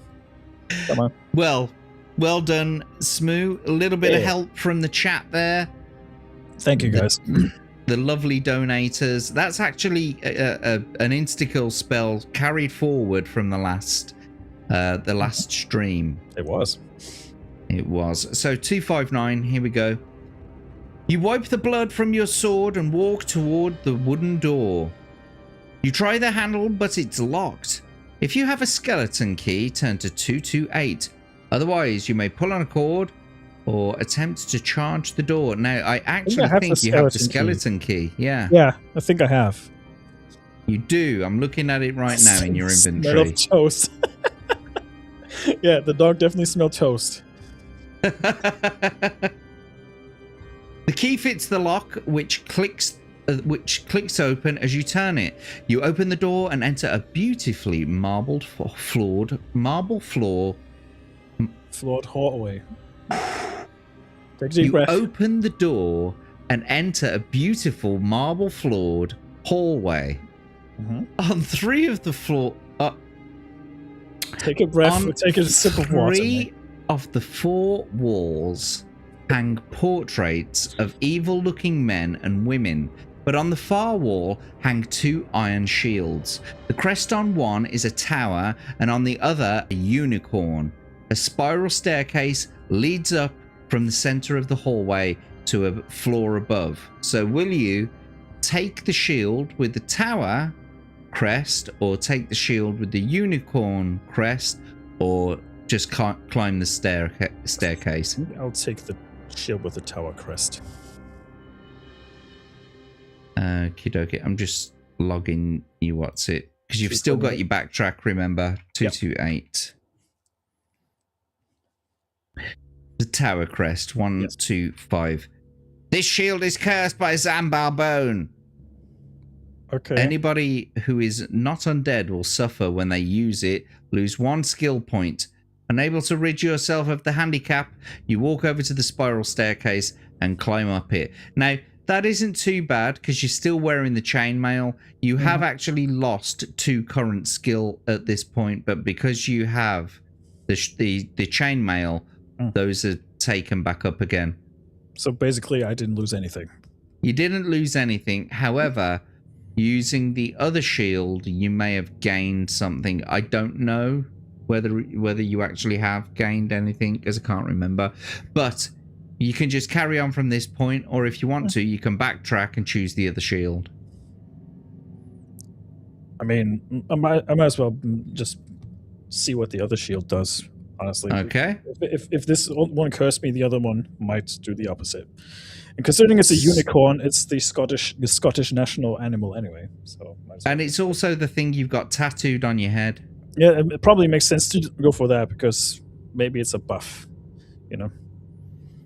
Come on. Well done, Smu. A little bit of help from the chat there. Thank you, guys. the lovely donators. That's actually an insta-kill spell carried forward from the last stream. It was. It was. So 259, here we go. You wipe the blood from your sword and walk toward the wooden door. You try the handle, but it's locked. If you have a skeleton key, turn to 228. Otherwise, you may pull on a cord or attempt to charge the door. Now, I actually think you have the skeleton key. Yeah. Yeah, I think I have. You do. I'm looking at it right now in your inventory. Smell of toast. Yeah, the dog definitely smelled toast. The key fits the lock, which clicks open as you turn it. You open the door and enter a beautifully floored hallway. Take a deep You breath. open the door and enter a beautiful marble-floored hallway. Mm-hmm. On 3 of the floor. Take a breath. Take a sip of water. 3 of the 4 walls hang portraits of evil-looking men and women, but on the far wall hang 2 iron shields. The crest on one is a tower, and on the other a unicorn. A spiral staircase leads up from the center of the hallway to a floor above. So will you take the shield with the tower crest, or take the shield with the unicorn crest, or just climb the staircase? I'll take the shield with the tower crest. Okie dokie. I'm just logging you what's it, because you've still got your backtrack, remember? 228. The tower crest, 125. This shield is cursed by Zambar Bone. Okay. Anybody who is not undead will suffer when they use it, lose 1 skill point. Unable to rid yourself of the handicap, you walk over to the spiral staircase and climb up it. Now, that isn't too bad because you're still wearing the chainmail. You have actually lost 2 current skill at this point, but because you have the chainmail, those are taken back up again. So basically, I didn't lose anything. You didn't lose anything. However, using the other shield, you may have gained something. I don't know whether you actually have gained anything, because I can't remember. But you can just carry on from this point, or if you want to, you can backtrack and choose the other shield. I mean, I might as well just see what the other shield does, honestly. Okay. If this one cursed me, the other one might do the opposite. And considering it's a unicorn, it's the Scottish national animal anyway. So. And it's also the thing you've got tattooed on your head. Yeah, it probably makes sense to go for that because maybe it's a buff, you know.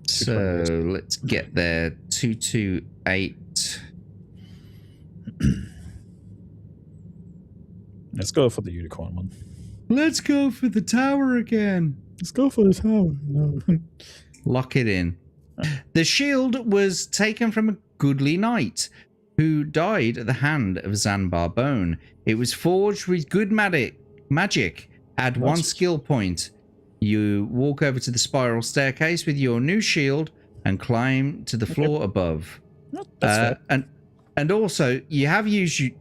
So let's get there. 228. Let's go for the unicorn one. Let's go for the tower again. Let's go for the tower. No. Lock it in. The shield was taken from a goodly knight who died at the hand of Zanbar Bone. It was forged with good magic. Add 1 skill point. You walk over to the spiral staircase with your new shield and climb to the floor above. That's fair. And also you have used your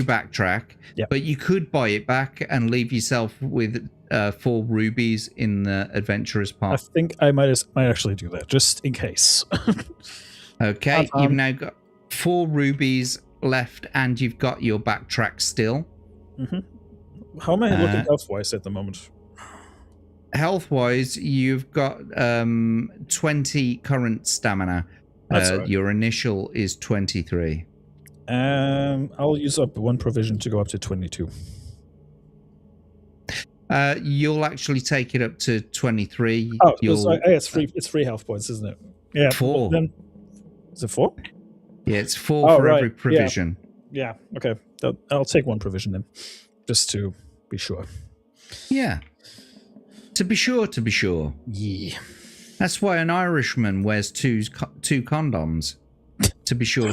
backtrack, but you could buy it back and leave yourself with 4 rubies in the adventurer's I path. think I might actually do that just in case. Okay, you've now got 4 rubies left, and you've got your backtrack still. How am I looking health-wise at the moment? Health-wise, you've got 20 current stamina. Right. Your initial is 23. I'll use up 1 provision to go up to 22. You'll actually take it up to 23. Oh, it's 3. It's 3 health points, isn't it? Yeah. 4. Then, is it 4? Yeah, it's 4 for every provision. Yeah. Okay. I'll take 1 provision then, just to be sure. Yeah. To be sure. Yeah. That's why an Irishman wears 2 condoms. To be sure.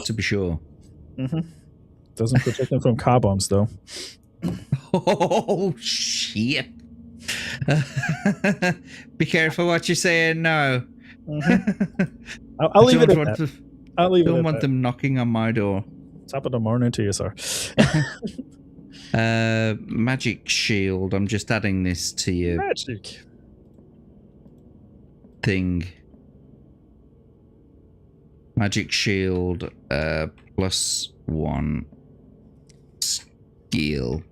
Doesn't protect them from car bombs, though. Oh, shit. Be careful what you're saying now. I'll leave it at that. I'll leave it Don't at want that. them knocking on my door. Top of the morning to you, sir. Magic shield. I'm just adding this to your Magic. thing. Magic shield, +1 skill.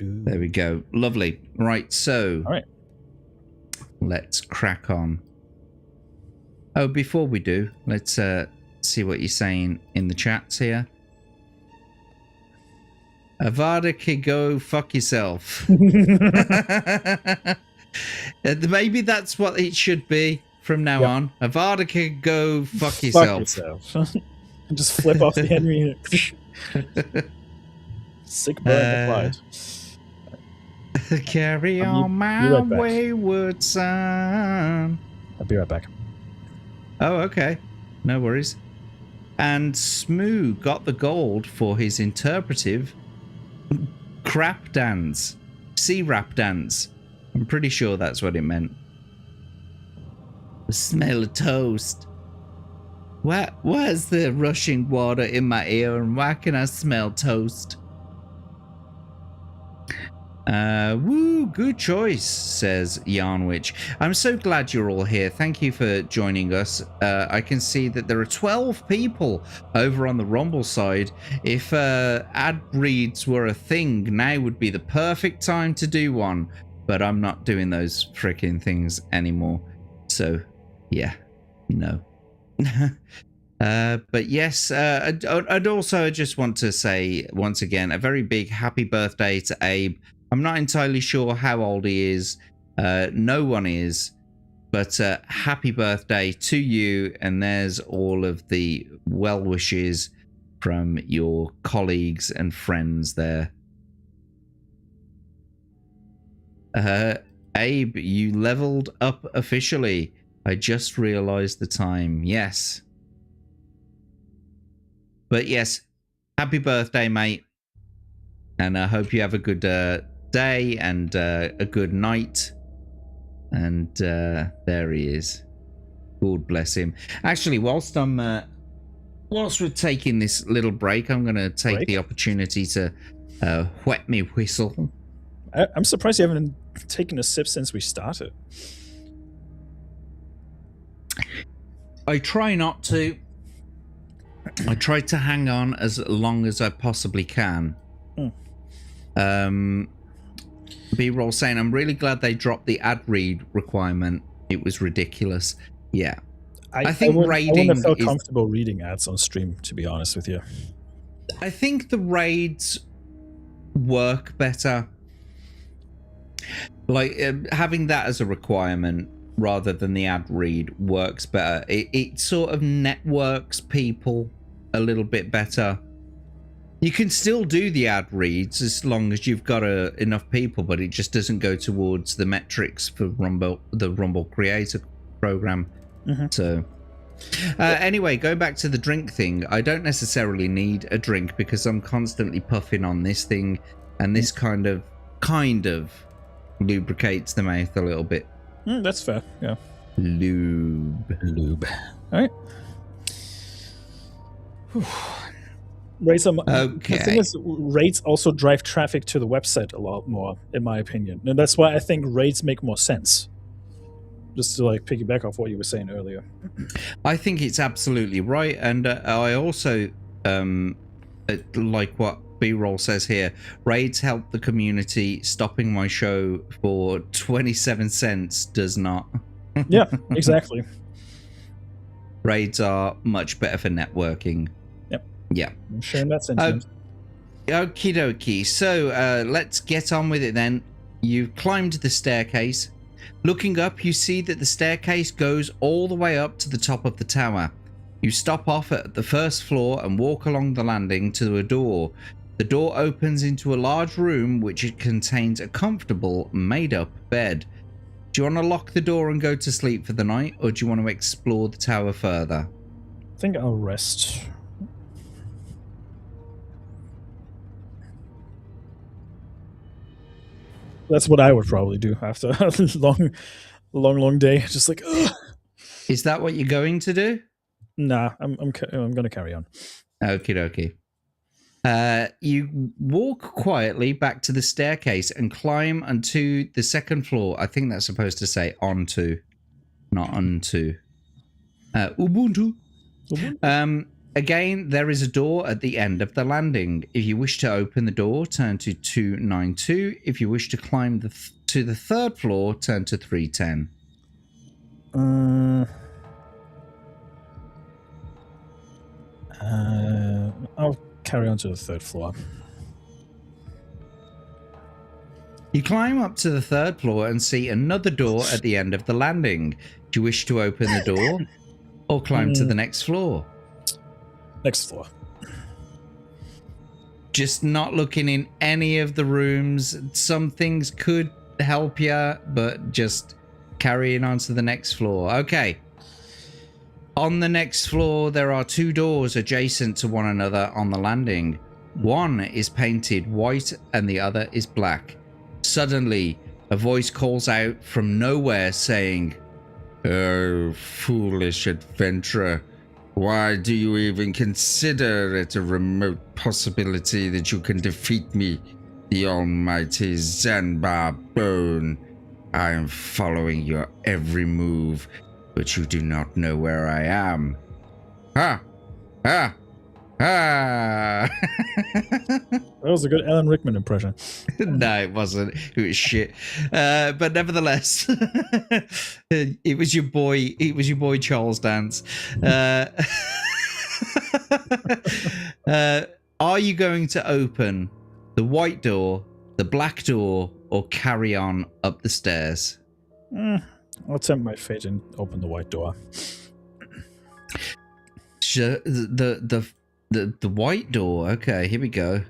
There we go. Lovely. Right, so All right. let's crack on. Oh, before we do, let's see what you're saying in the chats here. Avada could go fuck yourself. Maybe that's what it should be from now on. Avada could go fuck yourself. And just flip off the enemy. Sick burn applied. Carry I'll on be my right back. wayward son. I'll be right back. Oh, okay. No worries. And Smu got the gold for his interpretive crap dance. Sea rap dance. I'm pretty sure that's what it meant. The smell of toast. Where's the rushing water in my ear and why can I smell toast? Woo, good choice, says Yarnwich. I'm so glad you're all here. Thank you for joining us. I can see that there are 12 people over on the Rumble side. If ad reads were a thing, now would be the perfect time to do one. But I'm not doing those freaking things anymore. So, yeah, no. But yes, I'd also just want to say once again a very big happy birthday to Abe. I'm not entirely sure how old he is. No one is. But happy birthday to you. And there's all of the well wishes from your colleagues and friends there. Abe, you leveled up officially. I just realized the time. Yes. But yes, happy birthday, mate. And I hope you have a good day and a good night. And there he is. God bless him. Actually, whilst we're taking this little break, I'm going to take the opportunity to wet me whistle. I'm surprised you haven't taken a sip since we started. I try not to. I try to hang on as long as I possibly can. B-roll saying, I'm really glad they dropped the ad read requirement. It was ridiculous. Yeah. I think raiding I wouldn't have felt comfortable reading ads on stream, to be honest with you. I think the raids work better. Like having that as a requirement rather than the ad read works better. It sort of networks people a little bit better. You can still do the ad reads as long as you've got enough people, but it just doesn't go towards the metrics for the Rumble Creator program. So anyway, going back to the drink thing, I don't necessarily need a drink because I'm constantly puffing on this thing, and this kind of lubricates the mouth a little bit. That's fair. Yeah. Lube. All right. Raids are, okay. The thing is, raids also drive traffic to the website a lot more, in my opinion, and that's why I think raids make more sense. Just to like piggyback off what you were saying earlier. I think it's absolutely right, and I also like what B-roll says here. Raids help the community. Stopping my show for 27 cents does not. Yeah, exactly. Raids are much better for networking. Yep. Yeah. I'm sharing that sentiment. Okie dokie. So let's get on with it then. You've climbed the staircase. Looking up, you see that the staircase goes all the way up to the top of the tower. You stop off at the first floor and walk along the landing to a door. The door opens into a large room which contains a comfortable, made-up bed. Do you want to lock the door and go to sleep for the night, or do you want to explore the tower further? I think I'll rest. That's what I would probably do after a long day. Just like, ugh. Is that what you're going to do? Nah, I'm gonna carry on. Okie dokie. You walk quietly back to the staircase and climb onto the second floor. I think that's supposed to say onto, not onto. Ubuntu. Again, there is a door at the end of the landing. If you wish to open the door, turn to 292. If you wish to climb to the third floor, turn to 310. I'll carry on to the third floor. You climb up to the third floor and see another door at the end of the landing. Do you wish to open the door or climb to the next floor? Next floor. Just not looking in any of the rooms. Some things could help you, but just carrying on to the next floor. Okay. On the next floor, there are two doors adjacent to one another on the landing. One is painted white and the other is black. Suddenly, a voice calls out from nowhere saying, "Oh, foolish adventurer. Why do you even consider it a remote possibility that you can defeat me, the almighty Zanbar Bone? I am following your every move, but you do not know where I am." Ha! Ha! Ha! That was a good Alan Rickman impression. No, it wasn't. It was shit. But nevertheless, it was your boy. It was your boy Charles Dance. Are you going to open the white door, the black door, or carry on up the stairs? I'll tempt my fate and open the white door. The white door. Okay, here we go.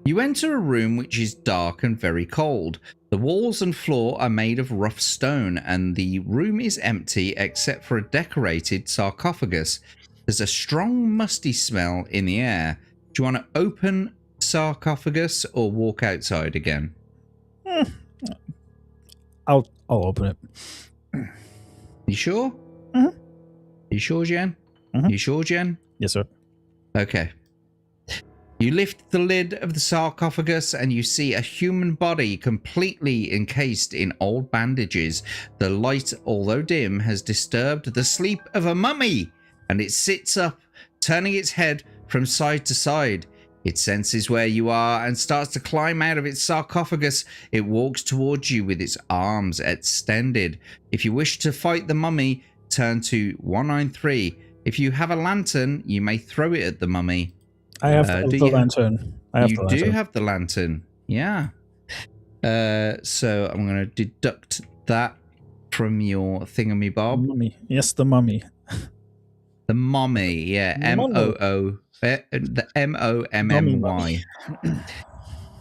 You enter a room which is dark and very cold. The walls and floor are made of rough stone, and the room is empty except for a decorated sarcophagus. There's a strong musty smell in the air. Do you want to open sarcophagus or walk outside again? I'll open it. You sure? Mm-hmm. You sure, Jen? Mm-hmm. You sure, Jen? Yes, sir. Okay. You lift the lid of the sarcophagus and you see a human body completely encased in old bandages. The light, although dim, has disturbed the sleep of a mummy, and it sits up, turning its head from side to side. It senses where you are and starts to climb out of its sarcophagus. It walks towards you with its arms extended. If you wish to fight the mummy, turn to 193. If you have a lantern, you may throw it at the mummy. I have the lantern. You do have the lantern. Yeah. So I'm going to deduct that from your thingamabob. Mummy. Yes, the mummy. The mummy. Yeah. M-O-O. The M-O-M-M-Y.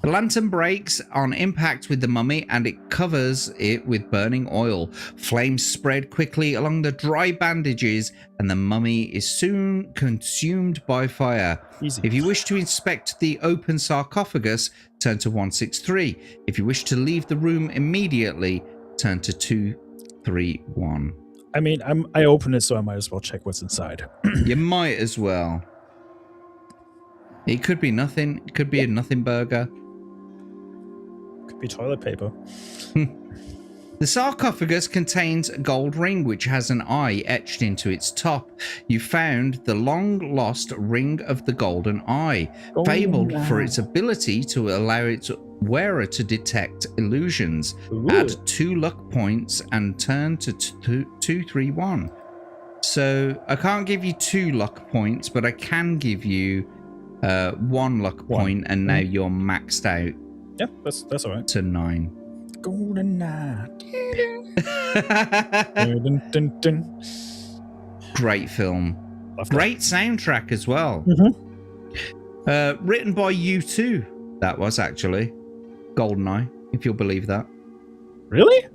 The lantern breaks on impact with the mummy and it covers it with burning oil. Flames spread quickly along the dry bandages and the mummy is soon consumed by fire. Easy. If you wish to inspect the open sarcophagus, turn to 163. If you wish to leave the room immediately, turn to 231. I mean, I open it, so I might as well check what's inside. You might as well. It could be nothing. It could be a nothing burger. Could be toilet paper. The sarcophagus contains a gold ring which has an eye etched into its top. You found the long-lost ring of the golden eye, fabled for its ability to allow its wearer to detect illusions. Ooh. Add 2 luck points and turn to 231. So I can't give you 2 luck points, but I can give you 1 luck point, and now you're maxed out. Yep, that's all right. To 9. Golden night. Dun, dun, dun. Great film. Great soundtrack as well. Mm-hmm. Written by U2. That was actually GoldenEye, if you'll believe that. Really?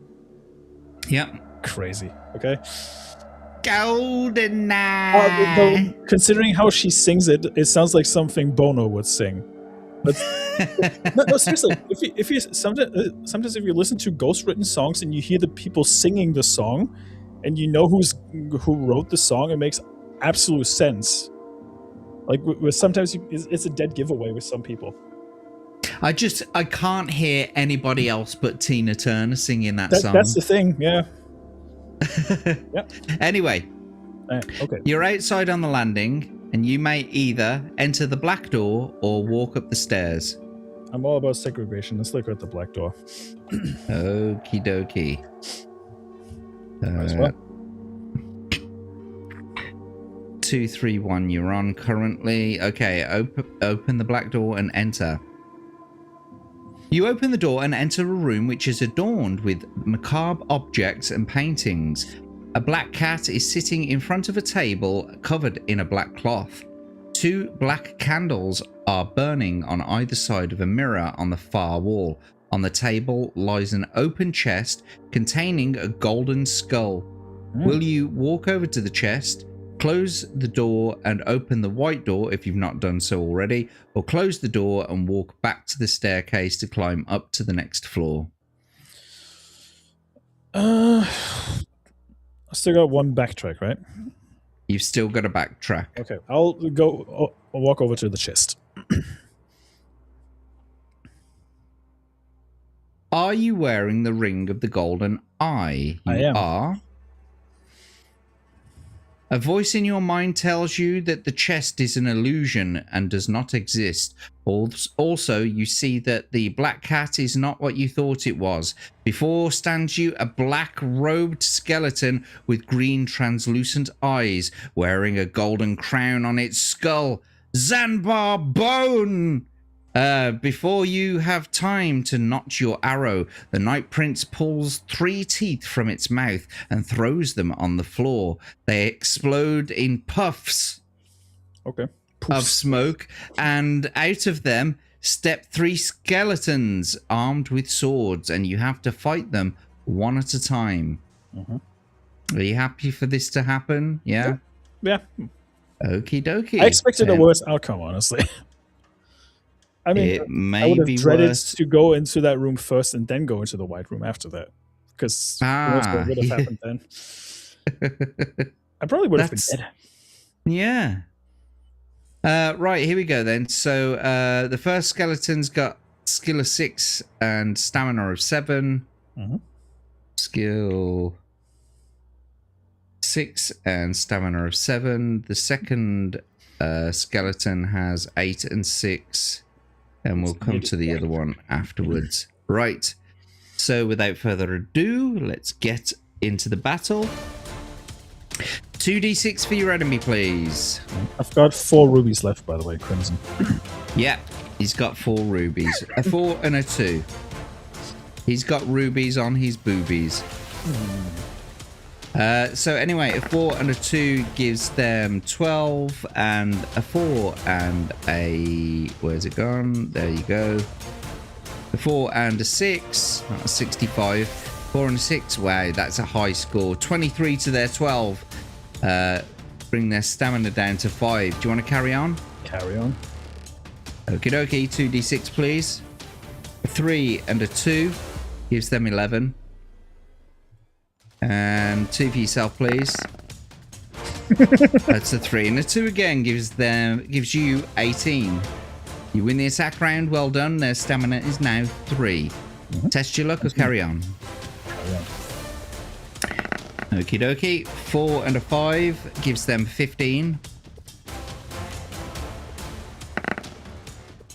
Yep. Crazy. Okay. GoldenEye. Considering how she sings it, it sounds like something Bono would sing. No, seriously. If you sometimes if you listen to ghost-written songs and you hear the people singing the song, and you know who wrote the song, it makes absolute sense. Like with sometimes it's a dead giveaway with some people. I can't hear anybody else but Tina Turner singing that song. That's the thing, yeah. Yep. Anyway, okay. You're outside on the landing, and you may either enter the black door or walk up the stairs. I'm all about segregation. Let's look at the black door. Okie dokie. Might as well. 231 you're on currently. Okay, open the black door and enter. You open the door and enter a room which is adorned with macabre objects and paintings. A black cat is sitting in front of a table covered in a black cloth. 2 black candles are burning on either side of a mirror on the far wall. On the table lies an open chest containing a golden skull. Will you walk over to the chest, close the door and open the white door if you've not done so already, or close the door and walk back to the staircase to climb up to the next floor? I still got one backtrack, right? You've still got to backtrack. Okay, I'll walk over to the chest. Are you wearing the ring of the golden eye? I am. Are. A voice in your mind tells you that the chest is an illusion and does not exist. Also, you see that the black cat is not what you thought it was. Before stands you a black-robed skeleton with green translucent eyes, wearing a golden crown on its skull. Zanbar Bone! Before you have time to notch your arrow, the Night Prince pulls 3 teeth from its mouth and throws them on the floor. They explode in puffs of smoke, and out of them step 3 skeletons armed with swords, and you have to fight them one at a time. Are you happy for this to happen? Yeah? Yeah. Okie dokie. I expected a worse outcome, honestly. I mean, I would have dreaded to go into that room first and then go into the white room after that. Because what would have happened then? I probably would have been dead. Yeah. Right, here we go then. So the first skeleton's got skill of 6 and stamina of 7. Skill 6 and stamina of 7. The second skeleton has 8 and 6. And we'll come to the other one afterwards. Right. So without further ado, let's get into the battle. 2d6 for your enemy, please. I've got 4 rubies left, by the way, Crimson. Yeah, he's got 4 rubies. A 4 and a 2. He's got rubies on his boobies. So anyway, a 4 and a 2 gives them 12, and a 4 and a... Where's it gone? There you go. A 4 and a 6, that's 65. 4 and a 6, wow, that's a high score. 23 to their 12. Bring their stamina down to 5. Do you want to carry on? Carry on. Okie dokie, 2d6 please. A 3 and a 2 gives them 11. And 2 for yourself, please. That's a 3 and a 2 again. Gives you 18. You win the attack round. Well done. Their stamina is now 3. Test your luck or carry on. Okie dokie. 4 and a 5 gives them 15.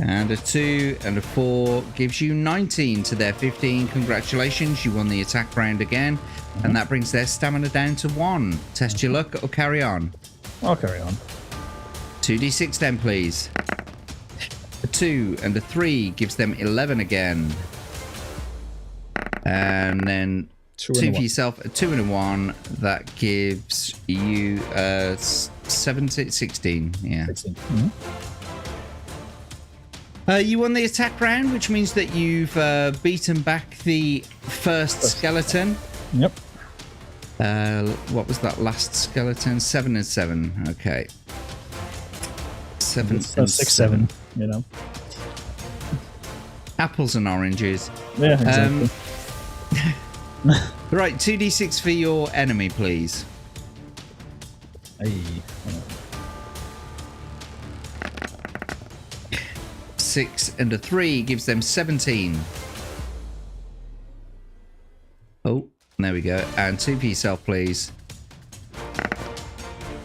And a 2 and a 4 gives you 19 to their 15. Congratulations, you won the attack round again. And that brings their stamina down to 1. Test your luck or carry on. I'll carry on. 2d6 then, please. A 2 and a 3 gives them 11 again. And then 2 for yourself, a 2 and a 1. That gives you 16. Yeah. 16. You won the attack round, which means that you've beaten back the first skeleton. Yep. What was that last skeleton? 7 and 7. Okay. 7 and 6, 7. You know. Apples and oranges. Yeah, exactly. Right, 2d6 for your enemy, please. Hey. 6 and a 3 gives them 17. Oh, there we go. And 2 for yourself, please.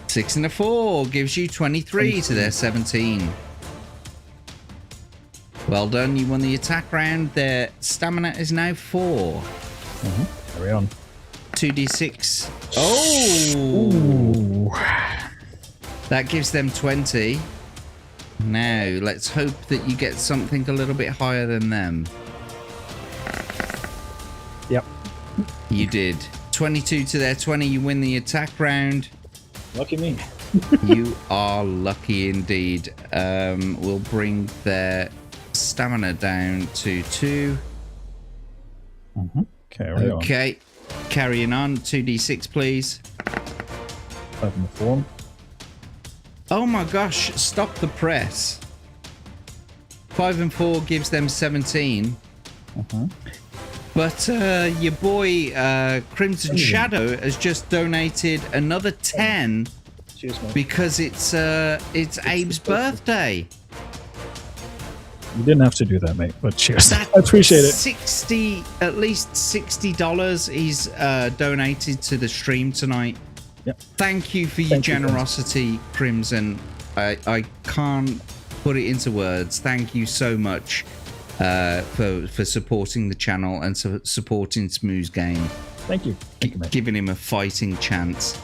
6 and a 4 gives you 23 to their 17. Well done. You won the attack round. Their stamina is now 4. Carry on. 2d6. Oh! Ooh. That gives them 20. Now, let's hope that you get something a little bit higher than them. Yep. You did. 22 to their 20. You win the attack round. Lucky me. You are lucky indeed. We'll bring their stamina down to 2. Carry on. Okay. Carrying on. 2d6, please. 5 and 4. Oh my gosh. Stop the press. 5 and 4 gives them 17. But your boy Crimson Shadow has just donated another 10 Cheers, mate. because it's Abe's birthday. You didn't have to do that, mate, but cheers. That I appreciate it. At least $60 he's donated to the stream tonight. Yep. Thank you for your Thank you, generosity, Crimson. I can't put it into words. Thank you so much for supporting the channel and supporting Smu's game. Thank you. Thank you, mate. Giving him a fighting chance.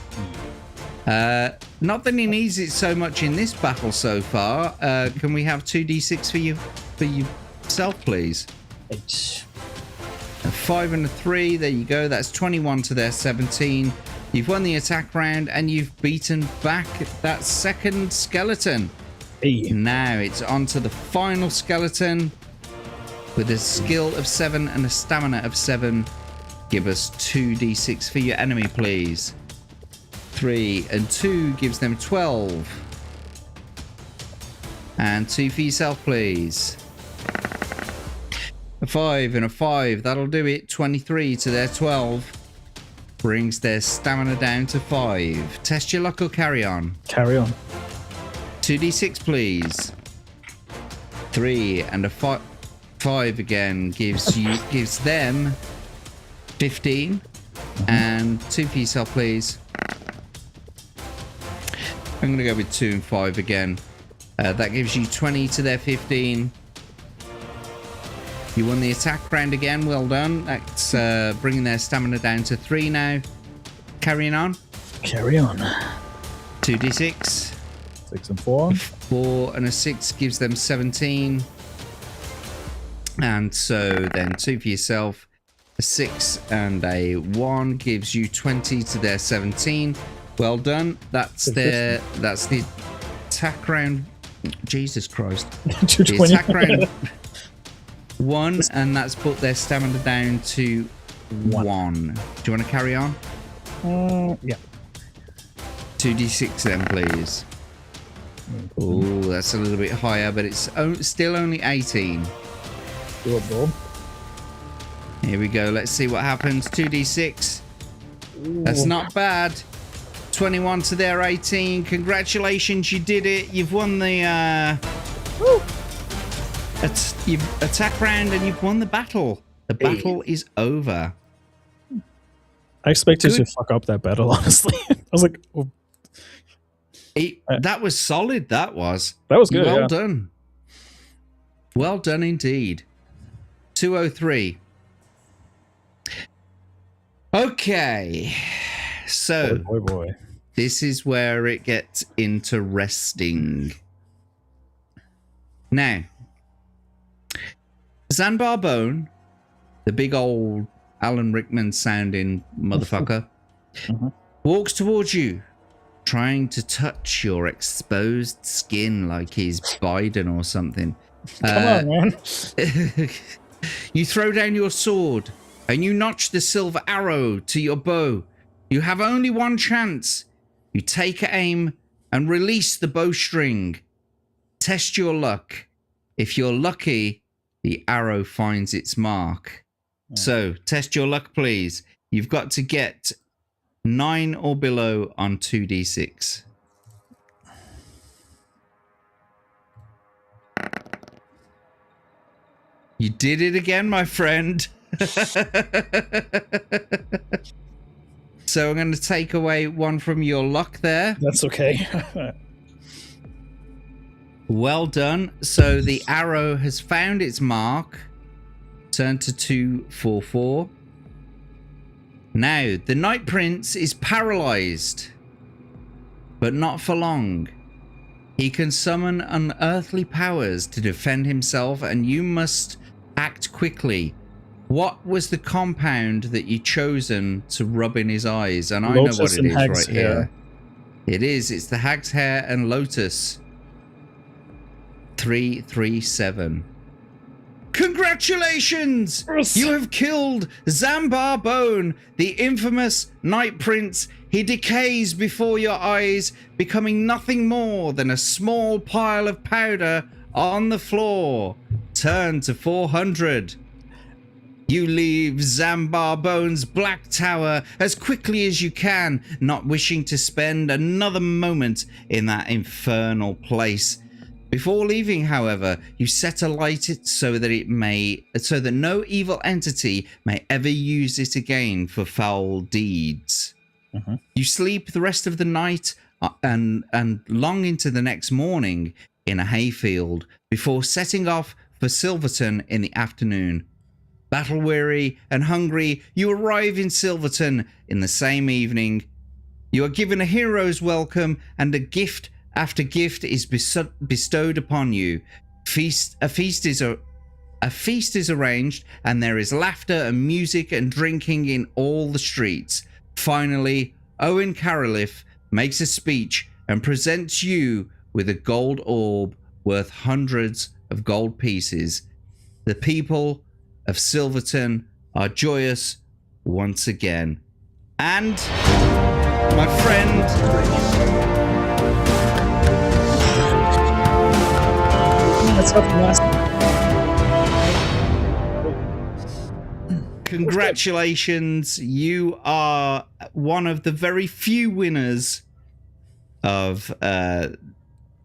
Not that he needs it so much in this battle so far. Can we have 2d6 for yourself, please? 8. A 5 and a 3. There you go. That's 21 to their 17. You've won the attack round and you've beaten back that second skeleton. Hey. Now it's on to the final skeleton with a skill of 7 and a stamina of 7. Give us 2d6 for your enemy, please. 3 and 2 gives them 12. And 2 for yourself, please. A 5 and a 5. That'll do it. 23 to their 12. Brings their stamina down to 5. Test your luck or carry on. Carry on. 2d6, please. 3 and a 5 again gives them 15. And 2 for yourself, please. I'm going to go with 2 and 5 again. That gives you 20 to their 15. You won the attack round again. Well done. That's bringing their stamina down to 3 now. Carrying on. Carry on. 2d6. 6 and 4. 4 and a 6 gives them 17. And so then 2 for yourself. A 6 and a 1 gives you 20 to their 17. Well done. That's the attack round. Jesus Christ. 220. The attack round 1, and that's put their stamina down to 1. Do you want to carry on? Yeah. 2d6 then, please. Oh, that's a little bit higher, but it's still only 18. Doable. Here we go. Let's see what happens. 2d6. That's not bad. 21 to their 18. Congratulations, you did it. You've won the you've attack round and you've won the battle. The battle is over. I expected to fuck up that battle, honestly. I was like, oh. That was solid. That was good. Well done. Well done indeed. 203. Okay. So boy. This is where it gets interesting. Now, Zanbar Bone, the big old Alan Rickman sounding motherfucker, walks towards you, trying to touch your exposed skin like he's Biden or something. Come on, man. You throw down your sword and you notch the silver arrow to your bow. You have only one chance. You take aim and release the bowstring. Test your luck. If you're lucky, the arrow finds its mark. So, test your luck, please. You've got to get 9 or below on 2d6. You did it again, my friend. So I'm going to take away 1 from your luck there. That's okay. Well done. So the arrow has found its mark. Turn to 244. Now, the Night Prince is paralyzed, but not for long. He can summon unearthly powers to defend himself, and you must act quickly. What was the compound that you chosen to rub in his eyes? And I know what it is right here. It is. It's the Hag's Hair and Lotus. 337. Congratulations! Yes. You have killed Zambar Bone, the infamous Night Prince. He decays before your eyes, becoming nothing more than a small pile of powder on the floor. Turn to 400. You leave Zambar Bone's Black Tower as quickly as you can, not wishing to spend another moment in that infernal place. Before leaving, however, you set alight it so that no evil entity may ever use it again for foul deeds. Mm-hmm. You sleep the rest of the night and long into the next morning in a hayfield before setting off for Silverton in the afternoon. Battle-weary and hungry, you arrive in Silverton in the same evening. You are given a hero's welcome, and a gift after gift is bestowed upon you. A feast is arranged, and there is laughter and music and drinking in all the streets. Finally, Owen Caroliff makes a speech and presents you with a gold orb worth hundreds of gold pieces. The people of Silverton are joyous once again. And, my friend, that's not the last congratulations. You are one of the very few winners of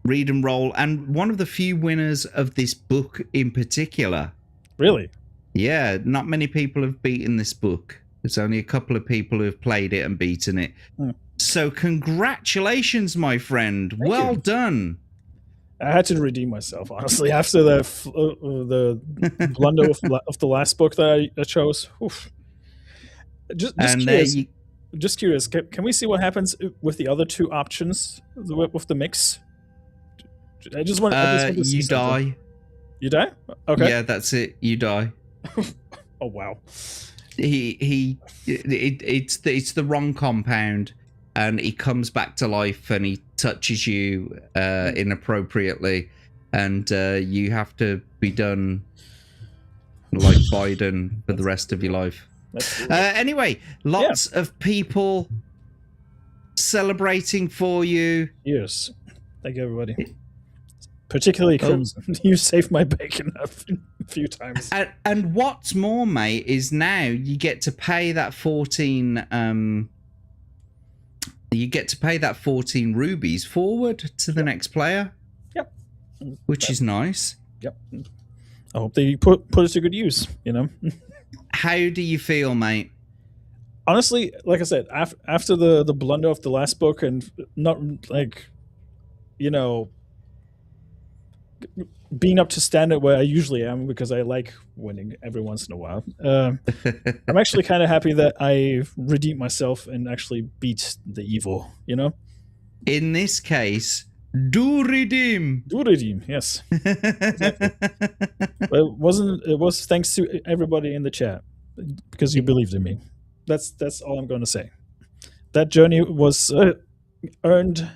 Read and Roll, and one of the few winners of this book in particular. Really? Yeah, not many people have beaten this book. There's only a couple of people who have played it and beaten it. So congratulations, my friend. Thank well you. done. I had to redeem myself, honestly, after the blunder of the last book that I chose. Oof. Just curious. Just curious. Can we see what happens with the other 2 options with the mix? I just want to see you something. die. You die? Okay. Yeah, that's it. You die. Oh wow. It's the wrong compound, and he comes back to life and he touches you inappropriately, and you have to be done like Biden for the rest of your life. Anyway, lots of people celebrating for you. Yes. Thank you, everybody. Particularly Crimson. You saved my bacon a few times. And what's more, mate, is now you get to pay that 14 you get to pay that 14 rubies forward to the next player. Yep. Which is nice. Yep. I hope they put it to good use, you know. How do you feel, mate? Honestly, like I said, after the blunder of the last book, and not like, you know, being up to standard where I usually am, because I like winning every once in a while. I'm actually kind of happy that I redeemed myself and actually beat the evil, you know? In this case, do redeem. Do redeem, yes. Exactly. But it was thanks to everybody in the chat, because you believed in me. That's all I'm going to say. That journey was earned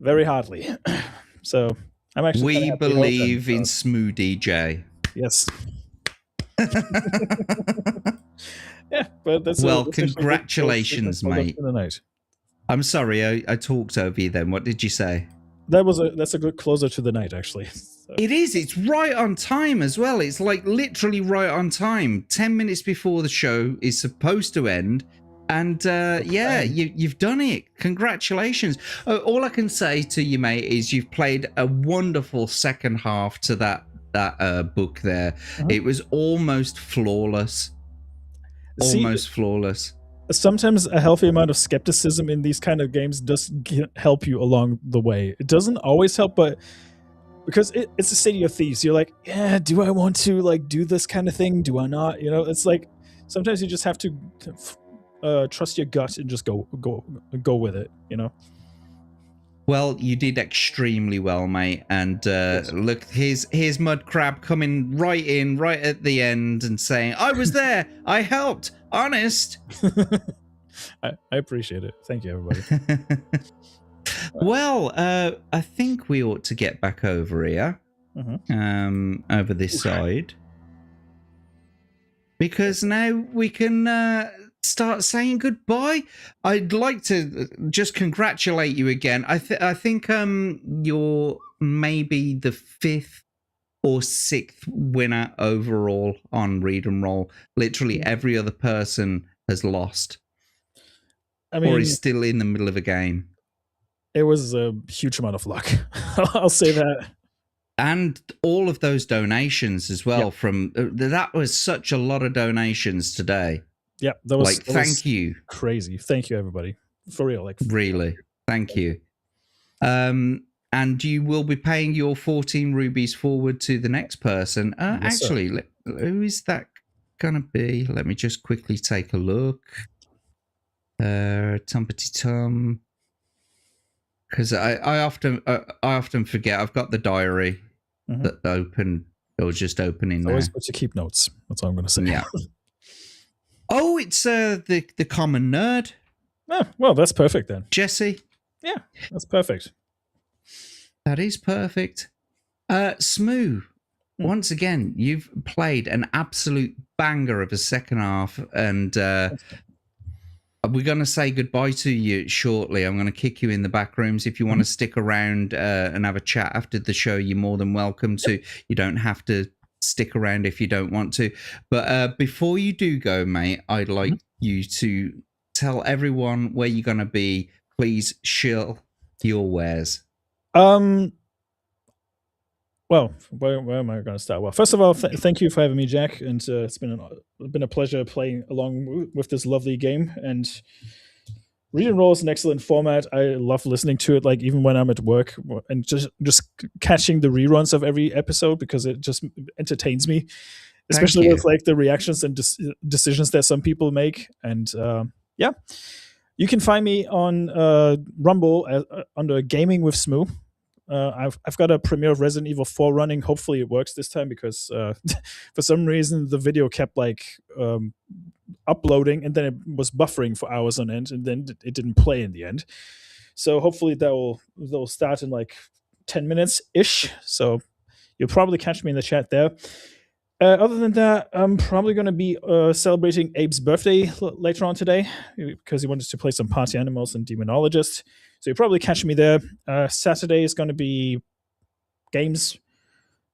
very hardly. So I'm actually we believe in Smu DJ. Yes. Yeah, but that's congratulations, mate. I'm sorry, I talked over you then. What did you say? That's a good closer to the night, actually. So. It is. It's right on time as well. It's like literally right on time. 10 minutes before the show is supposed to end. And you've done it. Congratulations. All I can say to you, mate, is you've played a wonderful second half to that book there. It was almost flawless. Almost flawless. Sometimes a healthy amount of skepticism in these kind of games does help you along the way. It doesn't always help, but because it's a City of Thieves, you're like, yeah, do I want to like do this kind of thing? Do I not? You know, it's like sometimes you just have to trust your gut and just go with it. You know. Well, you did extremely well, mate. And look, here's Mudcrab coming right at the end and saying, "I was there. I helped. Honest." I appreciate it. Thank you, everybody. Well, I think we ought to get back over here, over this side, because now we can start saying goodbye. I'd like to just congratulate you again. I think you're maybe the 5th or 6th winner overall on Read and Roll. Literally every other person has lost, or is still in the middle of a game. It was a huge amount of luck. I'll say that. And all of those donations as well. From that was such a lot of donations today. Yeah, that was thank you. Crazy. Thank you, everybody. For real, really. Thank you. And you will be paying your 14 rubies forward to the next person. Yes, actually, who is that gonna be? Let me just quickly take a look. Tumpity tum. Because I often forget. I've got the diary that open. It was just opening. Always good to keep notes. That's all I'm going to say. Yeah. Oh, it's the common nerd. Oh, well, that's perfect then. Jesse. Yeah, that's perfect. That is perfect. Smu, once again, you've played an absolute banger of a second half, and we're going to say goodbye to you shortly. I'm going to kick you in the back rooms. If you want to stick around and have a chat after the show, you're more than welcome to. You don't have to stick around if you don't want to. But before you do go, mate, I'd like you to tell everyone where you're going to be. Please shill your wares. Well, where am I going to start? Well, first of all, thank you for having me, Jack, and it's been a pleasure playing along with this lovely game. And Read and Roll is an excellent format. I love listening to it, like even when I'm at work, and just catching the reruns of every episode because it just entertains me, especially with like the reactions and decisions that some people make. And yeah, you can find me on Rumble under Gaming with Smu. I've got a premiere of Resident Evil 4 running. Hopefully it works this time because for some reason the video kept like uploading and then it was buffering for hours on end and then it didn't play in the end. So hopefully they'll start in like 10 minutes ish. So you'll probably catch me in the chat there. Other than that, I'm probably going to be celebrating Abe's birthday later on today because he wanted to play some Party Animals and Demonologist. So you'll probably catch me there. Saturday is going to be games.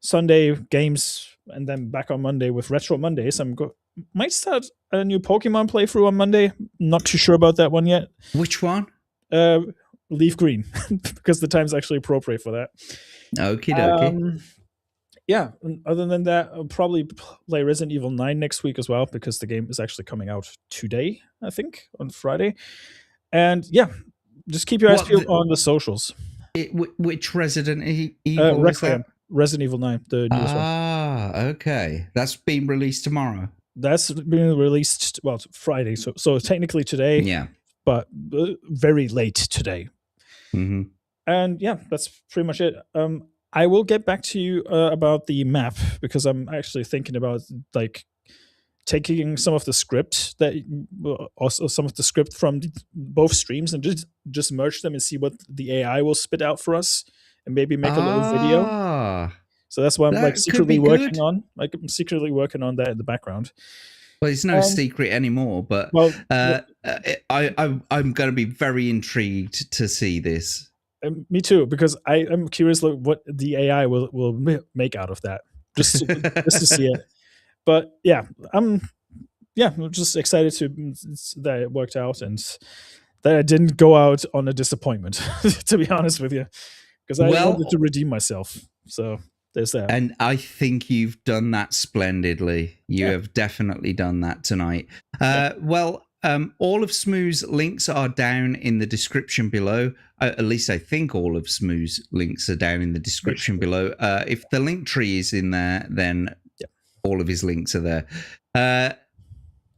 Sunday, games. And then back on Monday with Retro Mondays. Might start a new Pokemon playthrough on Monday. Not too sure about that one yet. Which one? Leaf Green. Because the time's actually appropriate for that. Okie dokie. Yeah, other than that, I'll probably play Resident Evil 9 next week as well because the game is actually coming out today, I think, on Friday. And yeah, just keep your eyes peeled on the socials. Which Resident Evil is that? Resident Evil 9, the newest one. Ah, okay. That's being released tomorrow. That's being released, well, Friday, so technically today. Yeah. But very late today. Mm-hmm. And yeah, that's pretty much it. I will get back to you about the map because I'm actually thinking about like taking some of the script from both streams and just merge them and see what the AI will spit out for us and maybe make a little video. So that's what I'm like secretly working on. Like I'm secretly working on that in the background. Well, it's no secret anymore, but I'm going to be very intrigued to see this. Me too, because I'm curious what the AI will make out of that, just to see it. But yeah, yeah, I'm just excited that it worked out and that I didn't go out on a disappointment, to be honest with you, because I wanted to redeem myself. So there's that. And I think you've done that splendidly. You have definitely done that tonight. Well, all of Smu's links are down in the description below. At least I think all of Smu's links are down in the description below. If the link tree is in there, then all of his links are there.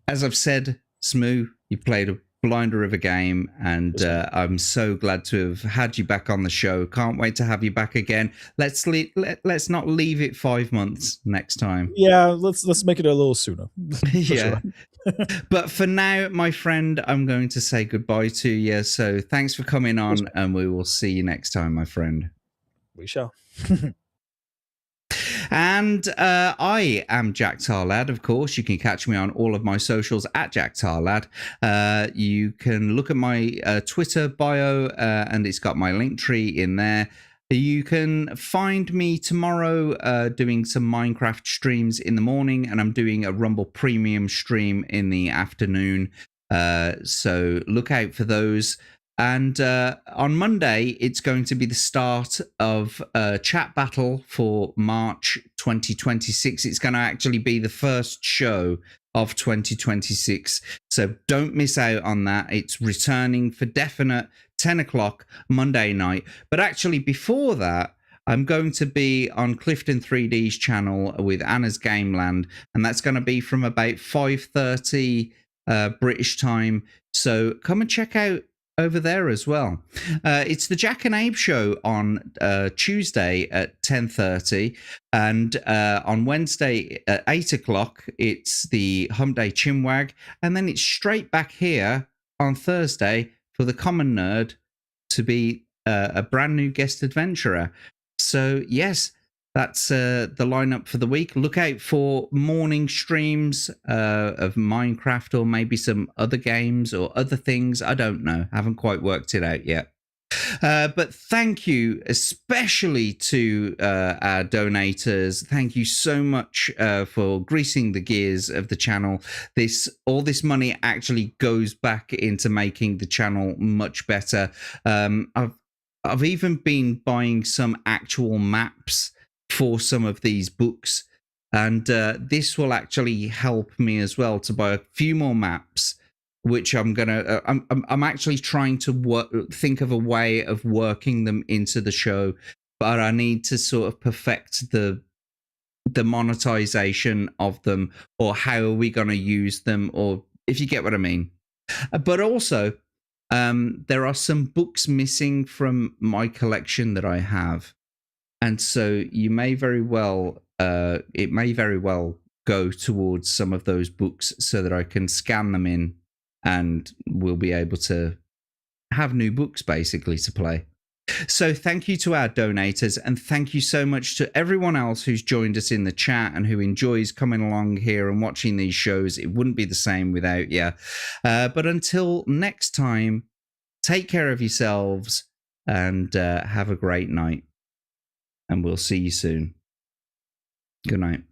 As I've said, Smu, you played a blinder of a game, and I'm so glad to have had you back on the show. Can't wait to have you back again. Let's not leave it 5 months next time. Yeah, let's make it a little sooner. Yeah. But for now, my friend, I'm going to say goodbye to you. So thanks for coming on, and we will see you next time, my friend. We shall. And I am Jack Tarlad, of course. You can catch me on all of my socials at Jack Tarlad. You can look at my Twitter bio, and it's got my link tree in there. You can find me tomorrow doing some Minecraft streams in the morning, and I'm doing a Rumble Premium stream in the afternoon. So look out for those. And on Monday, it's going to be the start of a chat battle for March 2026. It's going to actually be the first show of 2026. So don't miss out on that. It's returning for definite 10 o'clock Monday night. But actually, before that, I'm going to be on Clifton 3D's channel with Anna's Gameland, and that's going to be from about 5:30 British time. So come and check out over there as well. It's the Jack and Abe show on Tuesday at 10:30, and on Wednesday at 8 o'clock it's the Hump Day Chinwag, and then it's straight back here on Thursday for the Common Nerd to be a brand new guest adventurer. So yes, that's the lineup for the week. Look out for morning streams of Minecraft, or maybe some other games or other things. I don't know. Haven't quite worked it out yet. But thank you especially to our donators. Thank you so much for greasing the gears of the channel. All this money actually goes back into making the channel much better. I've even been buying some actual maps for some of these books, and this will actually help me as well to buy a few more maps, which I'm actually trying to think of a way of working them into the show, but I need to sort of perfect the monetization of them, or how are we going to use them, or if you get what I mean. But also there are some books missing from my collection that I have. And so you may very well, it may very well go towards some of those books so that I can scan them in, and we'll be able to have new books basically to play. So thank you to our donators, and thank you so much to everyone else who's joined us in the chat and who enjoys coming along here and watching these shows. It wouldn't be the same without you. But until next time, take care of yourselves and have a great night. And we'll see you soon. Good night.